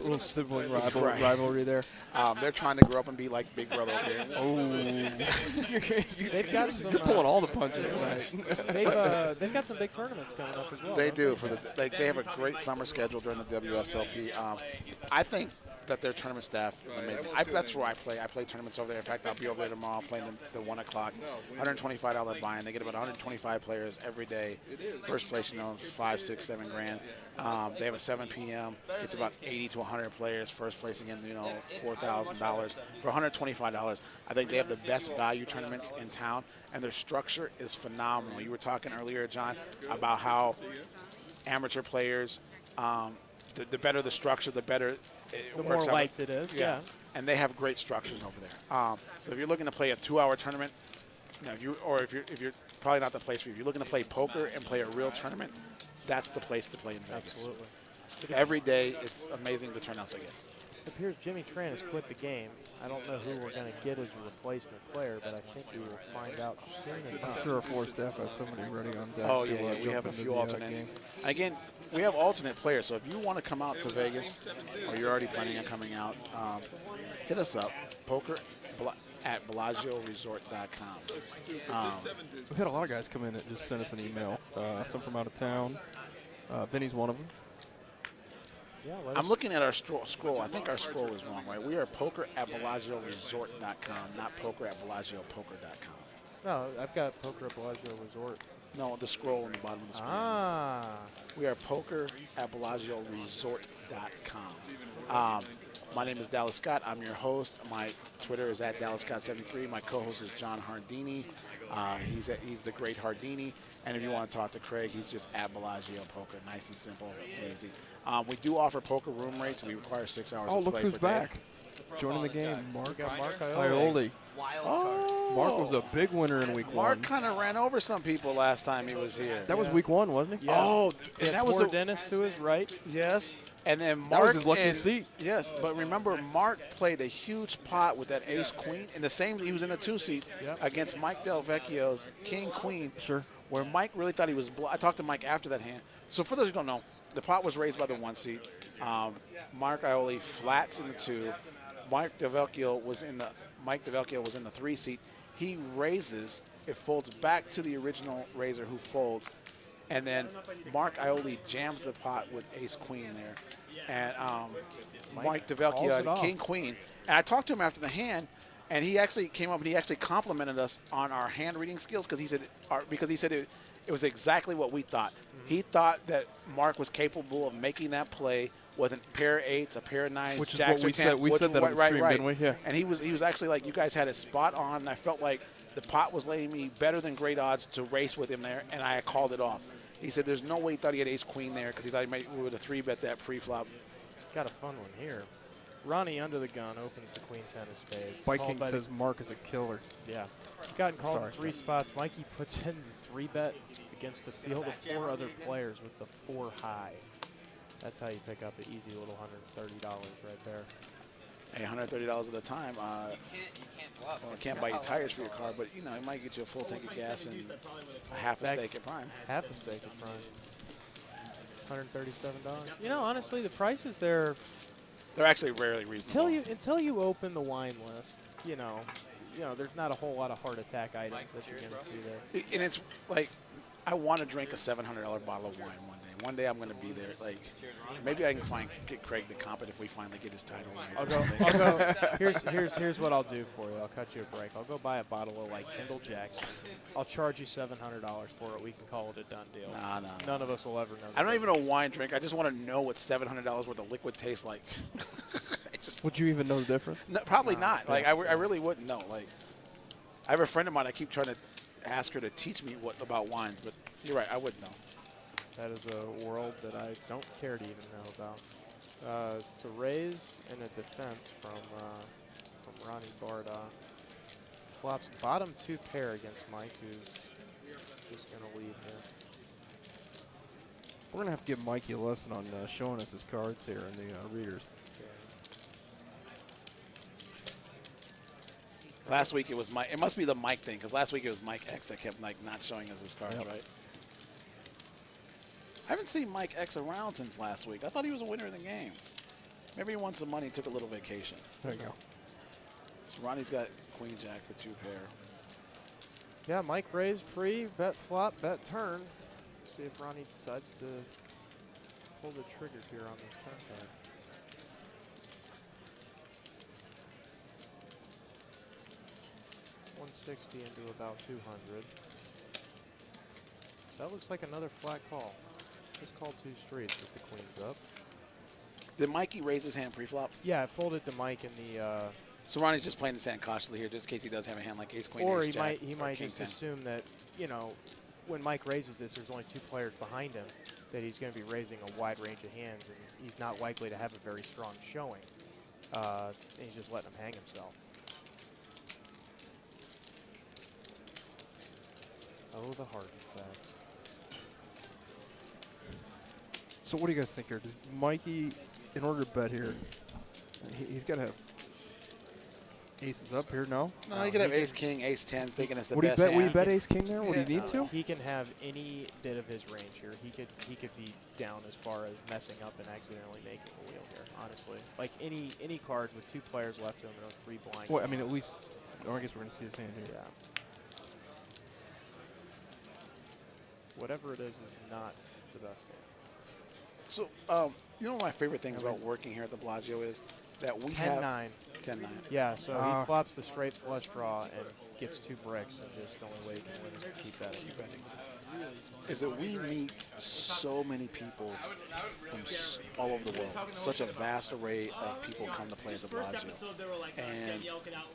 Little sibling Right. rivalry there. They're trying to grow up and be like Big Brother over here. Oh, They've got some. you're pulling all the punches tonight. They've got some big tournaments coming up as well. They don't do. They have a great summer schedule during the WSOP. I think that their tournament staff is amazing. That's where I play. I play tournaments over there. In fact, I'll be over there tomorrow playing the 1 o'clock, $125 buy-in. They get about 125 players every day. First place, is 5, 6, 7 grand. They have a 7 p.m. It's about 80 to 100 players. First place again, $4,000 for $125. I think they have the best value tournaments in town, and their structure is phenomenal. You were talking earlier, John, about how amateur players, the better the structure, the better it The works more out. liked it is, yeah. And they have great structures over there. So if you're looking to play a 2-hour tournament, if you're probably not the place for you. If you're looking to play poker and play a real tournament, that's the place to play in Vegas. Absolutely. Every day, it's amazing the turnouts I get. It appears Jimmy Tran has quit the game. I don't know who we're going to get as a replacement player, but I think we will find out soon I'm enough. sure our floor staff has somebody ready on deck. Oh, to, yeah, we jump have a into few the, alternates. game. Again, we have alternate players, so if you want to come out to Vegas, or you're already planning on coming out, hit us up, at BellagioResort.com. We've had a lot of guys come in that just sent us an email. Some from out of town. Vinny's one of them. Yeah, I'm looking at our scroll. I think our scroll is wrong, right? We are poker at BellagioResort.com, not poker at BellagioPoker.com. No, I've got Poker at Bellagio Resort. No, the scroll on the bottom of the screen. Ah. We are poker at BellagioResort.com. My name is Dallas Scott. I'm your host. My Twitter is at DallasScott73. My co-host is John Hardini. He's the great Hardini. And if you want to talk to Craig, he's just at Bellagio Poker. Nice and simple, easy. We do offer poker room rates. We require 6 hours Oh, of look play who's per back. day. Joining the game, Mark. Got Mark Ioli. Oh, Mark was a big winner in week Mark one. kind of ran over some people last time he was here. That was week one, wasn't it? Yeah. Oh, and that was poor the Dennis to his right. yes. And then Mark That was his lucky and- seat. Yes, but remember, Mark played a huge pot with that ace queen, and the same. He was in the 2 seat against Mike Del Vecchio's king queen. Sure. Where Mike really thought he was. I talked to Mike after that hand. So for those who don't know, the pot was raised by the 1 seat. Mark Ioli flats in the 2. Mike Del Vecchio was in the 3 seat. He raises. It folds back to the original raiser who folds. And then Mark Ioli jams the pot with ace queen there. And Mike DeVelchia, king queen. And I talked to him after the hand, and he actually came up and he actually complimented us on our hand reading skills because he said it was exactly what we thought. He thought that Mark was capable of making that play with a pair of 8s, a pair of 9s, Which is jacks, what we said. We said that on the stream, didn't we? Yeah. And he was actually like, you guys had it spot on, and I felt like the pot was letting me better than great odds to race with him there, and I called it off. He said there's no way he thought he had ace queen there because he thought we would have 3-bet that pre-flop. Got a fun one here. Ronnie under the gun opens the queen 10 of spades. Viking Called by says Mark is a killer. Yeah. Gotten called Sorry, in 3 spots. Mikey puts in the 3-bet against the field of 4 other players with the 4 high. That's how you pick up an easy little $130 right there. Hey, $130 at a time. I can't buy you tires for your car, but it might get you a full tank of gas and a half a steak at Prime. Half a steak at Prime. $137. Honestly, the prices there. They're actually rarely reasonable. Until you open the wine list, there's not a whole lot of heart attack items that you're going to see there. And it's like, I want to drink a $700 bottle of wine one day. One day I'm going to be there. Like, maybe I can get Craig to comp it if we finally get his title right. I'll go. Here's what I'll do for you. I'll cut you a break. I'll go buy a bottle of Kendall Jackson. I'll charge you $700 for it. We can call it a done deal. Nah. None of us will ever know. I don't even know wine drink. I just want to know what $700 worth of liquid tastes like. Would you even know the difference? No, probably not. Like, I really wouldn't know. Like, I have a friend of mine. I keep trying to ask her to teach me about wines, but you're right. I wouldn't know. That is a world that I don't care to even know about. It's a raise and a defense from Ronnie Barda. Flops bottom 2 pair against Mike, who's just going to lead here. We're going to have to give Mikey a lesson on showing us his cards here in the readers. Last week it was Mike. It must be the Mike thing, because last week it was Mike X that kept not showing us his cards, right? I haven't seen Mike X around since last week. I thought he was a winner of the game. Maybe he won some money, took a little vacation. There you go. So Ronnie's got queen jack for 2 pair. Yeah, Mike raised pre, bet flop, bet turn. See if Ronnie decides to pull the trigger here on this turn card. $160 into about 200. That looks like another flat call. Just called 2 streets with the queens up. Did Mikey raise his hand pre-flop? Yeah, it folded to Mike in the. So Ronnie's just playing this hand cautiously here, just in case he does have a hand like ace queen, Or ace he jack, might king just 10. assume that, you know, when Mike raises this, there's only 2 players behind him, that he's going to be raising a wide range of hands, and he's not likely to have a very strong showing. And he's just letting him hang himself. Oh, the hard effects. So what do you guys think here? Does Mikey, in order to bet here, he's got to have aces up here, no? No, you could have ace king, ace 10, thinking it's the Would he best bet? hand. Would he bet ace king there? Would Yeah. he need to? He can have any bit of his range here. He could be down as far as messing up and accidentally making a wheel here, honestly. Like any cards with 2 players left to him and 3 blind. Well, I mean, at least. Or I guess we're gonna see his hand here. Yeah. Whatever it is not the best hand. So, you know what my favorite things about working here at the Bellagio is that we 10-9. have 10-9. Yeah, so he flops the straight flush draw and gets 2 bricks, and just the only way he can win is to keep betting. Is that we meet so many people from all over the world. Such a vast array of people come to play at the Bellagio. And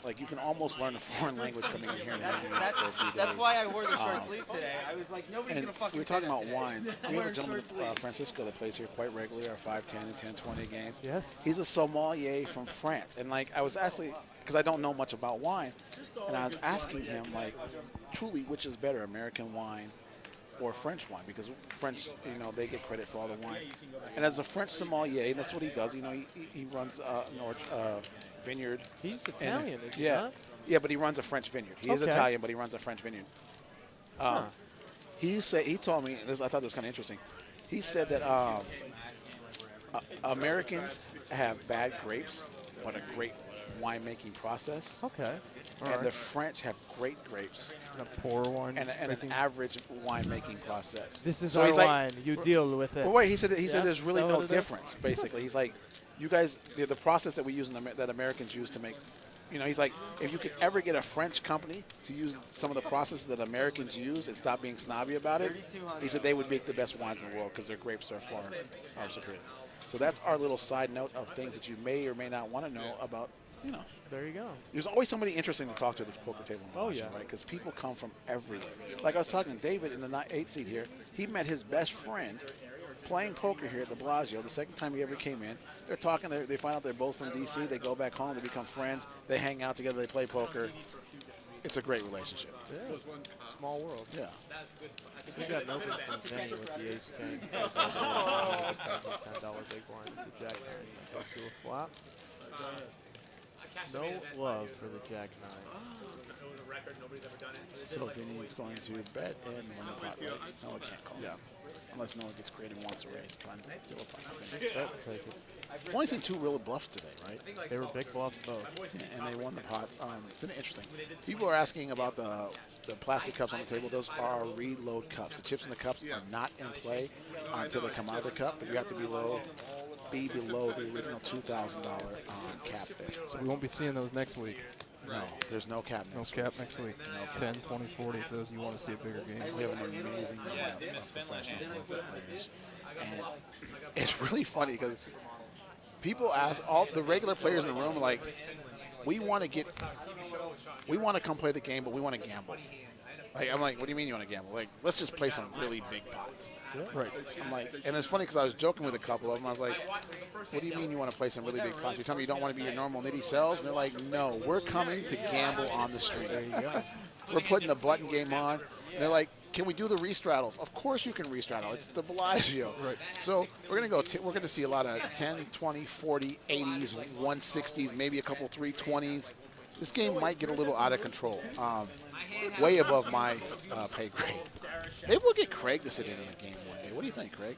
like you can almost learn a foreign language coming in here and hanging out for a few days. That's why I wore the short sleeves today. I was like, nobody's And gonna fucking we were talking say about that wine. today. We have a gentleman, Francisco, that plays here quite regularly, our 5-10 and 10-20 games. Yes. He's a sommelier from France. And like I was actually, because I don't know much about wine, and I was asking him like, truly, which is better, American wine or French wine? Because French, you know, they get credit for all the wine. And as a French sommelier, that's what he does. You know, he runs vineyard. He's Italian, is he yeah, not? yeah, but he runs a French vineyard. He is Okay. Italian, but he runs a French vineyard. He told me this. I thought this was kind of interesting. He said that Americans have bad grapes, but a great winemaking process. Okay. And the French have great grapes Pour wine. and an average winemaking process. This is So our he's like- wine. You deal with it. Well, wait, he said Yeah, there's really is that no what it is? difference. Basically, he's like, you guys, the process that we use that Americans use to make, you know, he's like, if you could ever get a French company to use some of the processes that Americans use and stop being snobby about it, he said they would make the best wines in the world because their grapes are far superior. So that's our little side note of things that you may or may not want to know about. You know, There you go. there's always somebody interesting to talk to at the poker table. In Bellagio, yeah. right? Because people come from everywhere. Like I was talking to David in the 8th seat here. He met his best friend playing poker here at the Bellagio. The second time he ever came in, they're talking. They find out they're both from D.C. They go back home. They become friends. They hang out together. They play poker. It's a great relationship. Yeah. Small world. Yeah. We got an open from Vinny with the ace king. $10 big blind with the jack 9. Up to a flop. No love for the jack 9. So Vinny is going to bet and win the pot, right? No, it can't call. Yeah. Unless no one gets creative and wants to raise. Fine. Bet, take it. I've only seen 2 real bluffs today, right? They were big bluffs both. And they won the pots. It's been interesting. People are asking about the plastic cups on the table. Those are reload cups. The chips in the cups are not in play until they come out of the cup, but you have to be below the original $2,000 cap there. So we won't be seeing those next week. No, there's no cap No next cap week. next week. 10, 20, 40 for those you want to see a bigger game. We have an amazing lineup of professional poker players. And it's really funny because people ask, all the regular players in the room are like, we want to come play the game, but we want to gamble. Like, I'm like, what do you mean you want to gamble? Like, let's just play some really big pots. Right. I'm like, and it's funny because I was joking with a couple of them. I was like, what do you mean you want to play some really big pots? You tell me you don't want to be your normal nitty selves? And they're like, no, we're coming to gamble on the street. We're putting the button game on. And they're like, can we do the restraddles? Of course you can restraddle. It's the Bellagio. Right. So we're going to we're going to see a lot of 10, 20, 40, 80s, 160s, maybe a couple 320s. This game might get a little out of control. Way above my pay grade. Maybe we'll get Craig to sit in on a game one day. What do you think, Craig?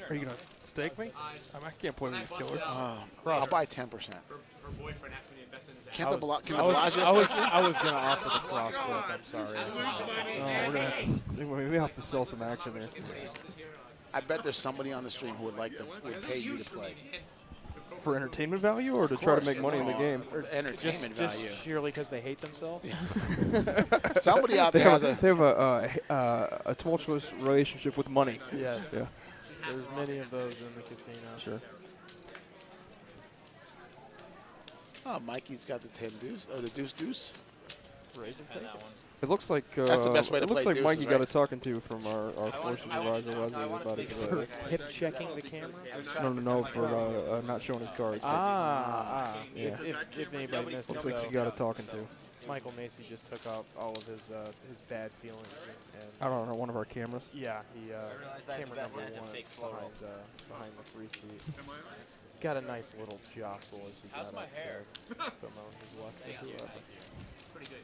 Are you gonna stake me? I can't play with these killers. I'll buy 10%. Her boyfriend asked me to invest in his Can't the Bella- can I the was, Bellagio? I was going to offer the cross flip. I'm sorry. We're gonna have we have to sell some action there. I bet there's somebody on the stream who would pay you to play. For entertainment value, or to try to make money in the game? Entertainment Just value. sheerly because they hate themselves? Somebody out there has a. They have a tumultuous relationship with money. Yes. Yeah. There's many of those in the casino. Sure. Oh, Mikey's got the 10 deuce or the deuce. Raisin take? It looks like That's the best way to it looks play like Mikey deuces, got a right? talking to from our floor supervisor Leslie about his For hip checking the camera? no for not showing his cards. Yeah. If anybody missed Looks it, like though, you got a talking to. Michael Macy just took out all of his bad feelings and I don't know, one of our cameras. yeah, he camera number 1 behind the free seat. Got a nice little jostle as he got up to promote his left to whoever. pretty good.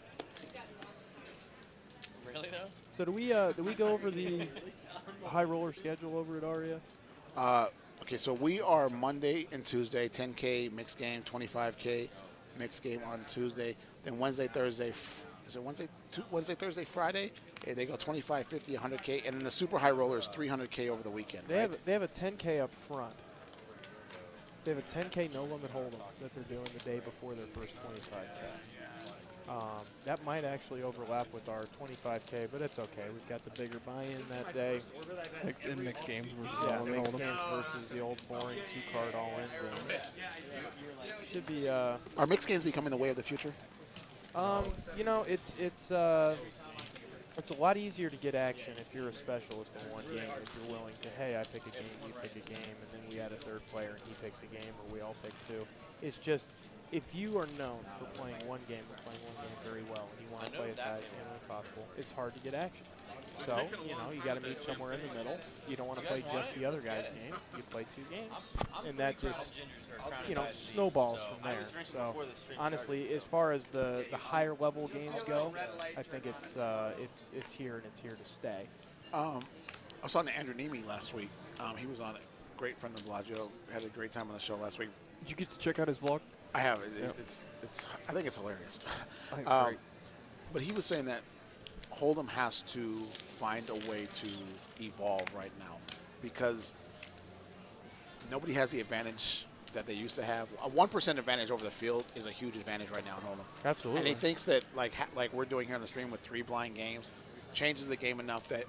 Really though? So do we go over the high roller schedule over at Aria? Okay, so we are Monday and Tuesday, 10K mixed game, 25K mixed game on Tuesday. Then Wednesday, Thursday, is it Wednesday, Thursday, Friday? They go 25, 50, 100K, and then the super high roller is 300K over the weekend. They right? have a 10K up front. They have a 10K no limit hold'em that they're doing the day before their first 25K. That might actually overlap with our 25K, but it's okay. We've got the bigger buy-in that day. In mixed games versus Yeah, all in mixed hold'em. games versus the old boring two-card all-in game. Should be. Are mixed games becoming the way of the future? You know, it's a lot easier to get action if you're a specialist in one game. If you're willing to, hey, I pick a game, you pick a game, and then we add a third player and he picks a game, or we all pick two. It's just, if you are known for playing one game and playing one game very well, and you want to play as high as humanly possible, it's hard to get action. So, you know, you got to meet somewhere in the middle. You don't want to play just the other guy's game. You play two games, and that just, you know, snowballs from there. So, honestly, as far as the higher level games go, I think it's here and it's here to stay. I was on Andrew Nemi last week. He was on it. Great friend of Bellagio. Had a great time on the show last week. Did you get to check out his vlog? I have it. Yep. It's. I think it's hilarious. I think it's great. But he was saying that Hold'em has to find a way to evolve right now because nobody has the advantage that they used to have. A 1% advantage over the field is a huge advantage right now in Hold'em. Absolutely. And he thinks that like we're doing here on the stream with 3 blind games changes the game enough that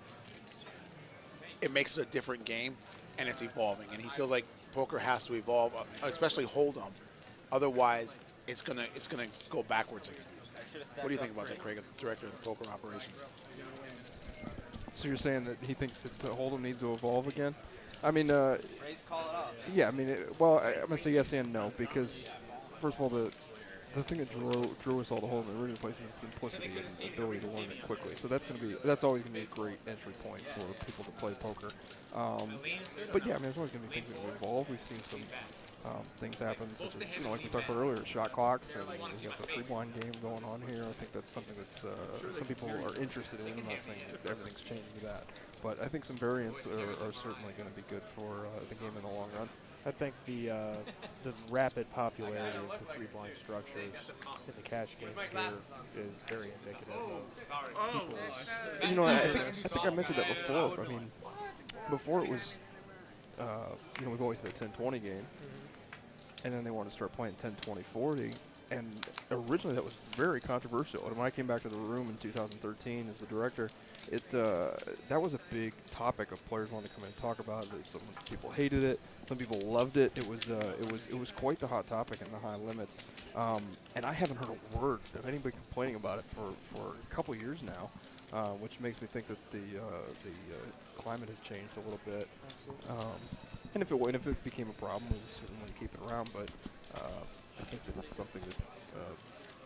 it makes it a different game and it's evolving. And he feels like poker has to evolve, especially Hold'em. Otherwise, it's gonna go backwards again. What do you think about that, Craig, as the director of poker operations? So you're saying that he thinks that Hold'em needs to evolve again? I mean, yeah, I mean, well, I'm going to say yes and no, because, first of all, the thing that drew us all to Hold'em in the original place is the simplicity and the ability to learn it quickly. So that's always going to be a great entry point for people to play poker. But yeah, I mean, there's always going to be things that will evolve. We've seen some things happen, such as, you know, like we talked about earlier, shot clocks, and we've got the 3-blind game going on here. I think that's something that's some people are interested in. I'm not saying that everything's changing that, but I think some variants are certainly going to be good for the game in the long run. I think the rapid popularity of the 3-blind structures in the cash games here is very indicative of people's. You know, I think I mentioned that before. I mean, before it was, you know, we go always to the 10-20 game, and then they wanted to start playing 10-20-40, and originally that was very controversial. And when I came back to the room in 2013 as the director, that was a big topic of players wanting to come in and talk about it. Some people hated it, some people loved it. It was quite the hot topic in the high limits, and I haven't heard a word of anybody complaining about it for a couple years now, which makes me think that the climate has changed a little bit. And if it became a problem, we certainly want to keep it around. But I think that it's something that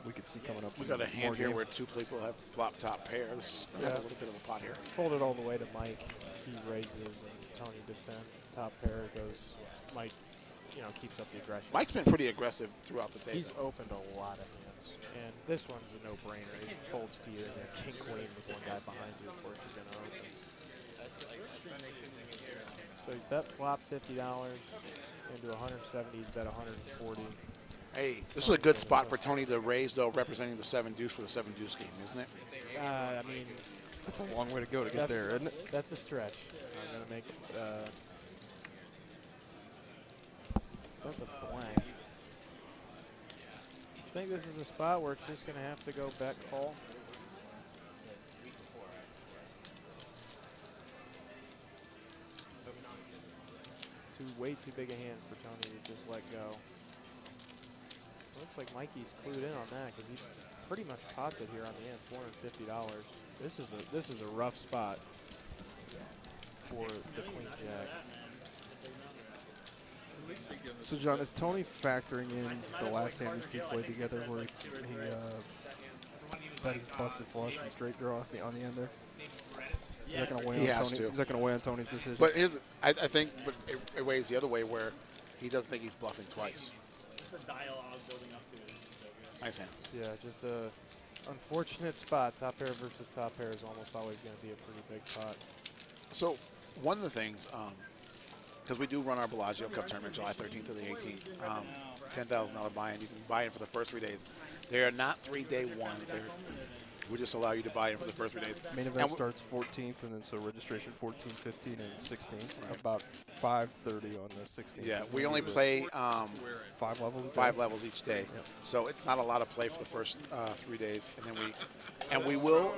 we could see coming up. We got a hand here where 2 people have flop top pairs. We have a little bit of a pot here. Fold it all the way to Mike. He raises and Tony defends. Top pair goes. Mike, you know, keeps up the aggression. Mike's been pretty aggressive throughout the day. He's opened a lot of hands, and this one's a no-brainer. He folds to you, and then king queen with one guy behind you, of course, you're gonna open. So So you bet flop $50 into 170. You bet 140. Hey, this is a good spot for Tony to raise, though, representing the 7 deuce for the 7 deuce game, isn't it? I mean, That's a long way to go to get there, isn't it? that's a stretch. I'm gonna make. So that's a blank. I think this is a spot where it's just gonna have to go bet call. Way too big a hand for Tony to just let go. Looks like Mikey's clued in on that because he pretty much pots it here on the end, $450. This is a rough spot for the queen jack. So, John, is Tony factoring in the last hand these two played together where he bet his busted flush and straight draw on the end there? Is that going to weigh on He has Tony? to. Is that going to weigh on Tony's decision? But I think it weighs the other way where he doesn't think he's bluffing twice. The dialogue building up to it. Nice hand. Yeah, just a unfortunate spot. Top pair versus top pair is almost always going to be a pretty big pot. So one of the things, because we do run our Bellagio Cup tournament July 13th to the 18th, $10,000 buy-in. You can buy in for the first 3 days. They are not 3-day ones. We just allow you to buy in for the first 3 days. Main event starts 14th, and then so registration 14, 15, and 16th. Right. About 5:30 on the 16th. Yeah, we only play 5 levels. 5 levels each day, so it's not a lot of play for the first 3 days, and then we will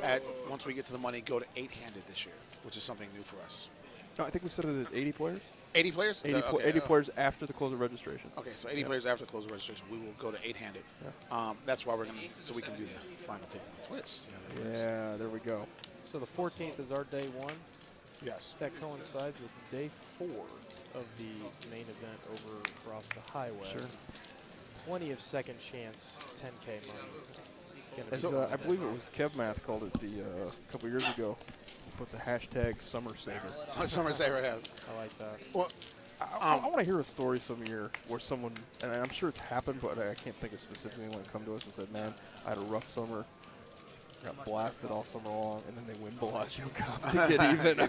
once we get to the money go to 8-handed this year, which is something new for us. No, I think we set it at 80 players. 80 players? 80 players after the close of registration. Okay, so 80 players after the close of registration. We will go to 8-handed. Yeah. That's why we're going to, so we can do the final table on Twitch. Yeah, there we go. So the 14th is our day 1. Yes. That coincides with day 4 of the main event over across the highway. Sure. Plenty of second chance 10K money. As, I believe it was Kev Math called it a couple years ago. Put the hashtag Summer Saver. Summer Saver has. I like that. Well, I want to hear a story some year where someone, and I'm sure it's happened, but I can't think of specifically anyone come to us and said, man, I had a rough summer, got blasted all summer long, and then they win Bellagio Cup to get even.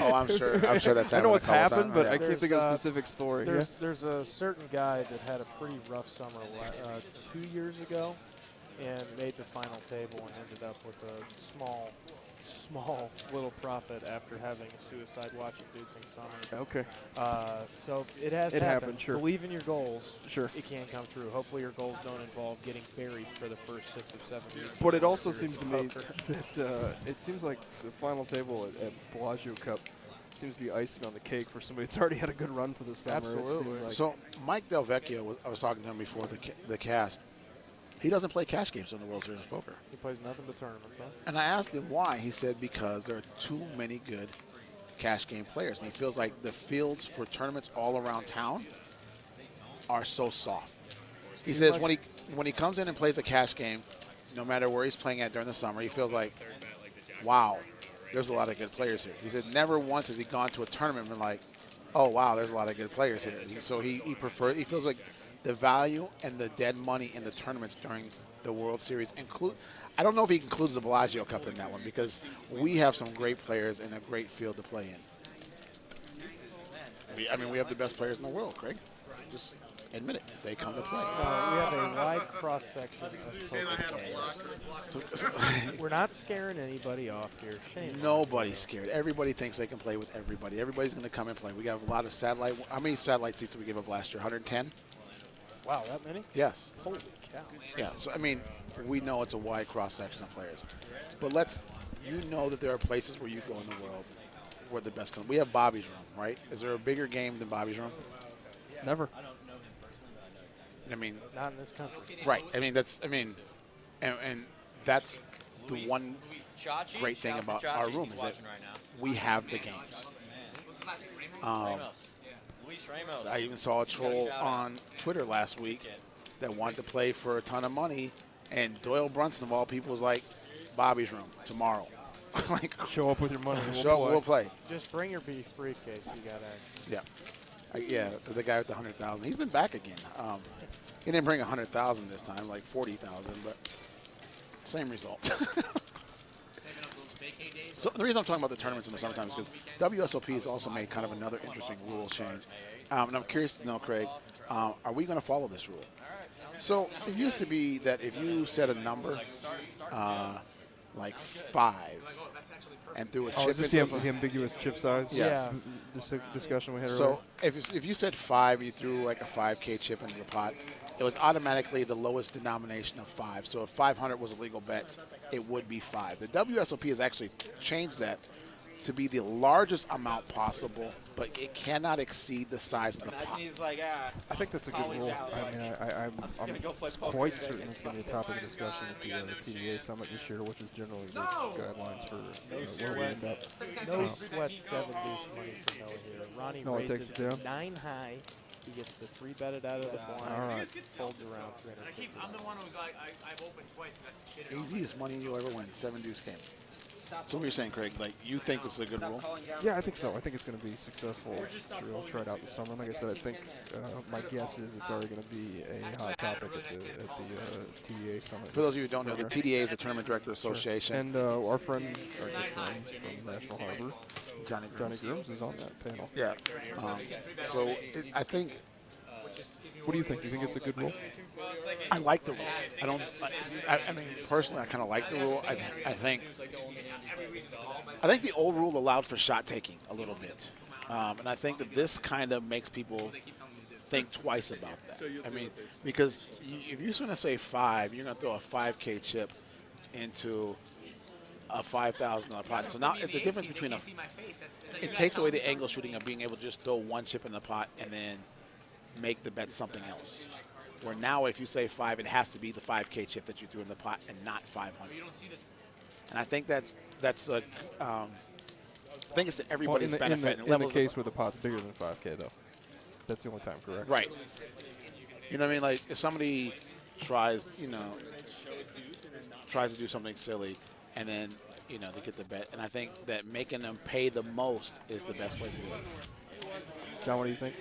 Oh, I'm sure that's happened. I know it's happened, but I There's, can't think of a specific story. There's a certain guy that had a pretty rough summer 2 years ago and made the final table and ended up with a small little profit after having a suicide watch-inducing summer. Okay. So it has happened, sure. Believe in your goals. Sure. It can come true. Hopefully your goals don't involve getting buried for the first 6 or 7 years. But it also seems to me that it seems like the final table at Bellagio Cup seems to be icing on the cake for somebody that's already had a good run for the summer. Absolutely. Like So Mike Del Vecchio, I was talking to him before the cast. He doesn't play cash games in the World Series of Poker. He plays nothing but tournaments, huh? And I asked him why. He said because there are too many good cash game players. And he feels like the fields for tournaments all around town are so soft. He says when he comes in and plays a cash game, no matter where he's playing at during the summer, he feels like, wow, there's a lot of good players here. He said never once has he gone to a tournament and been like, oh, wow, there's a lot of good players here. So he feels like the value and the dead money in the tournaments during the World Series I don't know if he includes the Bellagio Cup in that one because we have some great players and a great field to play in. We have the best players in the world, Craig. Just admit it. They come to play. We have a wide cross-section of poker players. We're not scaring anybody off here. Shame. Nobody's scared. Everybody thinks they can play with everybody. Everybody's going to come and play. We got a lot of satellite. How many satellite seats did we give up last year? 110? Wow, that many? Yes. Holy cow. Yeah, so we know it's a wide cross-section of players. But you know that there are places where you go in the world where the best come. We have Bobby's Room, right? Is there a bigger game than Bobby's Room? never. Not in this country. Right. And that's the one great thing about our room is that we have the games. I even saw a troll on Twitter last week that wanted to play for a ton of money, and Doyle Brunson, of all people, was like, Bobby's Room, tomorrow. Like, show up with your money. We'll play. Just bring your briefcase. You got to. Yeah. The guy with the 100,000. He's been back again. He didn't bring 100,000 this time, like 40,000, but same result. So the reason I'm talking about the tournaments in the summertime is because WSOP has also made kind of another interesting rule change. And I'm curious to know, Craig, are we going to follow this rule? So it used to be that if you set a number, like 5, and threw a Oh, chip is this into the ambiguous chip size? Yes. Yeah. Discussion we had So if you said 5, you threw like a 5K chip into the pot, it was automatically the lowest denomination of 5. So if 500 was a legal bet, it would be 5. The WSOP has actually changed that to be the largest amount possible, but it cannot exceed the size of the pot. He's like, I think that's a good rule. I mean, I'm quite certain it's going to be a topic of discussion at the TDA Summit this year, which is generally the guidelines for where we end up. No sweat 7 deuce money for Noah here. Ronnie No, it takes raises it down. 9 high. He gets the 3 betted out of the blind. All right. Folds around 350. I'm the one who's like, I've opened twice and I shit it. Easiest money you'll ever win, 7 deuce game. So what you're saying, Craig, like you think this is a good rule? Yeah, I think so. I think it's going to be successful. Sure, I'll try it out this summer. Like I said, I think my guess is it's already going to be a hot topic at the TDA Summit. For those of you who don't know, the TDA is the Tournament Director Association. And our friend, our good friend from National Harbor, Johnny Johnny Grooms. Grooms, is on that panel. Yeah. I think What do you think? Do you think it's a good rule? I like the rule. I mean, personally, I kind of like the rule. I think the old rule allowed for shot taking a little bit, and I think that this kind of makes people think twice about that. I mean, because if you're going to say 5, you're going to throw a 5K chip into a $5,000 pot. So now the difference between it takes away the angle shooting of being able to just throw one chip in the pot and then make the bet something else. Where now if you say 5, it has to be the 5K chip that you threw in the pot and not 500. And I think that's I think it's to everybody's benefit. In the case where the pot's bigger than 5K, though. That's the only time, correct? Right. You know what I mean? Like if somebody tries to do something silly and then, they get the bet. And I think that making them pay the most is the best way to do it. John, what do you think?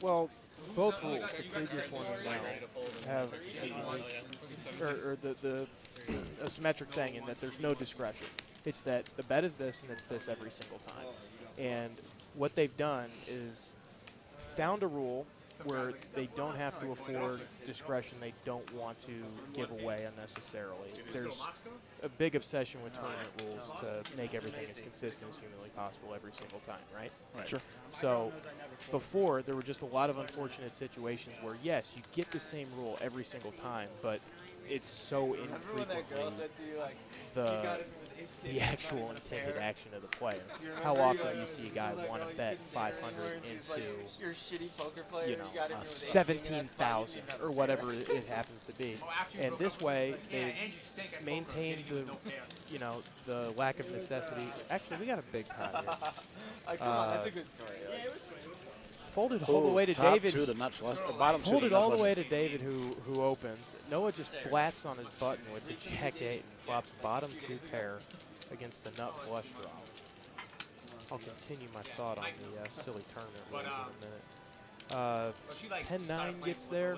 Well, both rules, the previous one and now, have the a symmetric thing in that there's no discretion. It's that the bet is this and it's this every single time. And what they've done is found a rule where they don't have to afford discretion they don't want to give away unnecessarily. There's a big obsession with tournament rules to make everything as consistent as humanly possible every single time, right? Sure. So before, there were just a lot of unfortunate situations where, yes, you get the same rule every single time, but it's so infrequently the actual intended action of the player. How often do you see a guy want to bet 500 into, 17,000 or whatever it happens to be? And this way, they maintain the lack of necessity. Actually, we got a big pot here. That's a good story. Folded all the way to David. Folded all the way to David, who opens. Noah just flats on his button with the check 8 and flops bottom 2 pair against the nut flush draw. I'll continue my thought on the silly tournament rules in a minute. 10-9 gets there.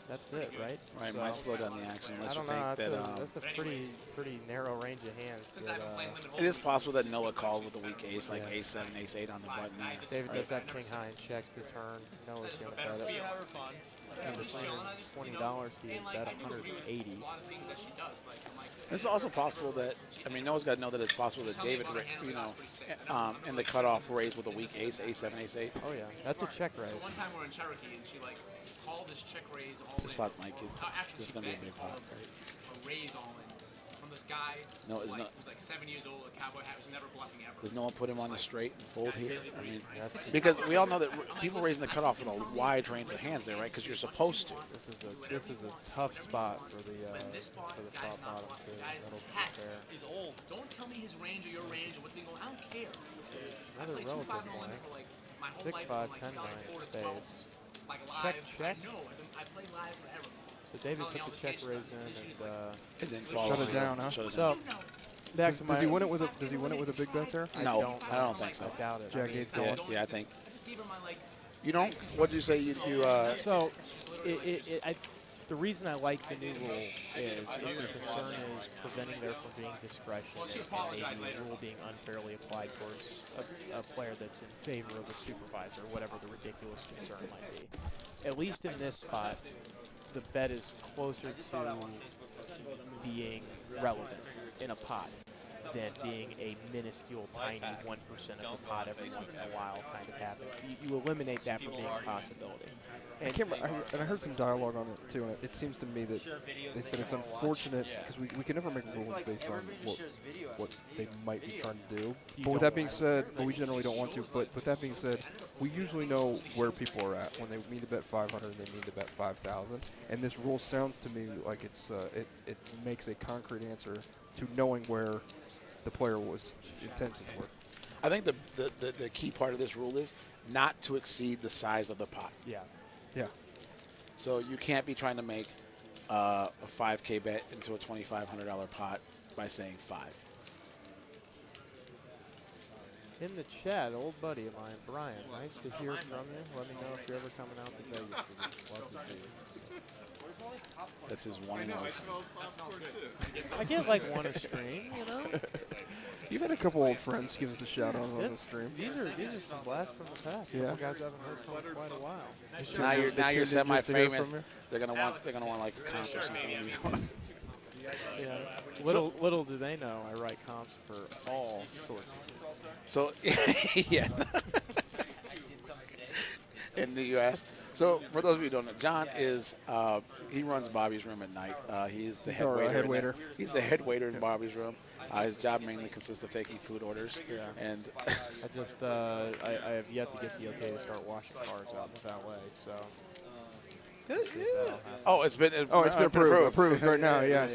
That's it, right? Right, So, might slow down the action. I don't know. That's a pretty narrow range of hands. It is possible that Noah called with a weak ace, like ace 7, ace 8 on the button. David does that king high and checks the turn. Noah's going to bet it. And the $320, he bet 180. It's also possible that, Noah's got to know that it's possible that David, in the cutoff raised with a weak ace, ace 7, ace 8. Oh, yeah. That's a check raise. One time we're in Cherokee and she called this check raise all This in. pot might get, this is going to be a big pot. A raise all in from this guy who's like 7 years old, a cowboy hat, who's never bluffing ever. Does no one put him on the straight and fold here? Because we all know that people raising the cutoff with a wide range of hands there, right? Because you're supposed to. This is a tough spot for the top bottom too. That'll be fair. Is old. Don't tell me his range or your range or what's been going on. I don't care. Another relative one. My whole 6-5, life, 10-9 spades. Like Check, live. check. No, I play live forever. So David put the check raise in And then Shut it down, huh? Shut it so down. back to my. Does he win it with a big bet there? No, I don't think so. I doubt it. Jack 8's going. Yeah, I think. I just gave her my You don't? What did you say? So the reason I like the new rule is if the concern is preventing there from being discretion and maybe a rule being unfairly applied towards a player that's in favor of a supervisor, whatever the ridiculous concern might be. At least in this spot, the bet is closer to being relevant in a pot than being a minuscule, tiny 1% of the pot every once in a while kind of happens. You eliminate that from being a possibility. And I heard some dialogue on it too, and it seems to me that they said it's unfortunate because we can never make rules based on what they might be trying to do. But with that being said, we generally don't want to. But with that being said, we usually know where people are at when they mean to bet 500 and they mean to bet 5,000. And this rule sounds to me like it makes a concrete answer to knowing where the player was intended for. I think the key part of this rule is not to exceed the size of the pot. Yeah. Yeah. So you can't be trying to make a 5K bet into a $2,500 pot by saying 5. In the chat, old buddy of mine, Brian, nice to hear from you. Let me know if you're ever coming out to Vegas. Love to see you. That's his one note. I get like one a stream, you know? You've had a couple old friends give us a shout out on the stream. These are some blasts from the past. Yeah. You guys haven't heard from in quite a while. Now you're semi-famous. from you? They're gonna want like a comp or something. Yeah. Little do they know, I write comps for all sorts of people. So yeah. In the U.S. So for those of you who don't know, John is he runs Bobby's Room at night. He's the head waiter. He's the head waiter in Bobby's Room. His job mainly consists of taking food orders. Yeah. And I just I have yet to get the okay to start washing cars out in valet. So. Oh, it's been approved right now. Yeah.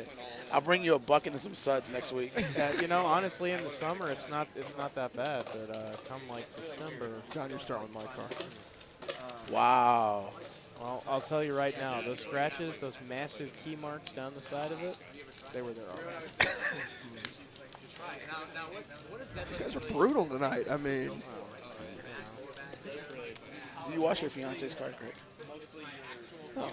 I'll bring you a bucket and some suds next week. You know, honestly, in the summer, it's not that bad. But come like December, John, you're starting with my car. Wow. Well, I'll tell you right now, those scratches, those massive key marks down the side of it, they were there already. You guys are brutal tonight. I mean, Do you wash your fiance's car, Greg? No.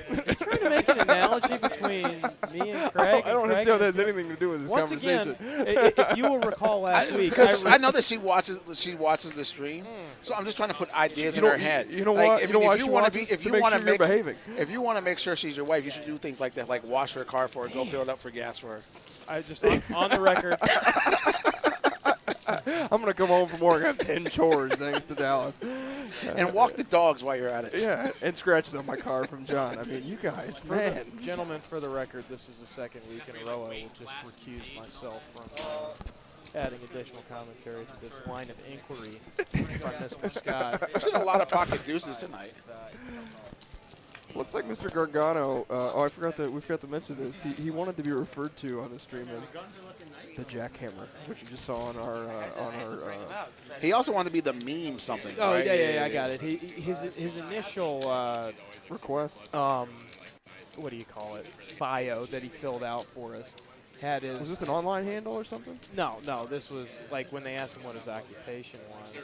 You're trying to make an analogy between me and Craig. I don't want to see how that has anything to do with this Once conversation. again, if you will recall last week, because I know that she watches the stream, so I'm just trying to put ideas in her head. You know like, what? If you want to make sure she's your wife, you should do things like that, like wash her car for her, go fill it up for gas for her. I just on the record. I'm going to come home from work and have 10 chores thanks to Dallas. And walk the dogs while you're at it. Yeah, and scratches on my car from John. I mean, you guys, man. Gentlemen, for the record, this is the second week in a row I will just recuse myself from adding additional commentary to this line of inquiry from Mr. Scott. I've seen a lot of pocket deuces tonight. Looks like Mr. Gargano. We forgot to mention this. He wanted to be referred to on the stream as the jackhammer, which you just saw on our. He also wanted to be the meme something. Oh right? yeah, I got it. His initial request. What do you call it? Bio that he filled out for us had his. Was this an online handle or something? No. This was like when they asked him what his occupation was.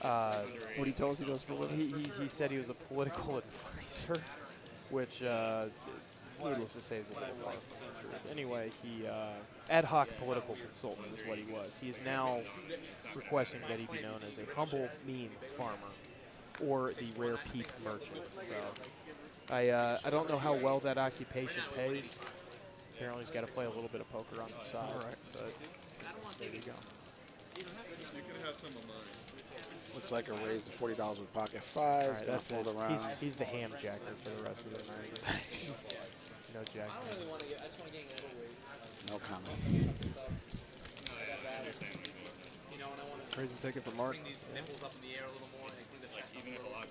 What did he tell us he does for a living? He said he was a political advisor, which, needless to say, is a little far from the truth. Anyway, he ad hoc political consultant is what he was. He is now requesting that he be known as a humble meme farmer or the rare peak merchant. So I don't know how well that occupation pays. Apparently, he's got to play a little bit of poker on the side. All right. But there you go. You can have some of mine. Looks like a raise to $40 with pocket fives. Right, Gonna that's fold it. around. He's the ham jacker for the rest of the night. No jack. No comment. Raising ticket for Mark.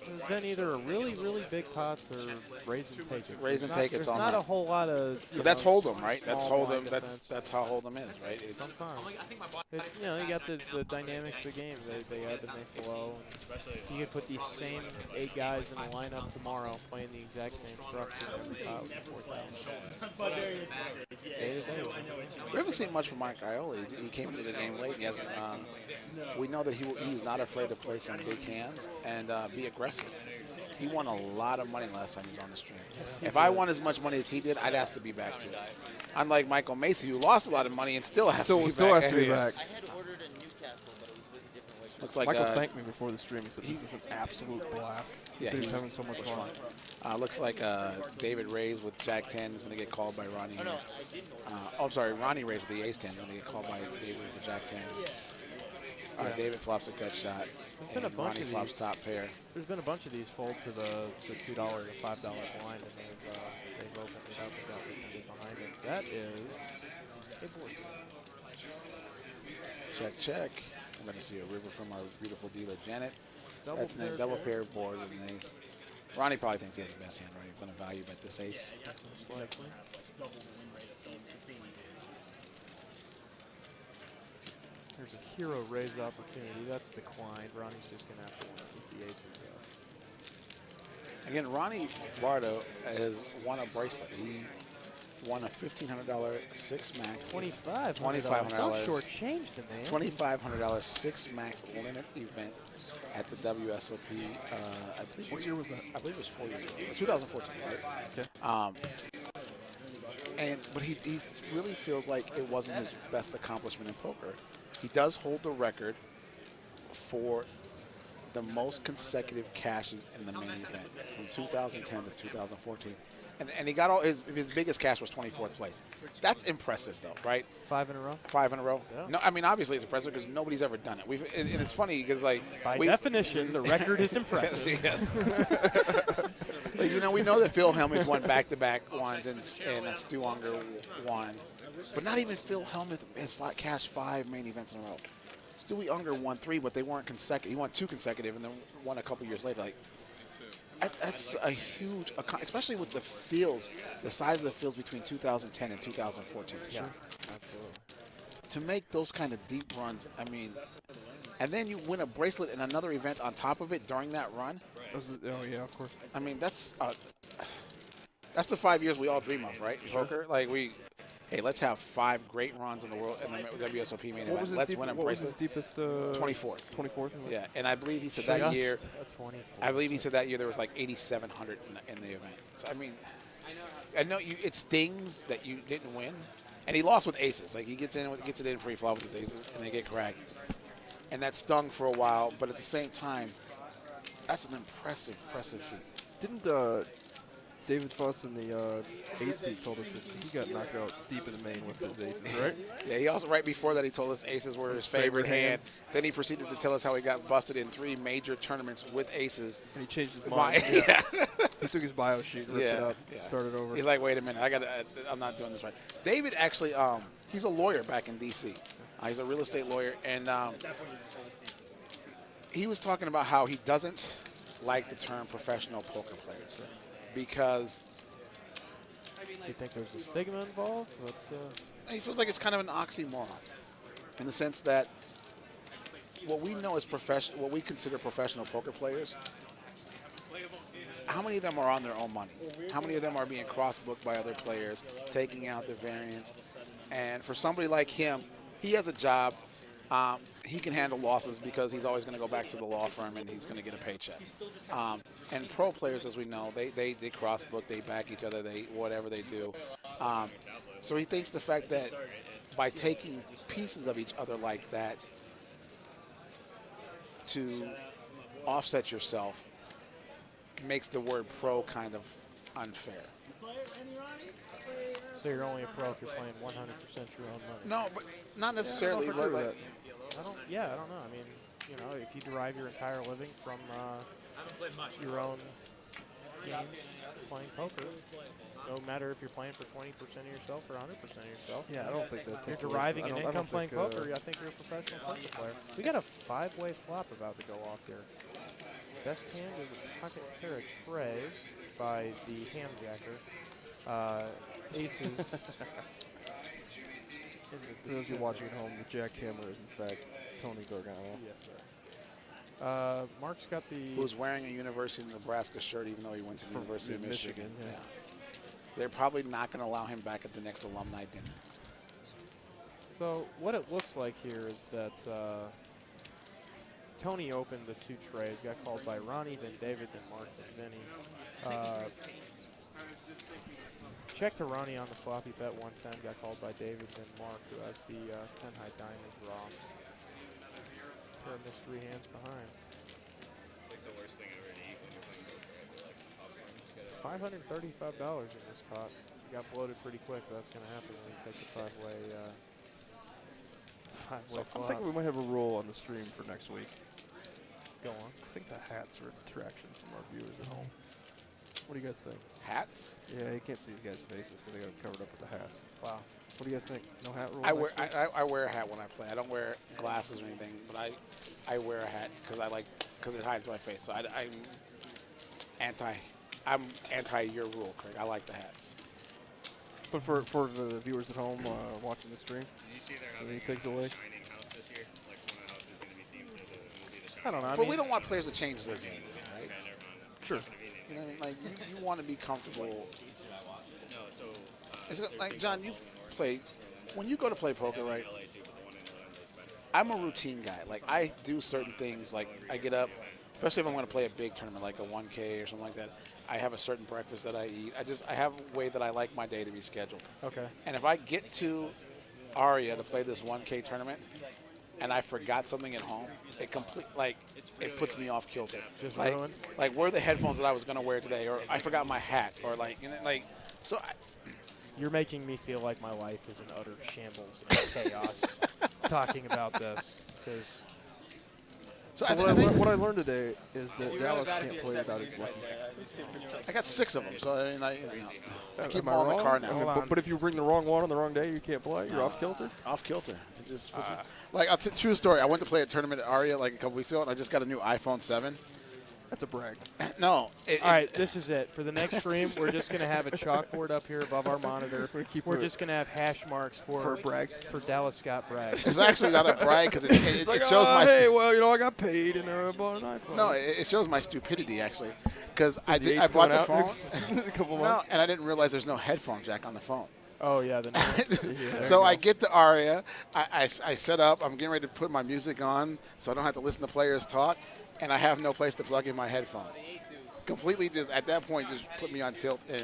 There's been either a really, really big pots or raising tickets. Raising tickets there's on not that. a whole lot of. But that's know, Hold'em, right? That's small Hold'em. blind That's how Hold'em is, right? defense. Sometimes. You got the dynamics of the game. They add the make below. You could put these same 8 guys in a lineup tomorrow playing the exact same structure. And every pot would be 4,000. We haven't seen much from Mike Iola. He came into the game late. He hasn't. We know that he's not afraid to play some big hands and be aggressive. aggressive. He won a lot of money last time he was on the stream. If I won as much money as he did, I'd ask to be back too. Unlike Michael Macy, who lost a lot of money and still has to be back. Has to be back. I had ordered in Newcastle, but it was with a different website. Looks like Michael thanked me before the stream. He said this is an absolute blast. Yeah, He's having so much fun. looks like David Ray's with Jack 10 is going to get called by Ronnie. Oh, no, I didn't order. I'm sorry, Ronnie Ray's with the Ace 10 is going to get called by David with the Jack 10. David flops a gut shot. There's been a bunch Ronnie of flops these. top pair. There's been a bunch of these fold to the $2 or $5 blind, and they've opened it up and got it behind it. That is a board. Check, check. I'm going to see a river from our beautiful dealer, Janet. Double That's pair a double board. pair board with an ace. Ronnie probably thinks he has the best hand, right? He's going to value bet this ace. Likely. There's a hero raise opportunity. That's declined. Ronnie's just going to have to keep the aces up. Again, Ronnie Bardo has won a bracelet. He won a $1,500 six max. $2,500. Don't shortchange the man. $2,500 six max limit event at the WSOP. I believe what year was that? I believe it was 4 years ago. 2014, right? Okay. But he really feels like it wasn't his best accomplishment in poker. He does hold the record for the most consecutive cashes in the main event from 2010 to 2014. And he got all his biggest cash was 24th place. That's impressive, though, right? 5 in a row? 5 in a row. Yeah. No, I mean obviously it's impressive because nobody's ever done it. And it's funny because like by definition, the record is impressive. Yes. Like, we know that Phil Hellmuth won back-to-back ones and Stu Unger won, but not even Phil Hellmuth has cashed 5 main events in a row. Stewie Unger won 3, but they weren't consecutive. He won 2 consecutive and then won a couple years later. Like. That's a huge, especially with the fields, the size of the fields between 2010 and 2014. Yeah, absolutely. To make those kind of deep runs, I mean, and then you win a bracelet in another event on top of it during that run. Oh yeah, of course. I mean, that's the 5 years we all dream of, right? Poker, like hey, let's have 5 great runs in the world in the WSOP main event. Let's win a bracelet. What was his deepest? 24th. 24th. Yeah, and I believe he said that year. That's 24. I believe he said that year there was like 8,700 in the event. So I mean, I know it stings that you didn't win, and he lost with aces. Like he gets it in free flop with his aces, and they get cracked, and that stung for a while. But at the same time, that's an impressive feat. Didn't David Fuss in the 8 seed told us that he got knocked out deep in the main with his aces, right? Yeah, he also, right before that, he told us aces were his favorite hand. Then he proceeded to tell us how he got busted in 3 major tournaments with aces. And he changed his mind. Yeah. He took his bio sheet, ripped it up, started over. He's like, wait a minute, I'm not doing this right. David actually, he's a lawyer back in D.C. He's a real estate lawyer, and he was talking about how he doesn't like the term professional poker player because Do you think there's a stigma involved? he feels like it's kind of an oxymoron in the sense that what we know as what we consider professional poker players, how many of them are on their own money? How many of them are being cross-booked by other players, taking out their variance? And for somebody like him, he has a job. He can handle losses because he's always going to go back to the law firm and he's going to get a paycheck. And pro players, as we know, they cross-book, they back each other, whatever they do. So he thinks the fact that by taking pieces of each other like that to offset yourself makes the word pro kind of unfair. So you're only a pro if you're playing 100% your own money? No, but not necessarily. I don't know. I mean, if you derive your entire living from your own games playing poker, no matter if you're playing for 20% of yourself or 100% of yourself. Yeah, I don't think that. If you're deriving an income playing poker, I think you're a professional poker player. We got a 5-way flop about to go off here. Best hand is a pocket pair of trays by the hamjacker. Aces. For those of you watching at home, the jackhammer is in fact Tony Gargano. Yes, sir. Mark's got the. Who's wearing a University of Nebraska shirt even though he went to the University of Michigan. Yeah. They're probably not going to allow him back at the next alumni dinner. So what it looks like here is that Tony opened the 2 trays, got called by Ronnie, then David, then Mark, then Vinny. Check to Ronnie on the floppy bet 110, got called by David, then Mark, who has the 10 high diamond draw. Pair of mystery hands behind. It's like the worst thing ever to eat when you're playing poker, right? Like popcorn. Just get it. $535 in this pot. Got bloated pretty quick, but that's going to happen when you take the five-way So I'm flop. thinking we might have a rule on the stream for next week. Go on. I think the hats are a distraction from our viewers at home. What do you guys think? Hats? Yeah, you can't see these guys' faces, so they got it covered up with the hats. Wow. What do you guys think? No hat rule? I wear a hat when I play. I don't wear glasses or anything, but I wear a hat because it hides my face. So I'm anti your rule, Craig. I like the hats. But for the viewers at home watching the stream, Did you see they're Any having takes a away? Shining house this year? Like one of the houses is going to be themed to the movie The Shining. I don't know. I But mean, we don't want players to change their game, right? Okay, never mind. Sure. You know, like you want to be comfortable. No, so It's like John, you've played. When you go to play poker, right? LA too, but the one in Orlando is better. I'm a routine guy. Like I do certain things. Like I get up, especially if I'm going to play a big tournament like a 1K or something like that. I have a certain breakfast that I eat. I have a way that I like my day to be scheduled. okay. And if I get to Aria to play this 1K tournament, and I forgot something at home, it puts me off kilter. Just like, ruined? like where are the headphones that I was going to wear today, or I forgot my hat, or so. You're making me feel like my life is an utter shambles and chaos talking about this. Because So So I, what, I, think what I learned today is that Dallas can't play without its lucky. I got 6 of them, so I mean, I keep Am them I all in the wrong? car now. Hold on. But if you bring the wrong one on the wrong day, you can't play. You're off kilter. Off kilter. It just like true story. I went to play a tournament at Aria like a couple weeks ago, and I just got a new iPhone 7. That's a brag. No. all right, this is it. For the next stream, we're just going to have a chalkboard up here above our monitor. We're just going to have hash marks for brags. For Dallas Scott Bragg. It's actually not a brag because it Like, shows my. hey, well, you know, I got paid and I bought an iPhone. No, it shows my stupidity actually, because I The bought eight's the going phone. out a couple No, months. and I didn't realize there's no headphone jack on the phone. Oh, yeah. The So I get to Aria, I set up, I'm getting ready to put my music on so I don't have to listen to players talk, and I have no place to plug in my headphones. Completely just, at that point, just put me on tilt, and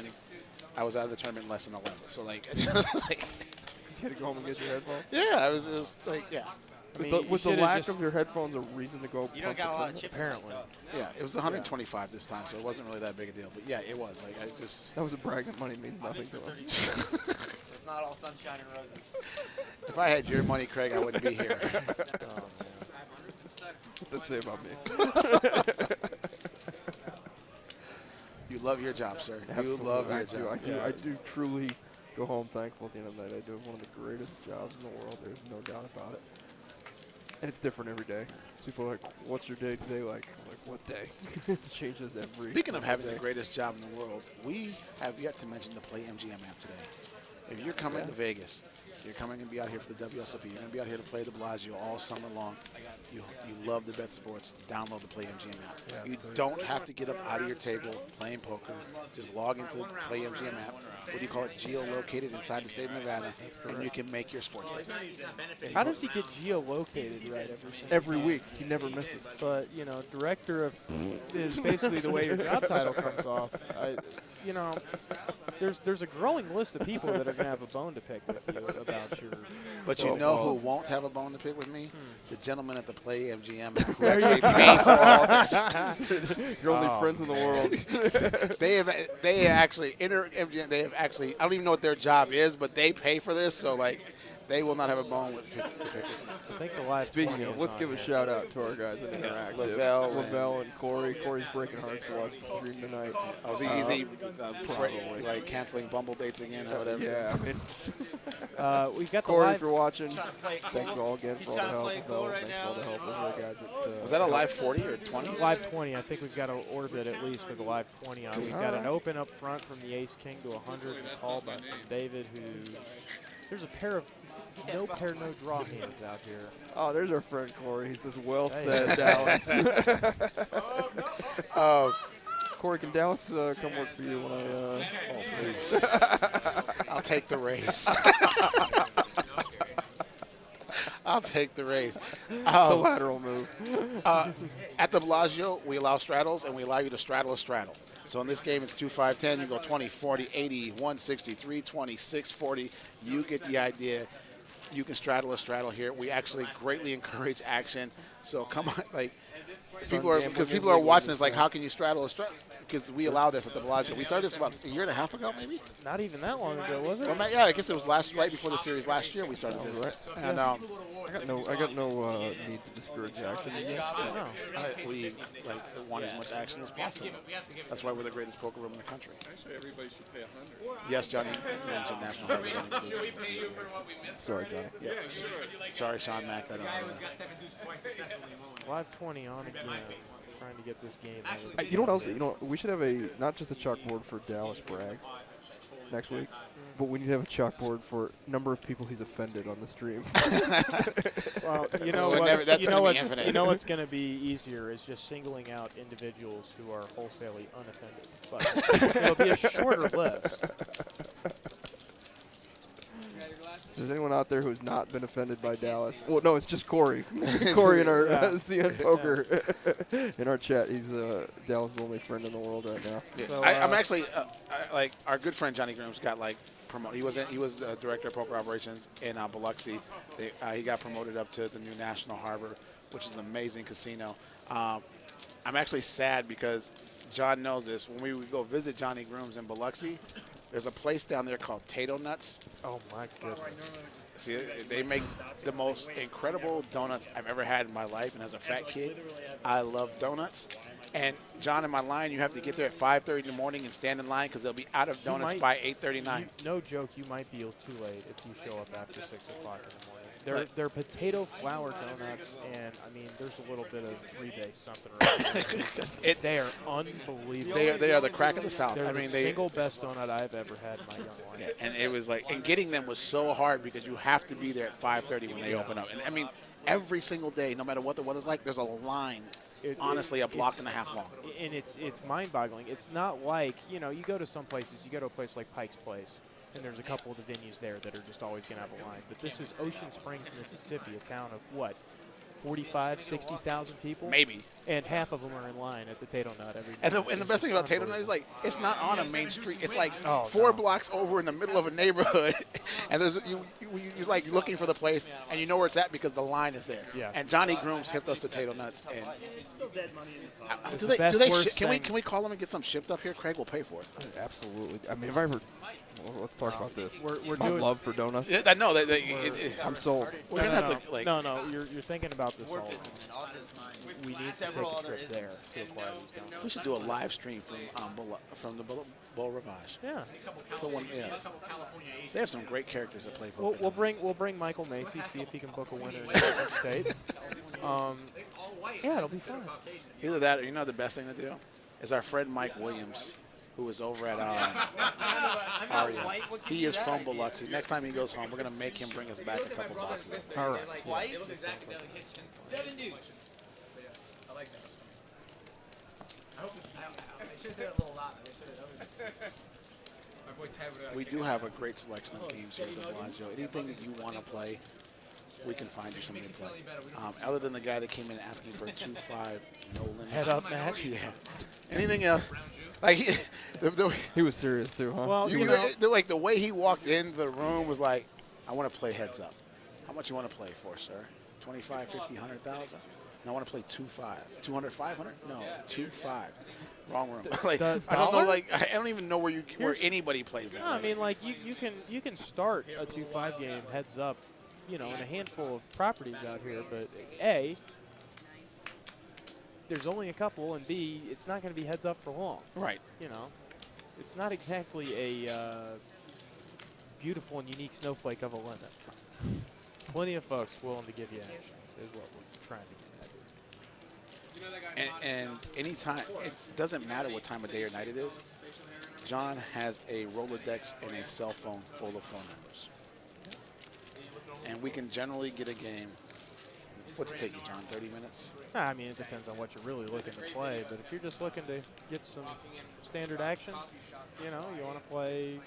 I was out of the tournament in less than 11. So, like, it just, like You had to go home and get your headphones. yeah, it was like, yeah. Was the lack of your headphones a reason to go? You don't got a lot of chip. apparently. Yeah, it was 125 this time, so it wasn't really that big a deal. But, yeah, it was. Like, I just, That was a brag that money means nothing to him. It's not all sunshine and roses. if I had your money, Craig, I wouldn't be here. What's that say about me? You love your job, sir. You Absolutely. love your I do. job. I do truly go home thankful at the end of the night. I do have one of the greatest jobs in the world. There's no doubt about it. And it's different every day. So people are like, what's your day today like? I'm like, what day? It changes every Speaking of single having day. the greatest job in the world, we have yet to mention the Play MGM app today. If you're coming to Vegas, you're coming to be out here for the WSOP, you're going to be out here to play the Bellagio all summer long, you love the bet sports, download the Play MGM app. You don't have to get up out of your table playing poker. Just log into the Play MGM app. What do you call it? Geolocated inside the state of Nevada, and you can make your sports bet. How does he get geolocated right Every week. He never misses. But, you know, director of is basically the way your job title comes off. There's a growing list of people that are going to have a bone to pick with you about your. But you know who won't have a bone to pick with me? The gentleman at the Play MGM app who actually paid for all this. Your only friends in the world. They have actually MGM. They have actually. I don't even know what their job is, but they pay for this, so like, they will not have a bone to pick with me. I think the live. Speaking of, let's give a shout out to our guys at Interactive. Lavelle and Corey. Corey's breaking hearts to watch the stream tonight. Was he like canceling Bumble dates again or whatever? Yeah. I mean, We've got the Corey, live. if you're watching, Play it thanks cool. all again He's for all the trying to help. play it cool right Thanks for all the now. help with our guys at Was that a live 40 or 20? Live 20. I think we've got to orbit at least for the live 20 on. We've got an open up front from the Ace King to 100 and called by David, who there's a pair of no draw hands out here. Oh, there's our friend Corey. He says, well said, Dallas. Corey, can Dallas come work for you when I... Oh, please. I'll take the raise. I'll take the raise. It's a lateral move. At the Bellagio, we allow straddles, and we allow you to straddle a straddle. So in this game, it's 2, 5, 10. You go 20, 40, 80, 160, 320, 640. You get the idea. You can straddle a straddle here. We actually greatly encourage action. So come on, like people are watching this. Like, how can you straddle a straddle? Because we allow this at the Bellagio. We started this about a year and a half ago, maybe. Not even that long ago, was it? Well, yeah, I guess it was right before the series last year. We started this, and I got no need to discourage action. we want as much action as possible. That's why we're the greatest poker room in the country. Actually, everybody should pay 100. Yes, Johnny Grooms at National Harbor. Sorry, Johnny. Yeah. Sorry, Sean Mack. I don't know. 520 on again. Trying to get this game. You know what else? You know, we should have not just a chalkboard for Dallas Braggs next week, but we need to have a chalkboard for number of people he's offended on the stream. Well, you know what's going to be easier is just singling out individuals who are wholesale unoffended. But it'll be a shorter list. Is there anyone out there who's not been offended by Dallas? Well, no, it's just Corey. Corey in our CN Poker in our chat. He's Dallas' only friend in the world right now. Yeah. So, I'm actually like our good friend Johnny Grooms got like promoted. He was the director of poker operations in Biloxi. He got promoted up to the new National Harbor, which is an amazing casino. I'm actually sad because John knows this. When we would go visit Johnny Grooms in Biloxi, there's a place down there called Tato Nuts. Oh, my goodness. See, they make the most incredible donuts I've ever had in my life. And as a fat kid, I love donuts. And, John, in my line, you have to get there at 5:30 in the morning and stand in line because they'll be out of donuts by 8:39. No joke, you might be too late if you show up after 6 o'clock in the morning. They're potato flour donuts, and, I mean, there's a little bit of freebase something around. They are unbelievable. They are the crack of the South. They're the single best donut I've ever had in my young life. Yeah, and it was like, and getting them was so hard because you have to be there at 5:30 when they open up. And I mean, every single day, no matter what the weather's like, there's a line. Honestly, a block and a half long. And it's mind-boggling. It's not like, you go to some places, you go to a place like Pike's Place, and there's a couple of the venues there that are just always going to have a line. But this is Ocean Springs, Mississippi, a town of what, 45, 60,000 people? Maybe. And half of them are in line at the Tato Nut every day. And the best thing about Tato Nut is, like, it's not on a main street. It's like 4 blocks over in the middle of a neighborhood. And there's you're like looking for the place, and you know where it's at because the line is there. Yeah. And Johnny Grooms hipped us to Tato Nuts. And can we call them and get some shipped up here? Craig will pay for it. Absolutely. I mean, have I ever... Well, let's talk about this. We're my doing love for donuts. Yeah, I know. I'm sold. No, you're thinking about this all. We need to take a trip there to acquire these donuts. We should do a live stream from the Beau Rivage. Yeah. They have some great characters that play poker. We'll bring Michael Macy, see if he can book a winner in the state. Yeah, it'll be fun. Either that, or the best thing to do is our friend Mike Williams, who is over at Aria. He is from Biloxi. Next time he goes home, we're going to make him bring us back a couple boxes. All right. Yeah. 7 dudes. I like that. I hope I should have said that a little louder. My boy Ted would. We do have a great selection of games here at the Bellagio. Anything that you want to play, we can find you something to play. Other than the guy that came in asking for a 2-5 no limit head-up match. Yeah. Anything else? Like he was serious too, huh? Well, the way he walked into the room was like, I want to play heads up. How much you want to play for, sir? 25, 50, 100,000? No, I want to play 2-5. 200, 500? No, 2-5. Wrong room. Like, I don't know. Like, I don't even know where anybody plays that. No, I mean, like you can start a 2-5 game heads up, in a handful of properties out here. But A, there's only a couple, and B, it's not going to be heads up for long. Right. It's not exactly a beautiful and unique snowflake of a limit. Plenty of folks willing to give you action is what we're trying to get at. And anytime, it doesn't matter what time of day or night it is, John has a Rolodex and a cell phone full of phone numbers. And we can generally get a game. What's it take you, John, 30 minutes? I mean, it depends on what you're really looking to play. But if you're just looking to get some standard action, you want to play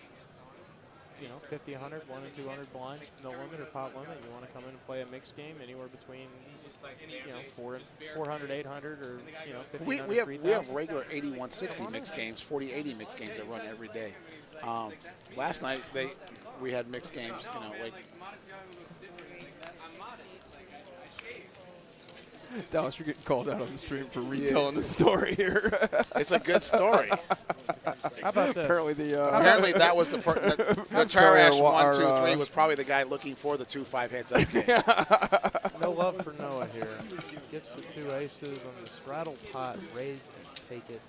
50, 100, 1 and 200 blinds, no limit or pot limit. You want to come in and play a mixed game anywhere between 400, 800, or 1500, We have 3000. regular 8160 mixed games, 4080 mixed games that run every day. Last night we had mixed games. Like Dallas, you're getting called out on the stream for retelling the story here. it's a good story. How about this? Apparently that was the Tarash 1, 2, 3 was probably the guy looking for the 2-5 heads up game. No love for Noah here. Gets the 2 aces on the straddle pot, raise and take it.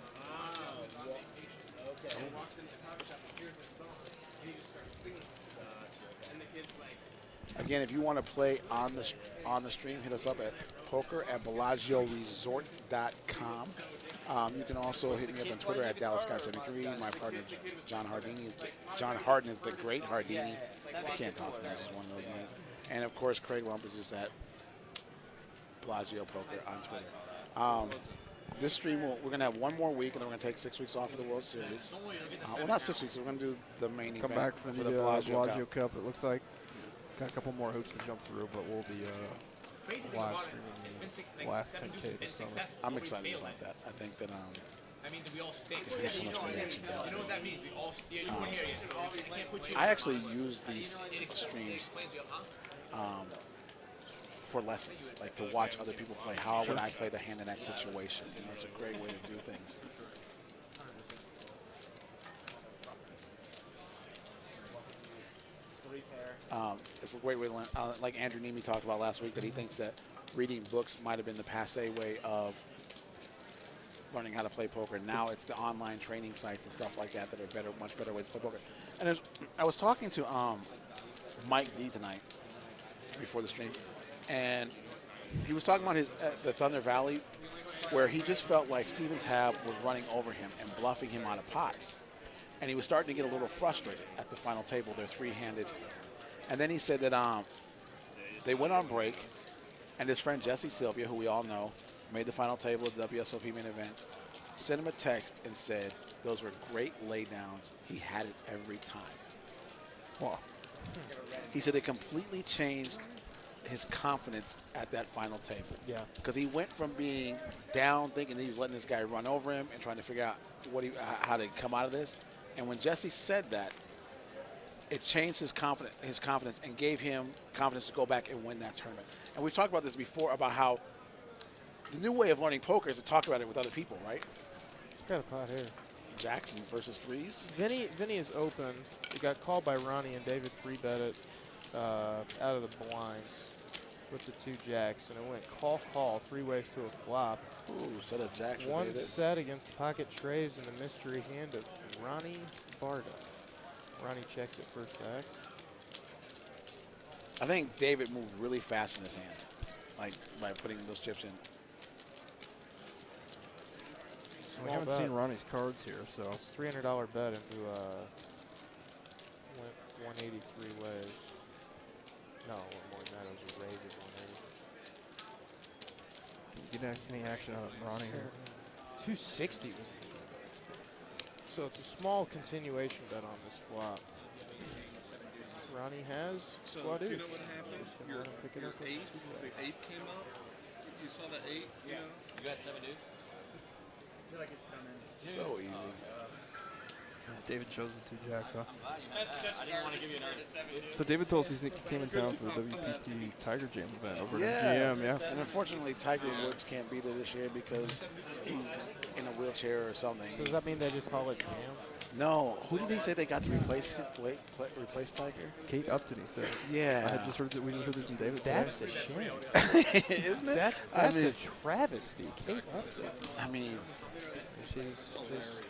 Again, if you want to play on the stream, hit us up at poker@BellagioResort.com. You can also hit me up on Twitter at DallasScott73. My partner John Harden is the great Hardini. I can't talk to him. He's just one of those names. And of course, Craig Rump is just at Bellagio Poker on Twitter. This stream, we're going to have one more week, and then we're going to take 6 weeks off for the World Series. Well, not 6 weeks. We're going to do the main event. Come back for the Bellagio Cup. It looks like got a couple more hoops to jump through, but we'll be live streaming the last 10K this summer. I'm excited about that. I think that That means we all stay. it's going to be so much reaction. You know what that means? We all stay. You weren't here yet, so I can't put you. I actually use these streams for lessons, like to watch other people play. How would I play the hand in that situation? It's a great way to do things. It's a great way to learn. Like Andrew Nemi talked about last week, that he thinks that reading books might have been the passe way of learning how to play poker. Now it's the online training sites and stuff like that that are much better ways to play poker. And I was talking to Mike D tonight before the stream, and he was talking about the Thunder Valley, where he just felt like Steven Tabb was running over him and bluffing him out of pots. And he was starting to get a little frustrated at the final table. They're three-handed. And then he said that they went on break, and his friend Jesse Sylvia, who we all know, made the final table at the WSOP main event, sent him a text and said, those were great laydowns. He had it every time. Wow. He said it completely changed his confidence at that final table. Yeah. Because he went from being down, thinking he was letting this guy run over him and trying to figure out how to come out of this. And when Jesse said that, it changed his confidence and gave him confidence to go back and win that tournament. And we've talked about this before, about how the new way of learning poker is to talk about it with other people, right? Got a pot here. Jackson versus threes. Vinny is open. He got called by Ronnie, and David 3-bet it out of the blinds with the 2 jacks, and it went call 3 ways to a flop. Ooh, set of jacks. One set against pocket trays in the mystery hand of Ronnie Barda. Ronnie checks it first back. I think David moved really fast in his hand, like by putting those chips in. We haven't seen Ronnie's cards here, so it's $300 bet into went 183 ways. No, more than that, it was a raise of 180. Can you get any action out of Ronnie here? 260 was so it's a small continuation bet on this flop. Ronnie has squad You know what happened? Your 8 came up. You saw the 8, you know? You got 7 deuce? I feel like it's coming. So easy. David chose the 2 jacks, huh? I didn't want to give you another. So David told us he came in town for the WPT Tiger Jam event over at GM, yeah. And unfortunately, Tiger Woods can't be there this year because he's in a wheelchair or something. So does that mean they just call it jam? No. Who did he say they got to replace Tiger? Kate Upton, he said. Yeah. I just heard that we just heard this from David. That's a shame. Isn't it? That's I mean, a travesty. Kate Upton. I mean, She's just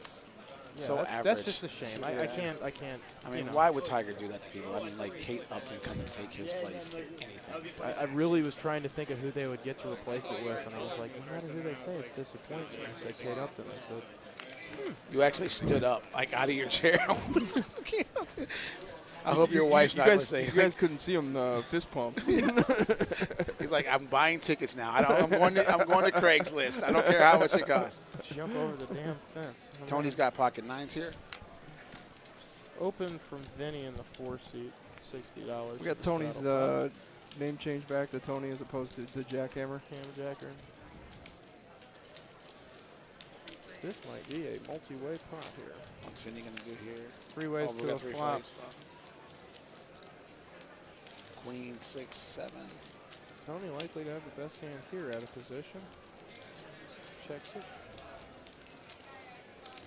so that's, average. That's just a shame. Yeah. I can't. I mean, you know. why would Tiger do that to people? I mean, like Kate Upton come and take his place. Anything. I really was trying to think of who they would get to replace it with, and I was like, no matter who they say, it's disappointing. I said Kate Upton. I said, You actually stood up, like out of your chair. I hope your wife's not going to say. You guys couldn't see him fist pump. He's like, I'm buying tickets now. I'm going to Craigslist. I don't care how much it costs. jump over the damn fence. Tony's got pocket 9s here. Open from Vinny in the 4 seat, $60. We got Tony's name change back to Tony as opposed to the Jackhammer. Hammerjacker. This might be a multi-way pot here. What's Vinny going to do here? 3 ways we to got a three flop. flags. Queen, 6, 7. Tony likely to have the best hand here out of position. Checks it.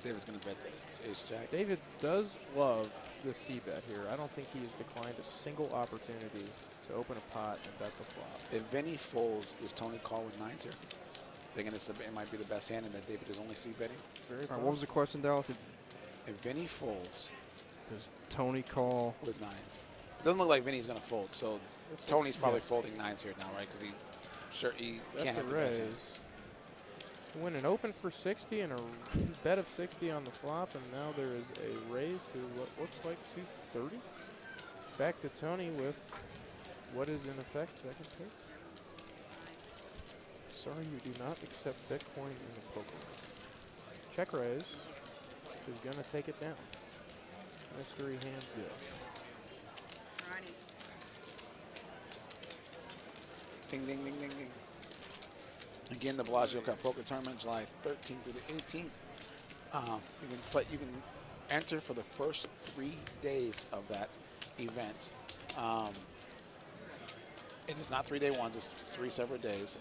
David's going to bet the ace-jack. David does love the C-bet here. I don't think he has declined a single opportunity to open a pot and bet the flop. If Vinny folds, does Tony call with 9s here? Thinking it might be the best hand and that David is only C-betting? Very All right, what was the question, Dallas? If Vinny folds Does Tony call? with 9s. It doesn't look like Vinny's going to fold, so Tony's probably folding 9s here now, right? Because he can't That's have a the best hand. raise. Win an open for 60 and a bet of 60 on the flop, and now there is a raise to what looks like 230. Back to Tony with what is in effect second pick. Sorry, you do not accept Bitcoin in the poker. Check raise is going to take it down. Mystery hand deal. Ding, ding, ding, ding, ding. Again, the Bellagio Cup Poker Tournament, July 13th through the 18th. You can enter for the first 3 days of that event. It is not 3-day ones; it's 3 separate days.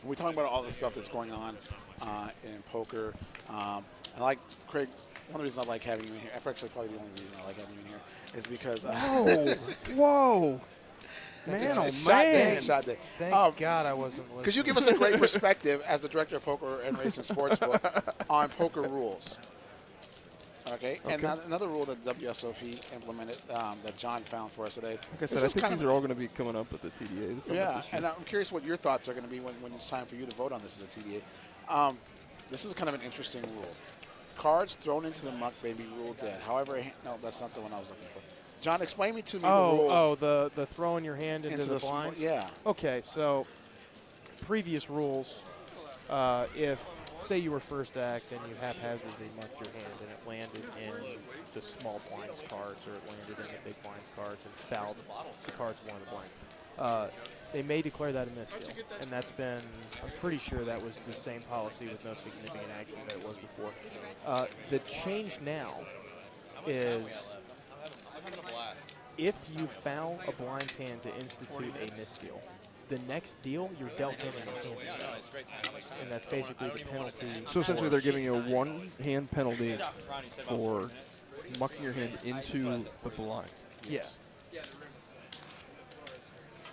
We're talking about all the stuff that's going on in poker. I like Craig. One of the reasons I like having you in here, actually probably the only reason I like having you in here, is because. Whoa! Man, oh man! Shot day. Thank God I wasn't listening. Because you give us a great perspective as the director of poker and racing sportsbook on poker rules. Okay? And another rule that WSOP implemented that John found for us today. Like I said, I think these are all going to be coming up at the TDA. Yeah, and I'm curious what your thoughts are going to be when it's time for you to vote on this at the TDA. This is kind of an interesting rule. Cards thrown into the muck may be ruled dead. However, no, that's not the one I was looking for. John, explain me to me the rule. Oh, the throwing your hand into the blinds? Yeah. Okay, so previous rules, if, say you were first act and you haphazardly mucked your hand and it landed in the small blinds cards or it landed in the big blinds cards and fouled the cards of one of the blinds, they may declare that a misdeal. And that's been, I'm pretty sure that was the same policy with no significant action that it was before. The change now is if you foul a blinds hand to institute a misdeal, the next deal you're dealt in a hand misdeal. And that's basically the penalty. So essentially they're giving you a one-hand penalty for mucking your hand into the blinds. Yes.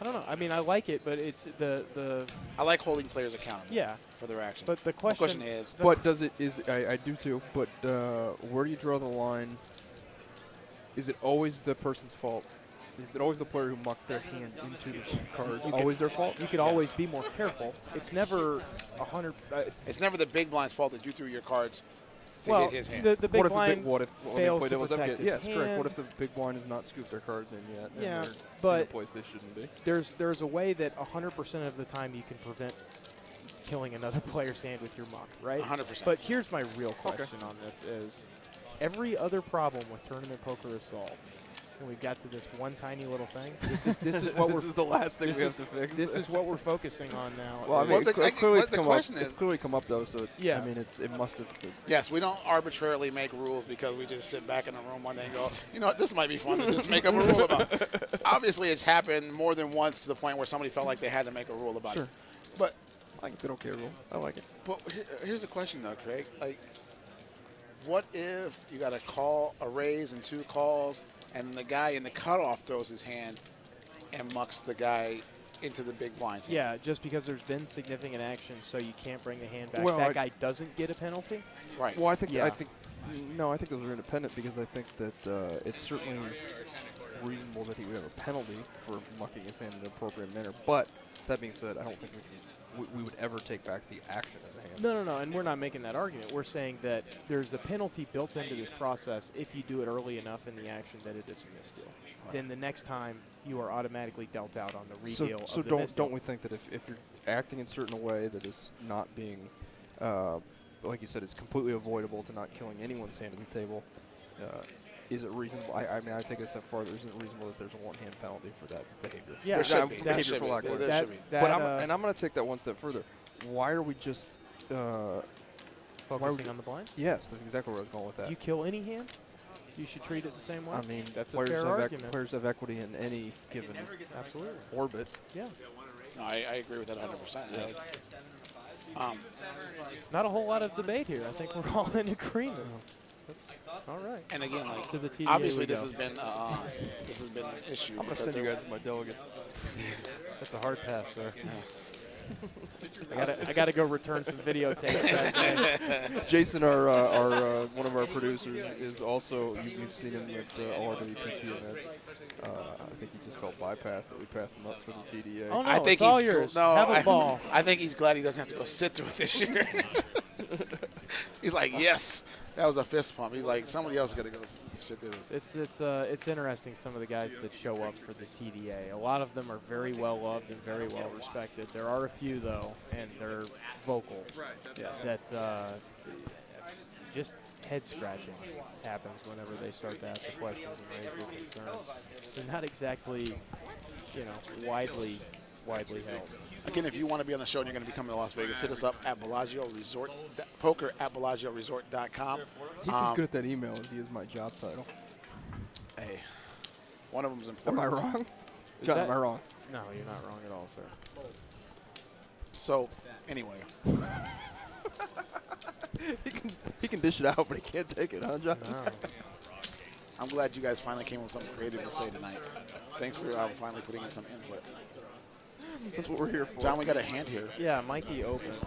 I don't know. I mean, I like it, but it's the I like holding players accountable yeah. for their actions. But the question is... But does it, I do too, but where do you draw the line? Is it always the person's fault? Is it always the player who mucked their hand into the card? Always their fault? You could always be more careful. It's never 100. It's never the big blind's fault that you threw your cards to Well, hit his hand. the big blind what if fails to protect his yes, hand. correct. What if the big blind has not scooped their cards in yet? And Yeah, they're in but a place they shouldn't be. there's a way that 100% of the time you can prevent killing another player's hand with your muck, right? 100%. But here's my real question on this: is every other problem with tournament poker is solved, and we've got to this one tiny little thing. This is what this is the last thing we have to fix. This is what we're focusing on now. Well, I mean, Well, it's clearly come up though. So Yeah. I mean, it must have. Yes, we don't arbitrarily make rules because we just sit back in a room one day and go, you know what, this might be fun to just make up a rule about. Obviously, it's happened more than once to the point where somebody felt like they had to make a rule about it. But I like the don't care rule. I like it. But here's the question, though, Craig. Like, what if you got a raise and 2 calls, and the guy in the cutoff throws his hand and mucks the guy into the big blinds? Yeah, just because there's been significant action, so you can't bring the hand back. Well, that guy doesn't get a penalty. Right. Well, I think Yeah. no, I think those are independent because I think that it's certainly reasonable that he would have a penalty for mucking his hand in an appropriate manner. But that being said, I don't think we would ever take back the action of the hand. No, and we're not making that argument. We're saying that there's a penalty built into this process if you do it early enough in the action that it is a misdeal. Right. Then the next time you are automatically dealt out on the redeal of the misdeal. Don't we think that if you're acting in a certain way that is not being, like you said, is completely avoidable to not killing anyone's hand at the table, is it reasonable? I mean, I take it a step farther. Isn't it reasonable that there's a one-hand penalty for that behavior? Yeah, There should be. Behavior There should for be. lack of There words. should be. But I'm going to take that one step further. Why are we just Focusing on the blind. Yes, that's exactly where I was going with that. If you kill any hand, you should treat it the same way. I mean, that's a players fair have argument. players have equity in any given Absolutely. orbit. Yeah. No, I agree with that 100%. Not a whole lot of debate here. I think we're all in agreement. All right. And again, like To the TDA obviously we this go. has been an issue. I'm going to because send you there- guys as my delegates. That's a hard pass, sir. I gotta go return some videotapes. Guys. Jason, our one of our producers, is also you've seen him at ORWPT events. I think he just felt bypassed that we passed him up for the TDA. Oh no, I think it's all he's yours. No, Have a ball. I think he's glad he doesn't have to go sit through it this year. He's like, yes, that was a fist pump. He's like, somebody else is gonna go sit through this. It's interesting, some of the guys that show up for the TDA. A lot of them are very well loved and very well respected. There are a few though, and they're vocal. That just head scratching happens whenever they start to ask the questions and raise their concerns. They're not exactly, widely held. Again, if you want to be on the show and you're going to be coming to Las Vegas, hit us up at Bellagio Resort, poker at BellagioResort.com. He's as good at that email as he is my job title. Hey, one of them's Am important. I wrong? Is John, that- am I wrong? No, you're not wrong at all, sir. So, anyway, He can dish it out, but he can't take it, huh, John? No. I'm glad you guys finally came up with something creative to say tonight. Thanks for finally putting in some input. That's what we're here for. John, we got a hand here. Yeah, Mikey opened.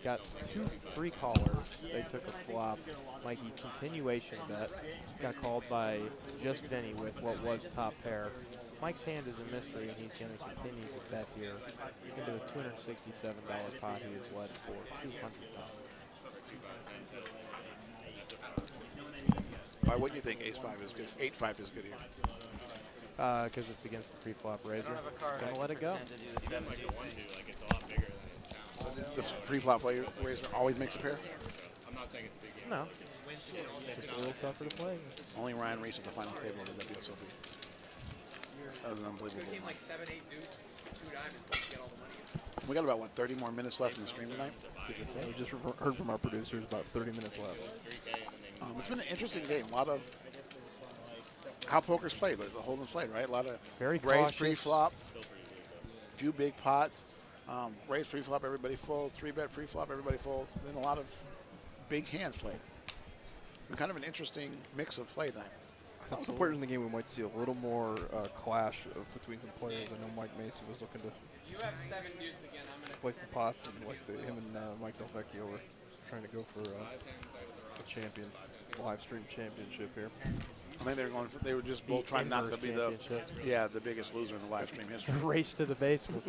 Got 3 callers. They took a flop. Mikey continuation bet. Got called by just Vinny with what was top pair. Mike's hand is a mystery, and he's going to continue to bet here into a $267 pot he has led for $200. Why wouldn't you think ace-5 is good? 8-5 is good here. Because it's against the pre-flop raiser. Gonna let it go. The pre-flop player raiser always makes a pair. I'm not saying it's a big game. No. Just a little tougher to play. Only Ryan Reese at the final table of the WSOP. That was an unbelievable. Game like 7-8 deuce, 2 diamonds, but you get all the money. We got about, 30 more minutes left in the stream tonight? We just heard from our producers about 30 minutes left. It's been an interesting game. A lot of how poker's played, like the Hold'em's played, right? A lot of Very raise cautious. pre-flop, few big pots, raise pre-flop, everybody folds, 3-bet pre-flop, everybody folds. Then a lot of big hands played. Been kind of an interesting mix of play tonight. I think some players in the game we might see a little more clash between some players. I know Mike Macy was looking to You have 7 deuce again. I'm gonna play some pots, and him and Mike Delvecchio were trying to go for a champion live stream championship here. I think they were just both trying not to be the biggest loser in the live stream history. Race to the basement.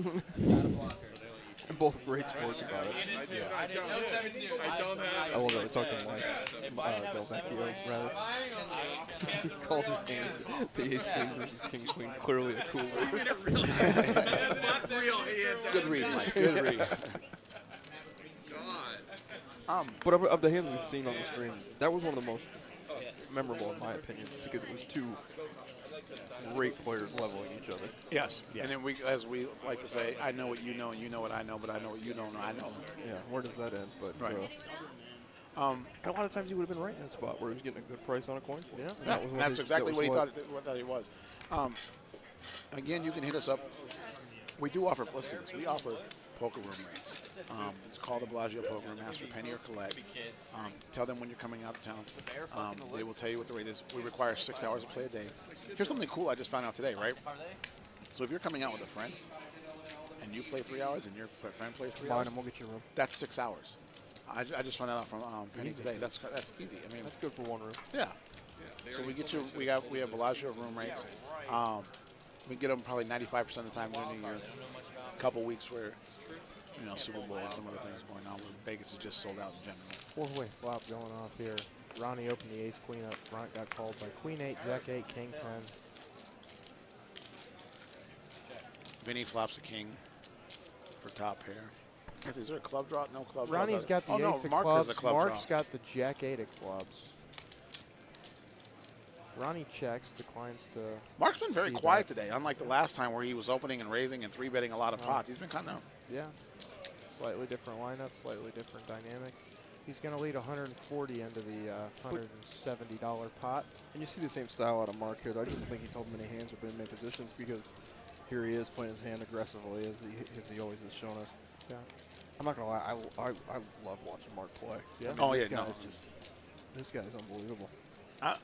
And both great sports about it. no 7 deuce. I love that. We talked to Mike Delvecchio, rather. He called his hands the ace queen versus king queen, clearly a cooler. Good read, Mike. Good read. But of the hands we've seen on the stream, that was one of the most memorable in my opinion, because it was 2 great players leveling each other. Yes. And then as we like to say, I know what you know and you know what I know, but I know what you don't know, I know. Yeah, where does that end? But Right. and a lot of times he would have been right in that spot where he was getting a good price on a coin flip. Yeah. And that was what That's his- exactly that what was he thought he was. Again, you can hit us up. We do offer, listen, we offer poker room rates. It's called the Bellagio Poker Room. Ask for penny or collect. Tell them when you're coming out of town. They will tell you what the rate is. We require 6 hours of play a day. Here's something cool I just found out today, right? So if you're coming out with a friend and you play 3 hours and your friend plays 3 Fine, hours, and we'll get you a room. that's 6 hours. I just found that out from Penny today. That's easy. I mean, That's good for one room. yeah. So we get you. We have Bellagio room rates. We get them probably 95% of the time during the year. A couple weeks where, Super Bowl and some other things going on. But Vegas is just sold out in general. 4-way flop going off here. Ronnie opened the ace queen up front, got called by queen 8, jack 8, king 10. Vinny flops a king for top pair. Is there a club draw? No club draw. Ronnie's got the no, ace of Mark clubs. has a club Mark's draw. got the jack 8 of clubs. Ronnie checks, declines to. Mark's been very see quiet bet. today, unlike the last time where he was opening and raising and 3-betting a lot of pots. He's been kind of. Yeah. Slightly different lineup, slightly different dynamic. He's going to lead 140 into the $170 pot. And you see the same style out of Mark here. Though. I just think he's holding many hands within many positions because here he is playing his hand aggressively as he always has shown us. Yeah. I'm not gonna lie, I love watching Mark play. Yeah. Oh, yeah, this no. guy's just this guy's unbelievable. I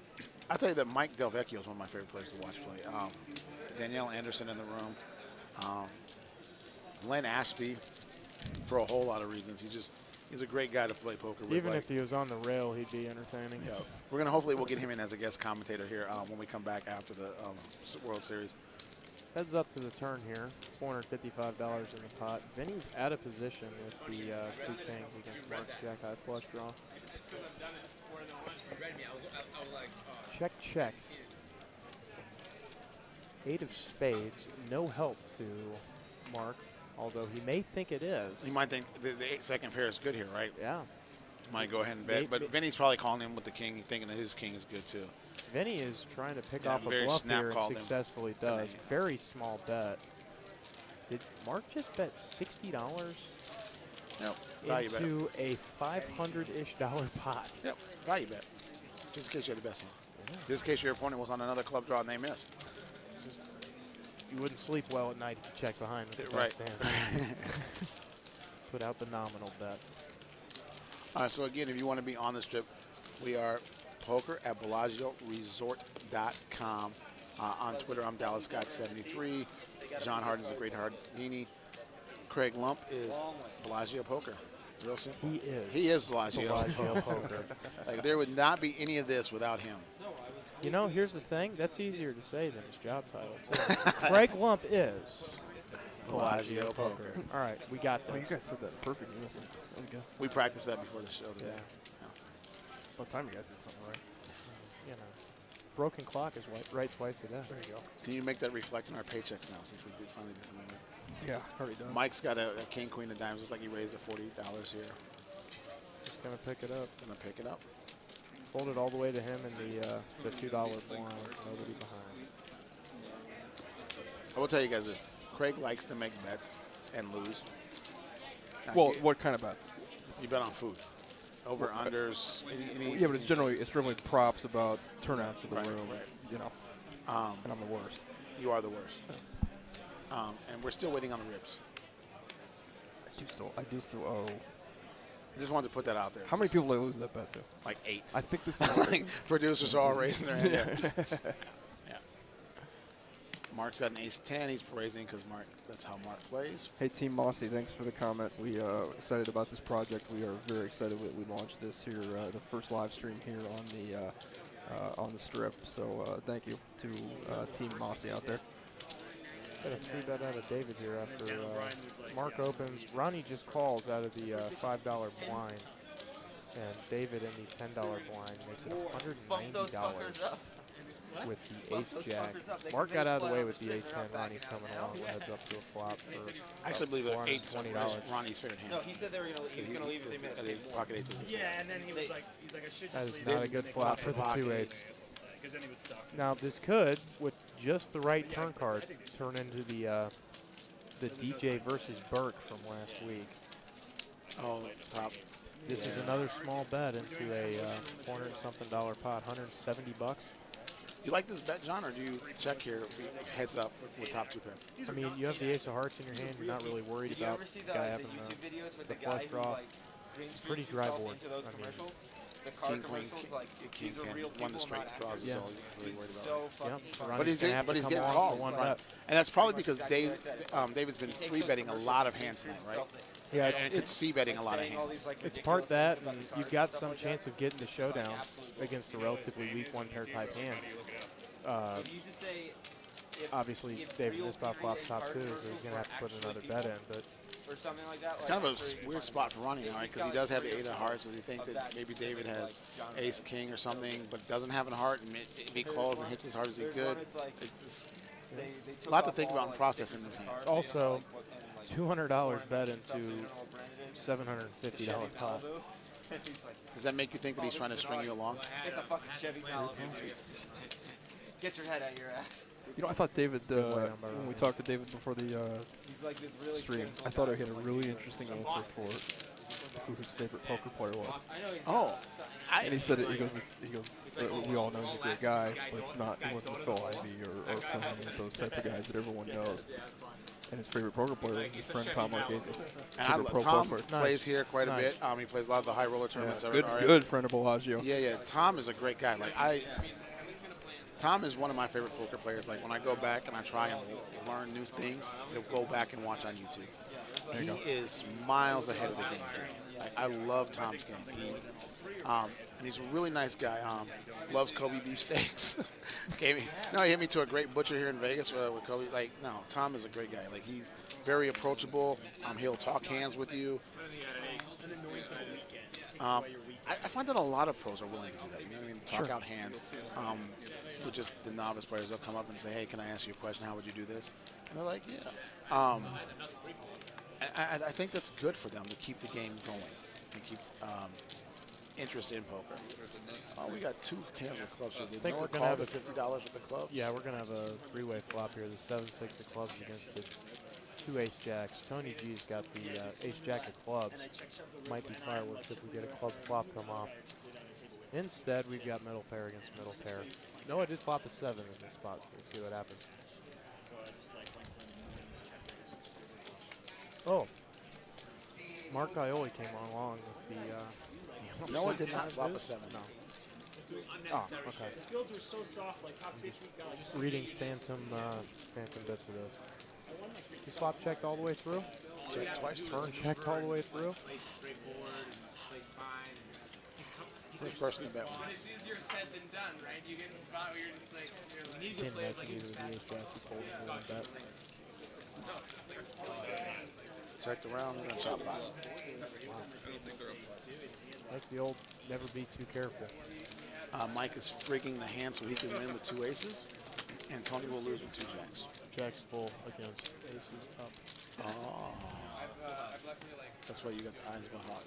tell you that Mike Delvecchio is one of my favorite players to watch play. Danielle Anderson in the room. Len Ashby, for a whole lot of reasons. He's a great guy to play poker with. Even if he was on the rail, he'd be entertaining. Yeah, we're gonna hopefully we'll get him in as a guest commentator here when we come back after the World Series. Heads up to the turn here, $455 in the pot. Vinny's out of position with the 2 kings against Mark's jack high flush draw. Check, check. 8 of spades, no help to Mark, although he may think it is. You might think the second pair is good here, right? Yeah. Might go ahead and bet, but Vinny's probably calling him with the king, thinking that his king is good too. Vinny is trying to pick Yeah, off a very bluff snap here and called him. successfully does. Very small bet. Did Mark just bet $60 Yep, value bet. into a $500-ish pot? Yep, value bet. Just in case you had the best hand. Just in case your opponent was on another club draw and they missed. You wouldn't sleep well at night if you check behind with the Right. best hand. Put out the nominal bet. All right, so again, if you want to be on the strip, we are poker at BellagioResort.com. On Twitter, I'm DallasScott73. John Harden's a great Hardini. Craig Lump is Bellagio Poker. Real simple. He is. He is Bellagio. Bellagio Poker. Like, there would not be any of this without him. You know, here's the thing. That's easier to say than his job title, too. Craig Lump is Bellagio Poker. All right, we got Oh, you this. guys said that perfect unison. There we go. We practiced that before the show today. About time you guys did something right. You know, broken clock is right twice a day. There you go. Can you make that reflect on our paychecks now since we did finally do something? Yeah, already done. Mike's got a king, queen of diamonds. Looks like he raised a $40 here. Just gonna pick it up. Gonna pick it up. Fold it all the way to him in the $2 blind. Nobody behind. I will tell you guys this. Craig likes to make bets and lose. Now, Well, what kind of bets? you bet on food. Over, unders. Any, Yeah, but it's generally props about turnouts of the Right, room. right. It's, you know, and I'm the worst. You are the worst. And we're still waiting on the ribs. I do still owe. I just wanted to put that out there. How many people did I lose that bet to? Like 8. I think this is. Like, producers are all raising their hand. Yeah. Mark's got an ace-10. He's raising because that's how Mark plays. Hey, Team Mossy, thanks for the comment. We excited about this project. We are very excited that we launched this here, the first live stream here on the strip. So thank you to Team Mossy out there. Got a 3-bet out of David here after Mark opens. Ronnie just calls out of the $5 blind. And David in the $10 blind makes it $190 with the ace-jack. Mark got out of the way with the ace-10. Ronnie's coming along with heads up to a flop for I actually believe that $420. Ronnie's favorite hand. No, he said he was gonna leave if they missed. Pocket eights is his Yeah, and then he was like, I should That just is leave not it. a good flop for the Pocket 2-8. eights. Because then he was stuck. Now this could, with just the right turn card, turn into the DJ versus Burke from last week. Oh, top. This is another small bet into a $400-something pot, $170. Do you like this bet, John, or do you check here heads up with top 2 pair? I mean, you have the ace of hearts in your hand. You're not really worried Did you about ever see the guy having YouTube videos with the the guy flush who draw. like brings Pretty dry himself board. into those I mean, commercials? The car King, queen, commercials, king, like king, these are 10. real Won the people, straight not draws is Yeah. all he's really worried about. So Yep. fucking So funny. But Ronnie's he's gonna have but to he's come getting along called. for one Right. bet. And that's probably because David's been 3-betting a lot of hands tonight, right? Yeah, And could see betting a lot of hands. it's part that, and you've got some chance of getting to showdown against a relatively weak one-pair type hand. If you just say, Obviously, David this spot flops top 2, so he's gonna have to put another bet in. But or something like that. It's kind of a weird spot for Ronnie now, right? Because he does have the 8 of hearts. Does he think that maybe David has ace, king, or something, but doesn't have a heart? And if he calls and hits as hard as he could, it's a lot to think about in processing this hand. also, $200 bet into $750 pot. Does that make you think that he's trying to string you along? It's a fucking Chevy Malibu. Get your head out of your ass. You know, I thought David, way on by when we Ronnie. talked to David before the He's like this really stream, I thought I had a really interesting answer for who his favorite poker player was. Oh, And he said, he goes, we all know he's a great guy, but it's not, it wasn't Phil Ivey or Phil Hellmuth, those type of guys that everyone knows. And his favorite poker player is his friend Tom Marchese. and Favorite Tom player. plays here quite a bit. He plays a lot of the high roller tournaments. Good friend of Bellagio. Yeah. Tom is a great guy. Tom is one of my favorite poker players. Like when I go back and I try and learn new things, to go back and watch on YouTube. He is miles ahead of the game. Like, I love Tom's game. And he's a really nice guy. Loves Kobe beefsteaks. He hit me to a great butcher here in Vegas with Kobe. Like, no, Tom is a great guy. Like, he's very approachable. He'll talk hands with you. I find that a lot of pros are willing to do that. You know what I mean? Talk out hands. With just the novice players, they'll come up and say, "Hey, can I ask you a question? How would you do this?" And they're like, "Yeah." I think that's good for them to keep the game going and keep interest in poker. Oh, we got 2 hands with clubs. So think no we're gonna call have the a- $50 with the clubs. Yeah, we're going to have a 3-way flop here. The 7-6 of clubs against the 2 ace-jacks. Tony G's got the ace-jack of clubs. Might be fireworks if we get a club flop come off. Instead, we've got middle pair against middle pair. No, I did flop a 7 in this spot. So we'll see what happens. Oh. Mark Ioli came along with the... No one did not flop a 7. No. Oh, okay. The fields were so soft, like top fish week got like Reading phantom bits of this. He flop checked all the way through. Check twice. Turn checked all the way through. straightforward and played fine. First person to bet. It's easier said than done, right? You get in a spot where you're just like, you need Came good players back like to in the Spash. ace-jack. He folded a little bit. Checked around and then chop out. Like the old never be too careful. Mike is frigging the hand so he can win with 2 aces, and Tony will lose with 2 jacks. Jacks full against aces up. Oh. That's why you got the eyes of a hawk.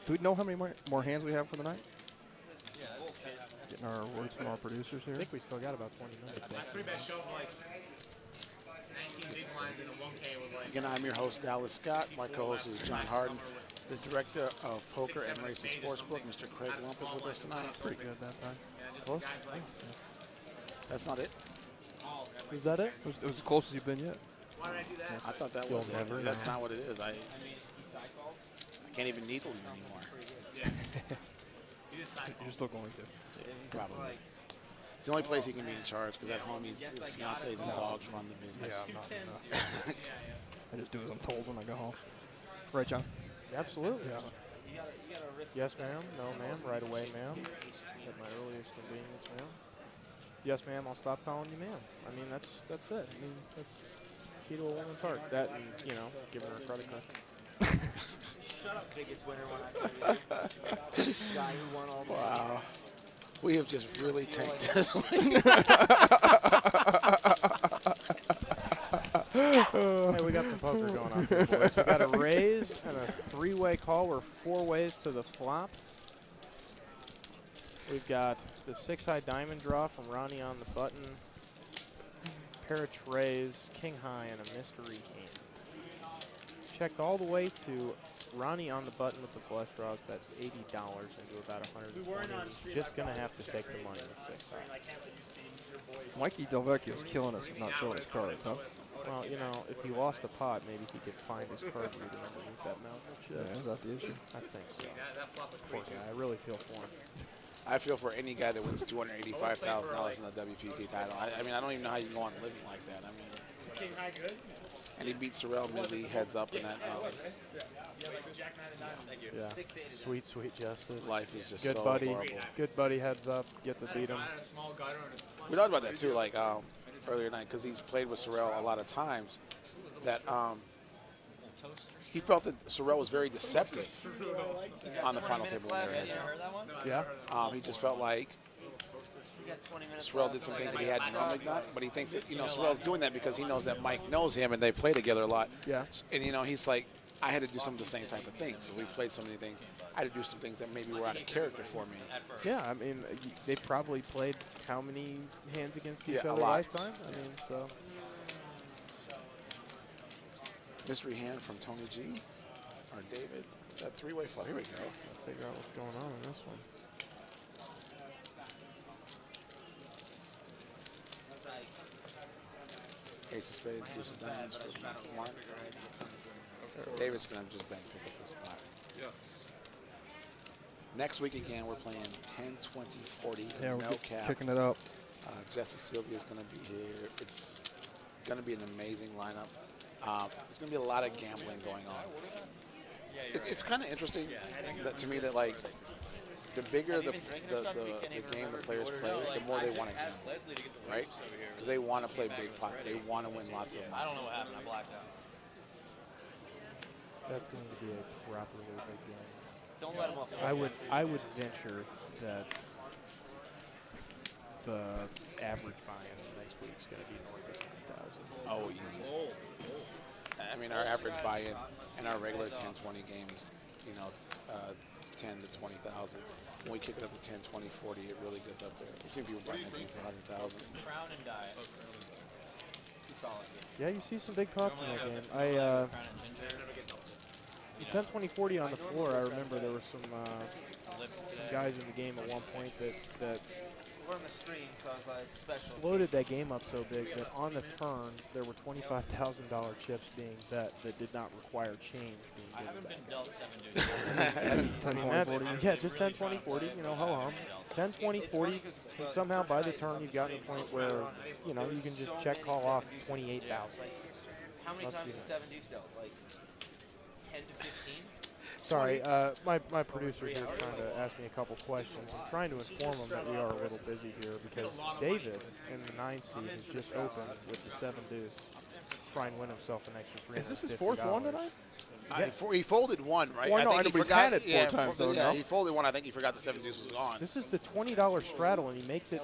Do we know how many more hands we have for the night? Getting our words from our producers here. I think we still got about 20 minutes left. Pretty bad show of like 19 big lines in a 1K with like. Again, I'm your host, Dallas Scott. My co-host is John Harden. The director of Poker and Racing Sportsbook, Mr. Craig Lump, is with us tonight. Pretty good that time. Close? That's not it. Is that it? It was as close as you've been yet. Why did I do that? I thought that You'll was it. never That's know. not what it is. I can't even needle you anymore. You're still going to. Probably. It's the only place he can be in charge because at home his fiancés and dogs run the business. I'm not. I just do as I'm told when I go home. Right, John? Absolutely. Yeah. Yes, ma'am. No, ma'am. Right away, ma'am. At my earliest convenience, ma'am. Yes, ma'am. I'll stop calling you ma'am. I mean, that's it. I mean, that's key to a woman's heart. That and, you know, giving her a credit card. Shut up, biggest winner when I tell you. Guy who won all the Wow. We have just really tanked this one. Hey, we got some poker going on here, boys. We got a raise and a 3-way call. We're 4 ways to the flop. We've got the 6-high diamond draw from Ronnie on the button. Parrot raise, king high, and a mystery hand. Checked all the way to Ronnie on the button with the flush draw. That's $80 into about 120. Just gonna have to take the money with 6-high. Mikey Delvecchio's killing us with not showing his cards, huh? Well, you know, if he lost a pot, maybe he could find his card reader underneath that mountain of chips. Yeah, is that the issue? I think so. Poor guy. I really feel for him. I feel for any guy that wins $285,000 in the WPT title. I mean, I don't even know how you can go on living like that. I mean, King high good? and he beat Sorrell Millie heads up in that. Jack 9 and 9. Yeah. Sweet, sweet justice. Life is just Good so buddy. horrible. Good buddy heads up. Get to beat him. I had a small gutter and a We talked about that too, like earlier tonight, because he's played with Sorrell a lot of times. That he felt that Sorrell was very deceptive on the final table when they were heads up. Yeah. He just felt like Sorrell did some things that he hadn't normally done, but he thinks that Sorrell's doing that because he knows that Mike knows him and they play together a lot. Yeah. And he's like, I had to do some of the same type of things. So we played so many things. I had to do some things that maybe were out of character for me. Yeah, I mean, they probably played how many hands against each Yeah, a other lot. lifetime? I mean, so. Mystery hand from Tony G or David. That three-way flush. Here we go. Let's figure out what's going on in this one. Ace of spades, deuce of diamonds for Mark. David's going to just bank pick up this spot. Next week again, we're playing 10, 20, 40, Yeah, no we're cap. kicking it up. Jesse Sylvia's going to be here. It's going to be an amazing lineup. There's going to be a lot of gambling going on. It's kind of interesting that, to me, that like the bigger the game the players play, the more they want to gamble, right? Because they want to play big pots. They want to win lots of money. I don't know what happened. I blacked out. That's going to be a properly big game. Don't let him off. I would venture that the average buy-in next week is going to be north of 20,000. Oh, easy. I mean, our average buy-in in our regular 10-20 games, 10 to 20,000. When we kick it up to 10, 20, 40, it really gets up there. I've seen people buying that thing for 100,000. Crown and diet. Solid. Yeah, you see some big pots in that game. Crown and ginger. 10, 20, 40 on the floor. I remember there were some guys in the game at one point that We're on the screen, so I was like, special. loaded that game up so big that on the turn there were $25,000 chips being bet that did not require change being I given haven't back. been dealt 7 dudes. I mean, that's, yeah, just 10, 20, 40, ho hum. 10, 20, 40, and somehow by the turn you've gotten to a point where, you can just check call off 28,000. How many Must times be did 7 deuce dealt? Like 10 to 15? Sorry, my producer here is trying to ask me a couple questions. I'm trying to inform him that we are a little busy here because David in the 9 seed has just opened with the 7 deuce. Try and win himself an extra $350. Is this his fourth one tonight? He folded one, right? Well, no, I I think know, he but he's forgot. had it 4 times, though, yeah, no? he folded one. I think he forgot the 7 deuce was gone. This is the $20 straddle, and he makes it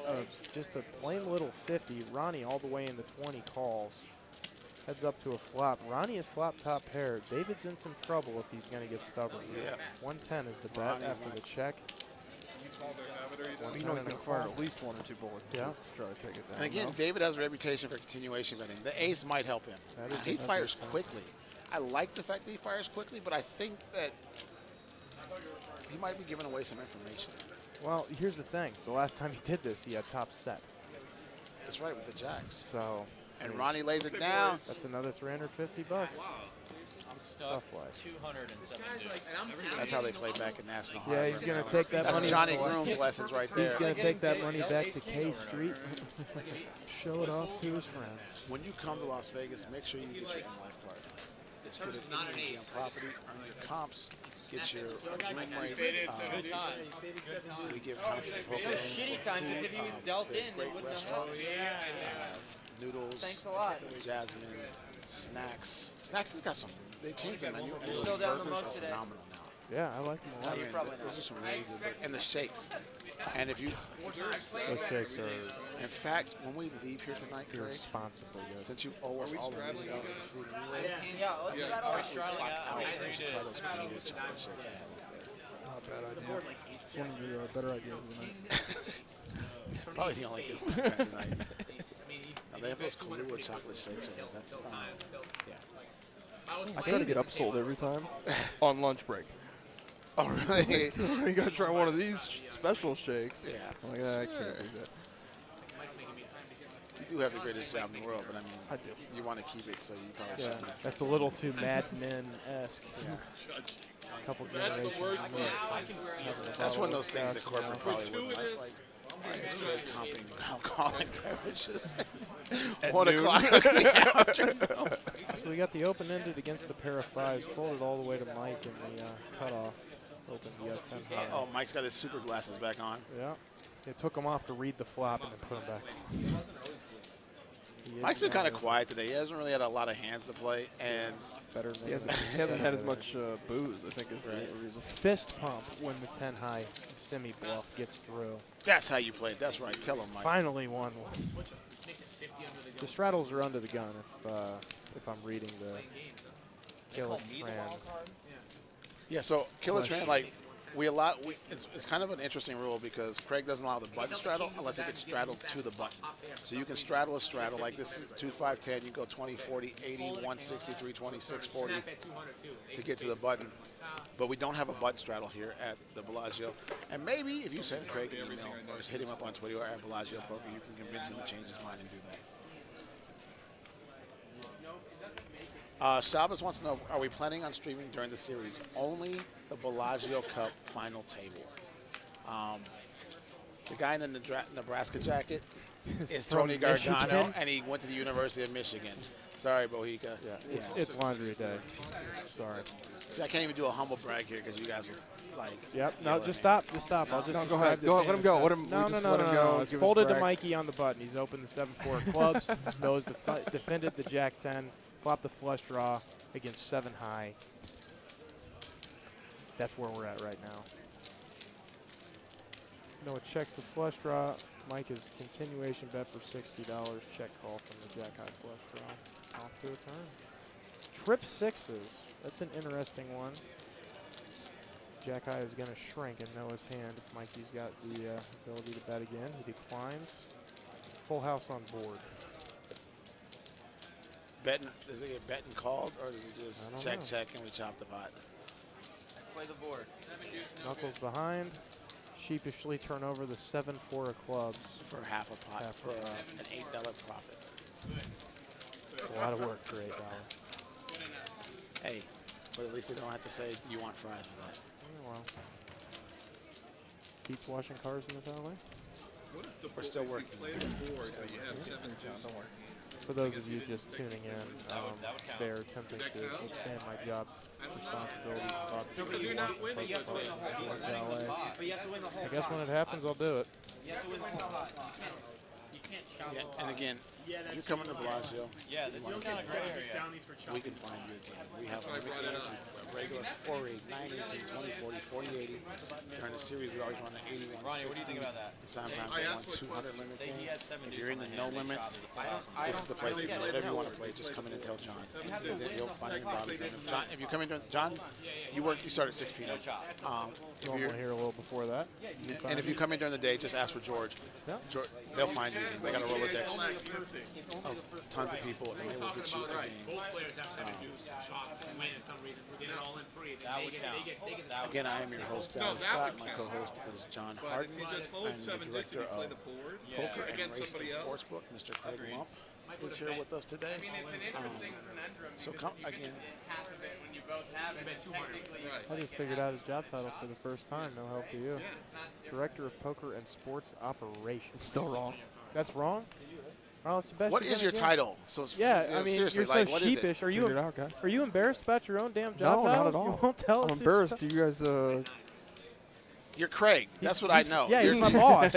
just a plain little 50. Ronnie all the way in the 20 calls. Heads up to a flop. Ronnie is flop top pair. David's in some trouble if he's going to get stubborn. Yeah. 110 is the bet Ronnie's after not- the check. Well, you know he's going to fire at least 1 or 2 bullets Yeah. to try to take it down. And again, no? David has a reputation for continuation betting. The ace might help him. That is He a- fires that's a- quickly. I like the fact that he fires quickly, but I think that he might be giving away some information. Well, here's the thing. The last time he did this, he had top set. That's right, with the jacks. So, And Ronnie lays it down. that's another $350. I'm stuck Tough life. 207 dudes. That's how they play back at National Yeah, Harbor. he's going to take that That's money. Johnny Groom's lessons right there. He's going to take that money back to K Street, show it off to his friends. When you come to Las Vegas, make sure you get your own life card. It's good at any MGM property, earn your comps, get your room rates. We give comps to poker. Shitty time because if he was dealt in, Great it wouldn't have restaurants, happened. noodles, Thanks a lot. Jasmine, snacks. Snacks has got some. They changed the menu, and those Still down the burgers mug are today. phenomenal now. Yeah, I like them a I lot. mean, those are some really good burgers. And the shakes. And if you, Those shakes are in fact, when we leave here tonight, Greg, irresponsibly good. since you owe us all the $1 million for food anyway, Yeah, let's that all. you should try those Canadian chocolate shakes. they have up there. Not a bad idea. It's one of your better ideas of the night. Probably the only good one we've had tonight. Now, they have those Kahlua chocolate shakes. That's yeah. I try to get upsold every time on lunch break. Oh really? You got to try one of these special shakes. Yeah. I'm like, I can't do that. You do have the greatest job in the world, but I mean, I do. you want to keep it, so you probably Yeah, should. that's a little too Mad Men-esque. A couple generations removed. That's one of those things that corporate probably wouldn't like. It's good comping alcoholic beverages. 1 o'clock in the afternoon. So we got the open-ended against the pair of fives, folded all the way to Mike in the cutoff. Opened the 10 high. Oh, Mike's got his super glasses back on. Yeah. It took him off to read the flop and then put him back on. He is Mike's been kind of now quiet today. He hasn't really had a lot of hands to play, and better than He hasn't had as much booze, I think, is the reason. fist pump when the 10 high semi-bluff gets through. that's how you play it. That's right. Tell him, Mike. Finally won one. The straddles are under the gun if I'm reading the Kill a Tran. Yeah, so Killer Tran, like, it's kind of an interesting rule because Craig doesn't allow the button straddle unless it gets straddled to the button. So you can straddle a straddle, like this is 2, 5, 10, you go 20, 40, 80, 160, 320, 640 to get to the button. But we don't have a button straddle here at the Bellagio. And maybe if you send Craig an email or hit him up on Twitter or at Bellagio Poker, you can convince him to change his mind and do that. Shabbos wants to know, are we planning on streaming during the series? Only the Bellagio Cup final table. The guy in the Nebraska jacket is Tony Gargano, Michigan? and he went to the University of Michigan. Sorry, Bohica. Yeah, it's laundry day. Sorry. See, I can't even do a humble brag here because you guys were like. Yep. No, just stop. Just stop. I'll just. No, go ahead. Go, let him go. Let him. No. Let him go. It's Give him folded to brag. Mikey on the button. He's opened the 7-4 of clubs. Knows defended the Jack 10. Flopped the flush draw against 7 high. That's where we're at right now. Noah checks the flush draw. Mike is continuation bet for $60. Check call from the Jack high flush draw. Off to a turn. Trip sixes. That's an interesting one. Jack high is going to shrink in Noah's hand if Mikey's got the ability to bet again. He declines. Full house on board. Betting, does it get betting called or does it just I check, don't know. check, and we chop the pot? Play the board. Knuckles behind. Sheepishly turn over the 7-4 of clubs. For half a pot, for an $8 profit. A lot of work for $8. Hey, but at least they don't have to say, do you want fries for that? Oh, well. Keeps washing cars in the valley. We're still working. For those of you just tuning in, they're attempting to expand my job responsibilities. I guess when it happens, I'll do it. Yeah, and again, if you're coming to Bellagio, we can find you again. We have a regular 4-8, 9-18, 20, 40, 40, 80. During the series, we always run an 81, Ronnie, what do you think about that? Sometimes we run 200 limit Say he game. had 7 If you're in the no limit, this is the place to go. Whatever you want to play, just come in and tell John. He'll find you Bobby. If you come in during, John, you start at 6 p.m. Normal here a little before that. And if you come in during the day, just ask for George. Yeah. They'll find you. They got a Rolodex of tons of people, and they will get you a game. Both players have 7 deuce shot win for some reason. We did it all in 3. They get the Again, I am your host, Dallas Scott. My co-host is John Harden. I'm the director of Poker and Race and Sportsbook. Mr. Craig Lump is here with us today. So come again. when you both have it, but 200. I just figured out his job title for the first time. No help to you. Director of Poker and Sports Operations. It's still wrong. That's wrong? Oh, it's the best What you're is gonna your get. title? So Yeah, I mean, seriously, you're so like, what is it? sheepish. Are Figure it you out, guys. are you embarrassed about your own damn job No, not title? at all. You won't tell us. I'm embarrassed. You guys, You're Craig. That's what I know. Yeah, you're, he's my boss.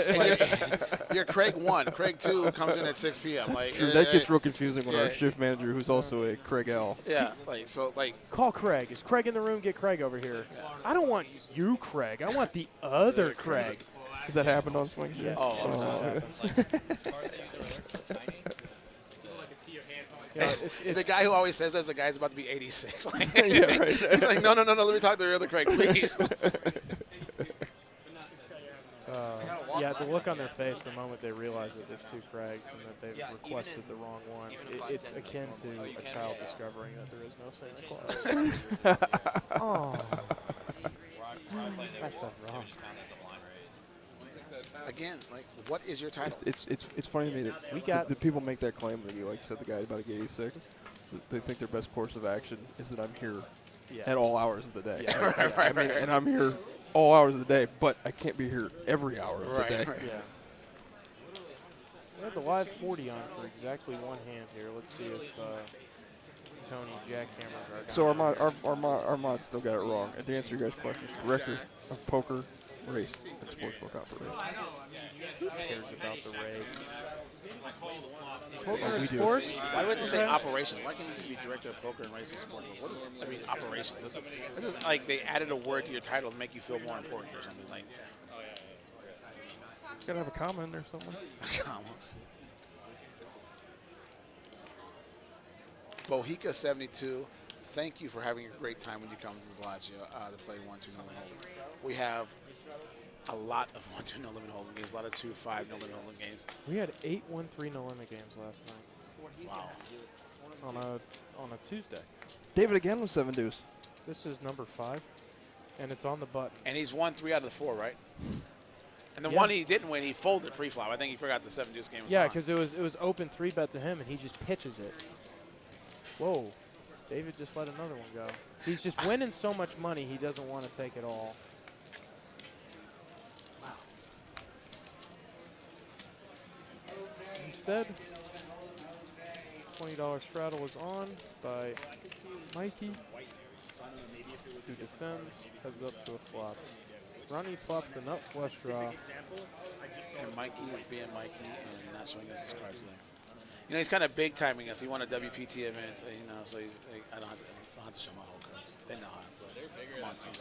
you're Craig 1. Craig 2 comes in at 6 p.m. Like, that gets real confusing when yeah. our shift manager, who's also a Craig L. Yeah, Call Craig. Is Craig in the room? Get Craig over here. I don't want you, Craig. I want the other Craig. Has that happened on Swing Shift? Yes. Yeah, the guy who always says that's the guy's about to be 86. Like, Yeah, right. He's like, no, let me talk to the other Craig, please. yeah, the look on their face the moment they realize that there's 2 Craigs and that they've requested the wrong one, it's akin to a child discovering that there is no Santa Claus. Oh, that's not wrong. Again, like, what is your title? It's funny to me that We got- the people make that claim that you like said the guy about 86. They think their best course of action is that I'm here at all hours of the day. Yeah. I mean, and I'm here all hours of the day, but I can't be here every hour of the day. Yeah. We have the live 40 on for exactly one hand here. Let's see if Tony jackhammers our guy. So our mod still got it wrong. And to answer your guys' question, director of Poker, Race, and Sportsbook Operations. Who cares about the race? Poker and Sports? Why do we have to say operations? Why can't you just be director of poker and race and sport? What is I mean, operations. It's just like they added a word to your title to make you feel more important or something. Like, Gotta have a comma in there somewhere. Bohica 72 thank you for having a great time when you come to the Bellagio to play 1-2 no limit hold'em. We have a lot of 1-2 no limit hold'em games, a lot of 2-5 no limit hold'em games. We had 8 1-3 no limit games last night. Wow. On a Tuesday. David again with 7 deuce. This is number 5, and it's on the button. And he's won 3 out of the 4, right? And the Yeah. one he didn't win, he folded pre-flop. I think he forgot the 7 deuce game. Was Yeah, on. because it was open 3-bet to him, and he just pitches it. Whoa. David just let another one go. He's just winning so much money, he doesn't want to take it all. Instead, $20 straddle is on by Mikey, who defends, heads up to a flop. Ronnie flops the nut flush draw. And Mikey is being Mikey and not showing us his cards today. You know, he's kind of big timing us. He won a WPT event, you know, so he's, I don't have to show my whole cards. They know how to play. Come on, team.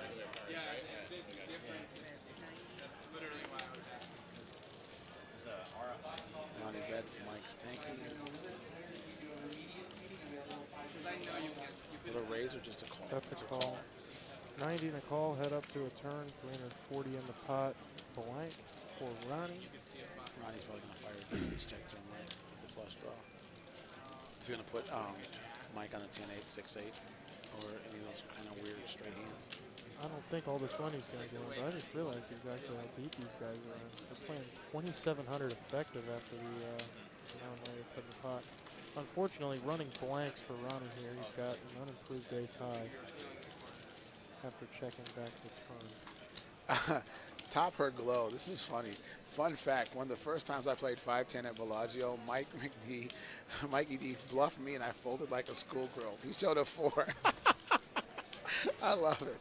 Ronnie bets, Mike's tanking. Is it a raise or just a call? That's a call. 90 in a call, head up to a turn, 340 in the pot, blank for Ronnie. Ronnie's probably going to fire his check to him, right? The flush draw. He's going to put Mike on a 10-8, 6-8, or any of those kind of weird straight hands. I don't think all this money's going to go in, but I just realized exactly how deep these guys are in. They're playing 2,700 effective after the amount of money they put in the pot. Unfortunately, running blanks for Ronnie here. He's got an unimproved ace high after checking back the turn. Top her glow. This is funny. Fun fact, one of the first times I played 5-10 at Bellagio, Mikey D bluffed me and I folded like a schoolgirl. He showed a 4. I love it.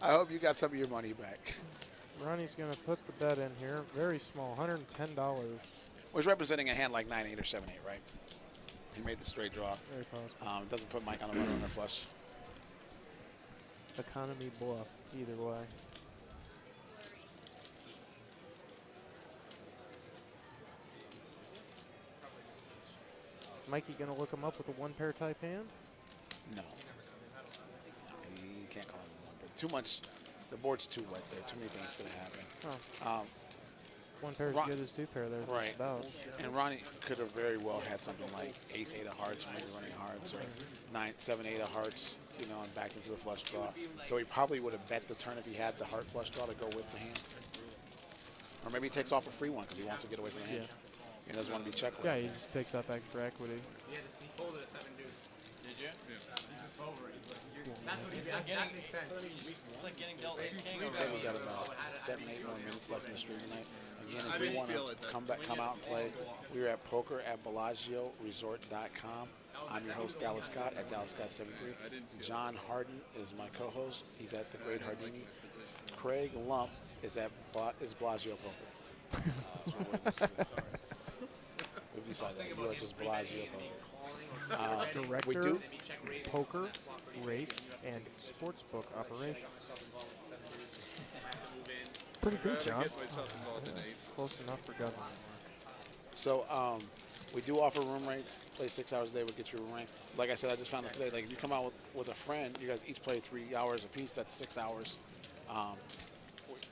I hope you got some of your money back. Ronnie's going to put the bet in here. Very small, $110. Was representing a hand like 9-8 or 7-8, right? He made the straight draw. Very possible. Doesn't put Mike on a runner on a flush. Economy bluff, either way. Mikey going to look him up with a 1-pair type hand? No. You can't call him one. But too much. The board's too wet there. Too many things could have happened. 1 pair as good as 2 pair there. Right. About. And Ronnie could have very well had something like ace-8 of hearts, maybe running hearts, or 9-7-8 of hearts, you know, and back into the flush draw. Though he probably would have bet the turn if he had the heart flush draw to go with the hand. Or maybe he takes off a free one because he wants to get away from the hand. He doesn't want to be checked. Yeah, he just picks up extra equity. He had to folded a 7 deuce. Did you? He's just over it. He's like, that's what he does. That makes sense. It's like getting dealt ace king over. So we got about 7-8 more minutes left in the stream tonight. Again, if you want to come out and play, we are at poker at BellagioResort.com. I'm your host, Dallas Scott, at Dallas Scott 73. John Harden is my co-host. He's at the Great Hardini. Craig Lump is at Bellagio Poker. That's what we're we've decided that. You are just Bellagio Poker. Director, we do poker, race, and sportsbook operations. Pretty good, John. Close enough for government. So we do offer room rates. Play 6 hours a day, we'll get you a room rate. Like I said, I just found out today, like if you come out with a friend, you guys each play 3 hours a piece, that's 6 hours.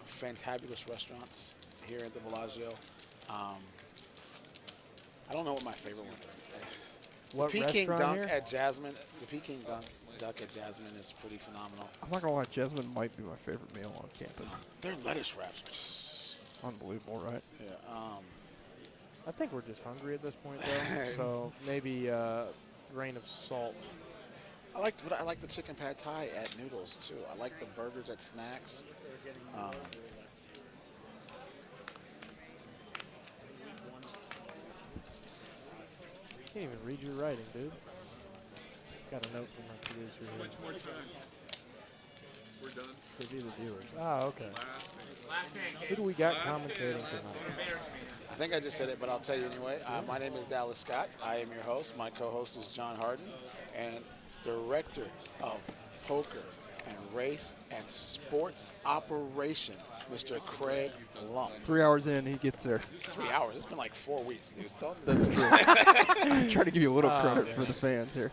Fantabulous restaurants here at the Bellagio. I don't know what my favorite one is. What the Peking restaurant Dunk here? at Jasmine. The Peking Duck at Jasmine is pretty phenomenal. I'm not gonna lie, Jasmine might be my favorite meal on campus. Their lettuce wraps are just Unbelievable, right? yeah. I think we're just hungry at this point, though. So maybe a grain of salt. I like the chicken pad thai at Noodles too. I like the burgers at Snacks. Can't even read your writing, dude. Got a note from my producer here. Much more time. We're done. To be the viewers. Ah, okay. Last hand, Who do we got commentating tonight? embarrassment. I think I just said it, but I'll tell you anyway. My name is Dallas Scott. I am your host. My co-host is John Harden, and Director of Poker and Race and Sports Operation, Mr. Craig Lump. 3 hours in, he gets there. 3 hours. It's been like 4 weeks, dude. That's true. I'm trying to give you a little credit for the fans here.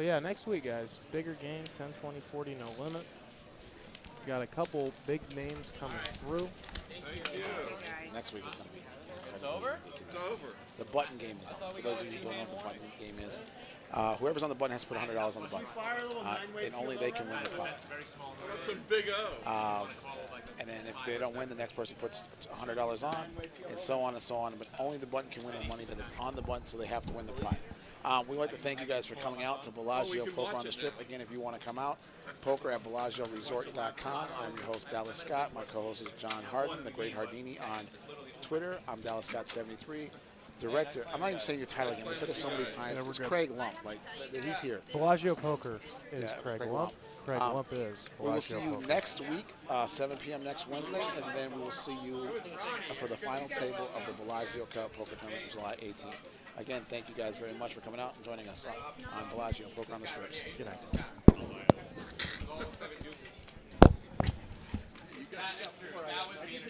So yeah, next week, guys, bigger game, 10, 20, 40, no limit. Got a couple big names coming through. Next week is going to be. It's over? It's over. The button game is on. For those of you who don't know what the button game is, whoever's on the button has to put $100 on the button. And only they can win the pot. That's a big O. And then if they don't win, the next person puts $100 on, and so on and so on. But only the button can win the money that is on the button, so they have to win the pot. We'd like to thank you guys for coming out to Bellagio Poker on the Strip. Again, if you want to come out, poker at BellagioResort.com. I'm your host, Dallas Scott. My co-host is John Harden, the Great Hardini on Twitter. I'm Dallas Scott 73. Director, I'm not even saying your title again. We said it so many times. It's Craig Lump. Like, he's here. Bellagio Poker is Craig Craig Lump. Lump. Craig Lump is We will see Bellagio you Poker. next week, 7 p.m. next Wednesday, and then we will see you for the final table of the Bellagio Cup Poker Tournament on July 18th. Again, thank you guys very much for coming out and joining us on Bellagio Poker on the Strips. Good night. That was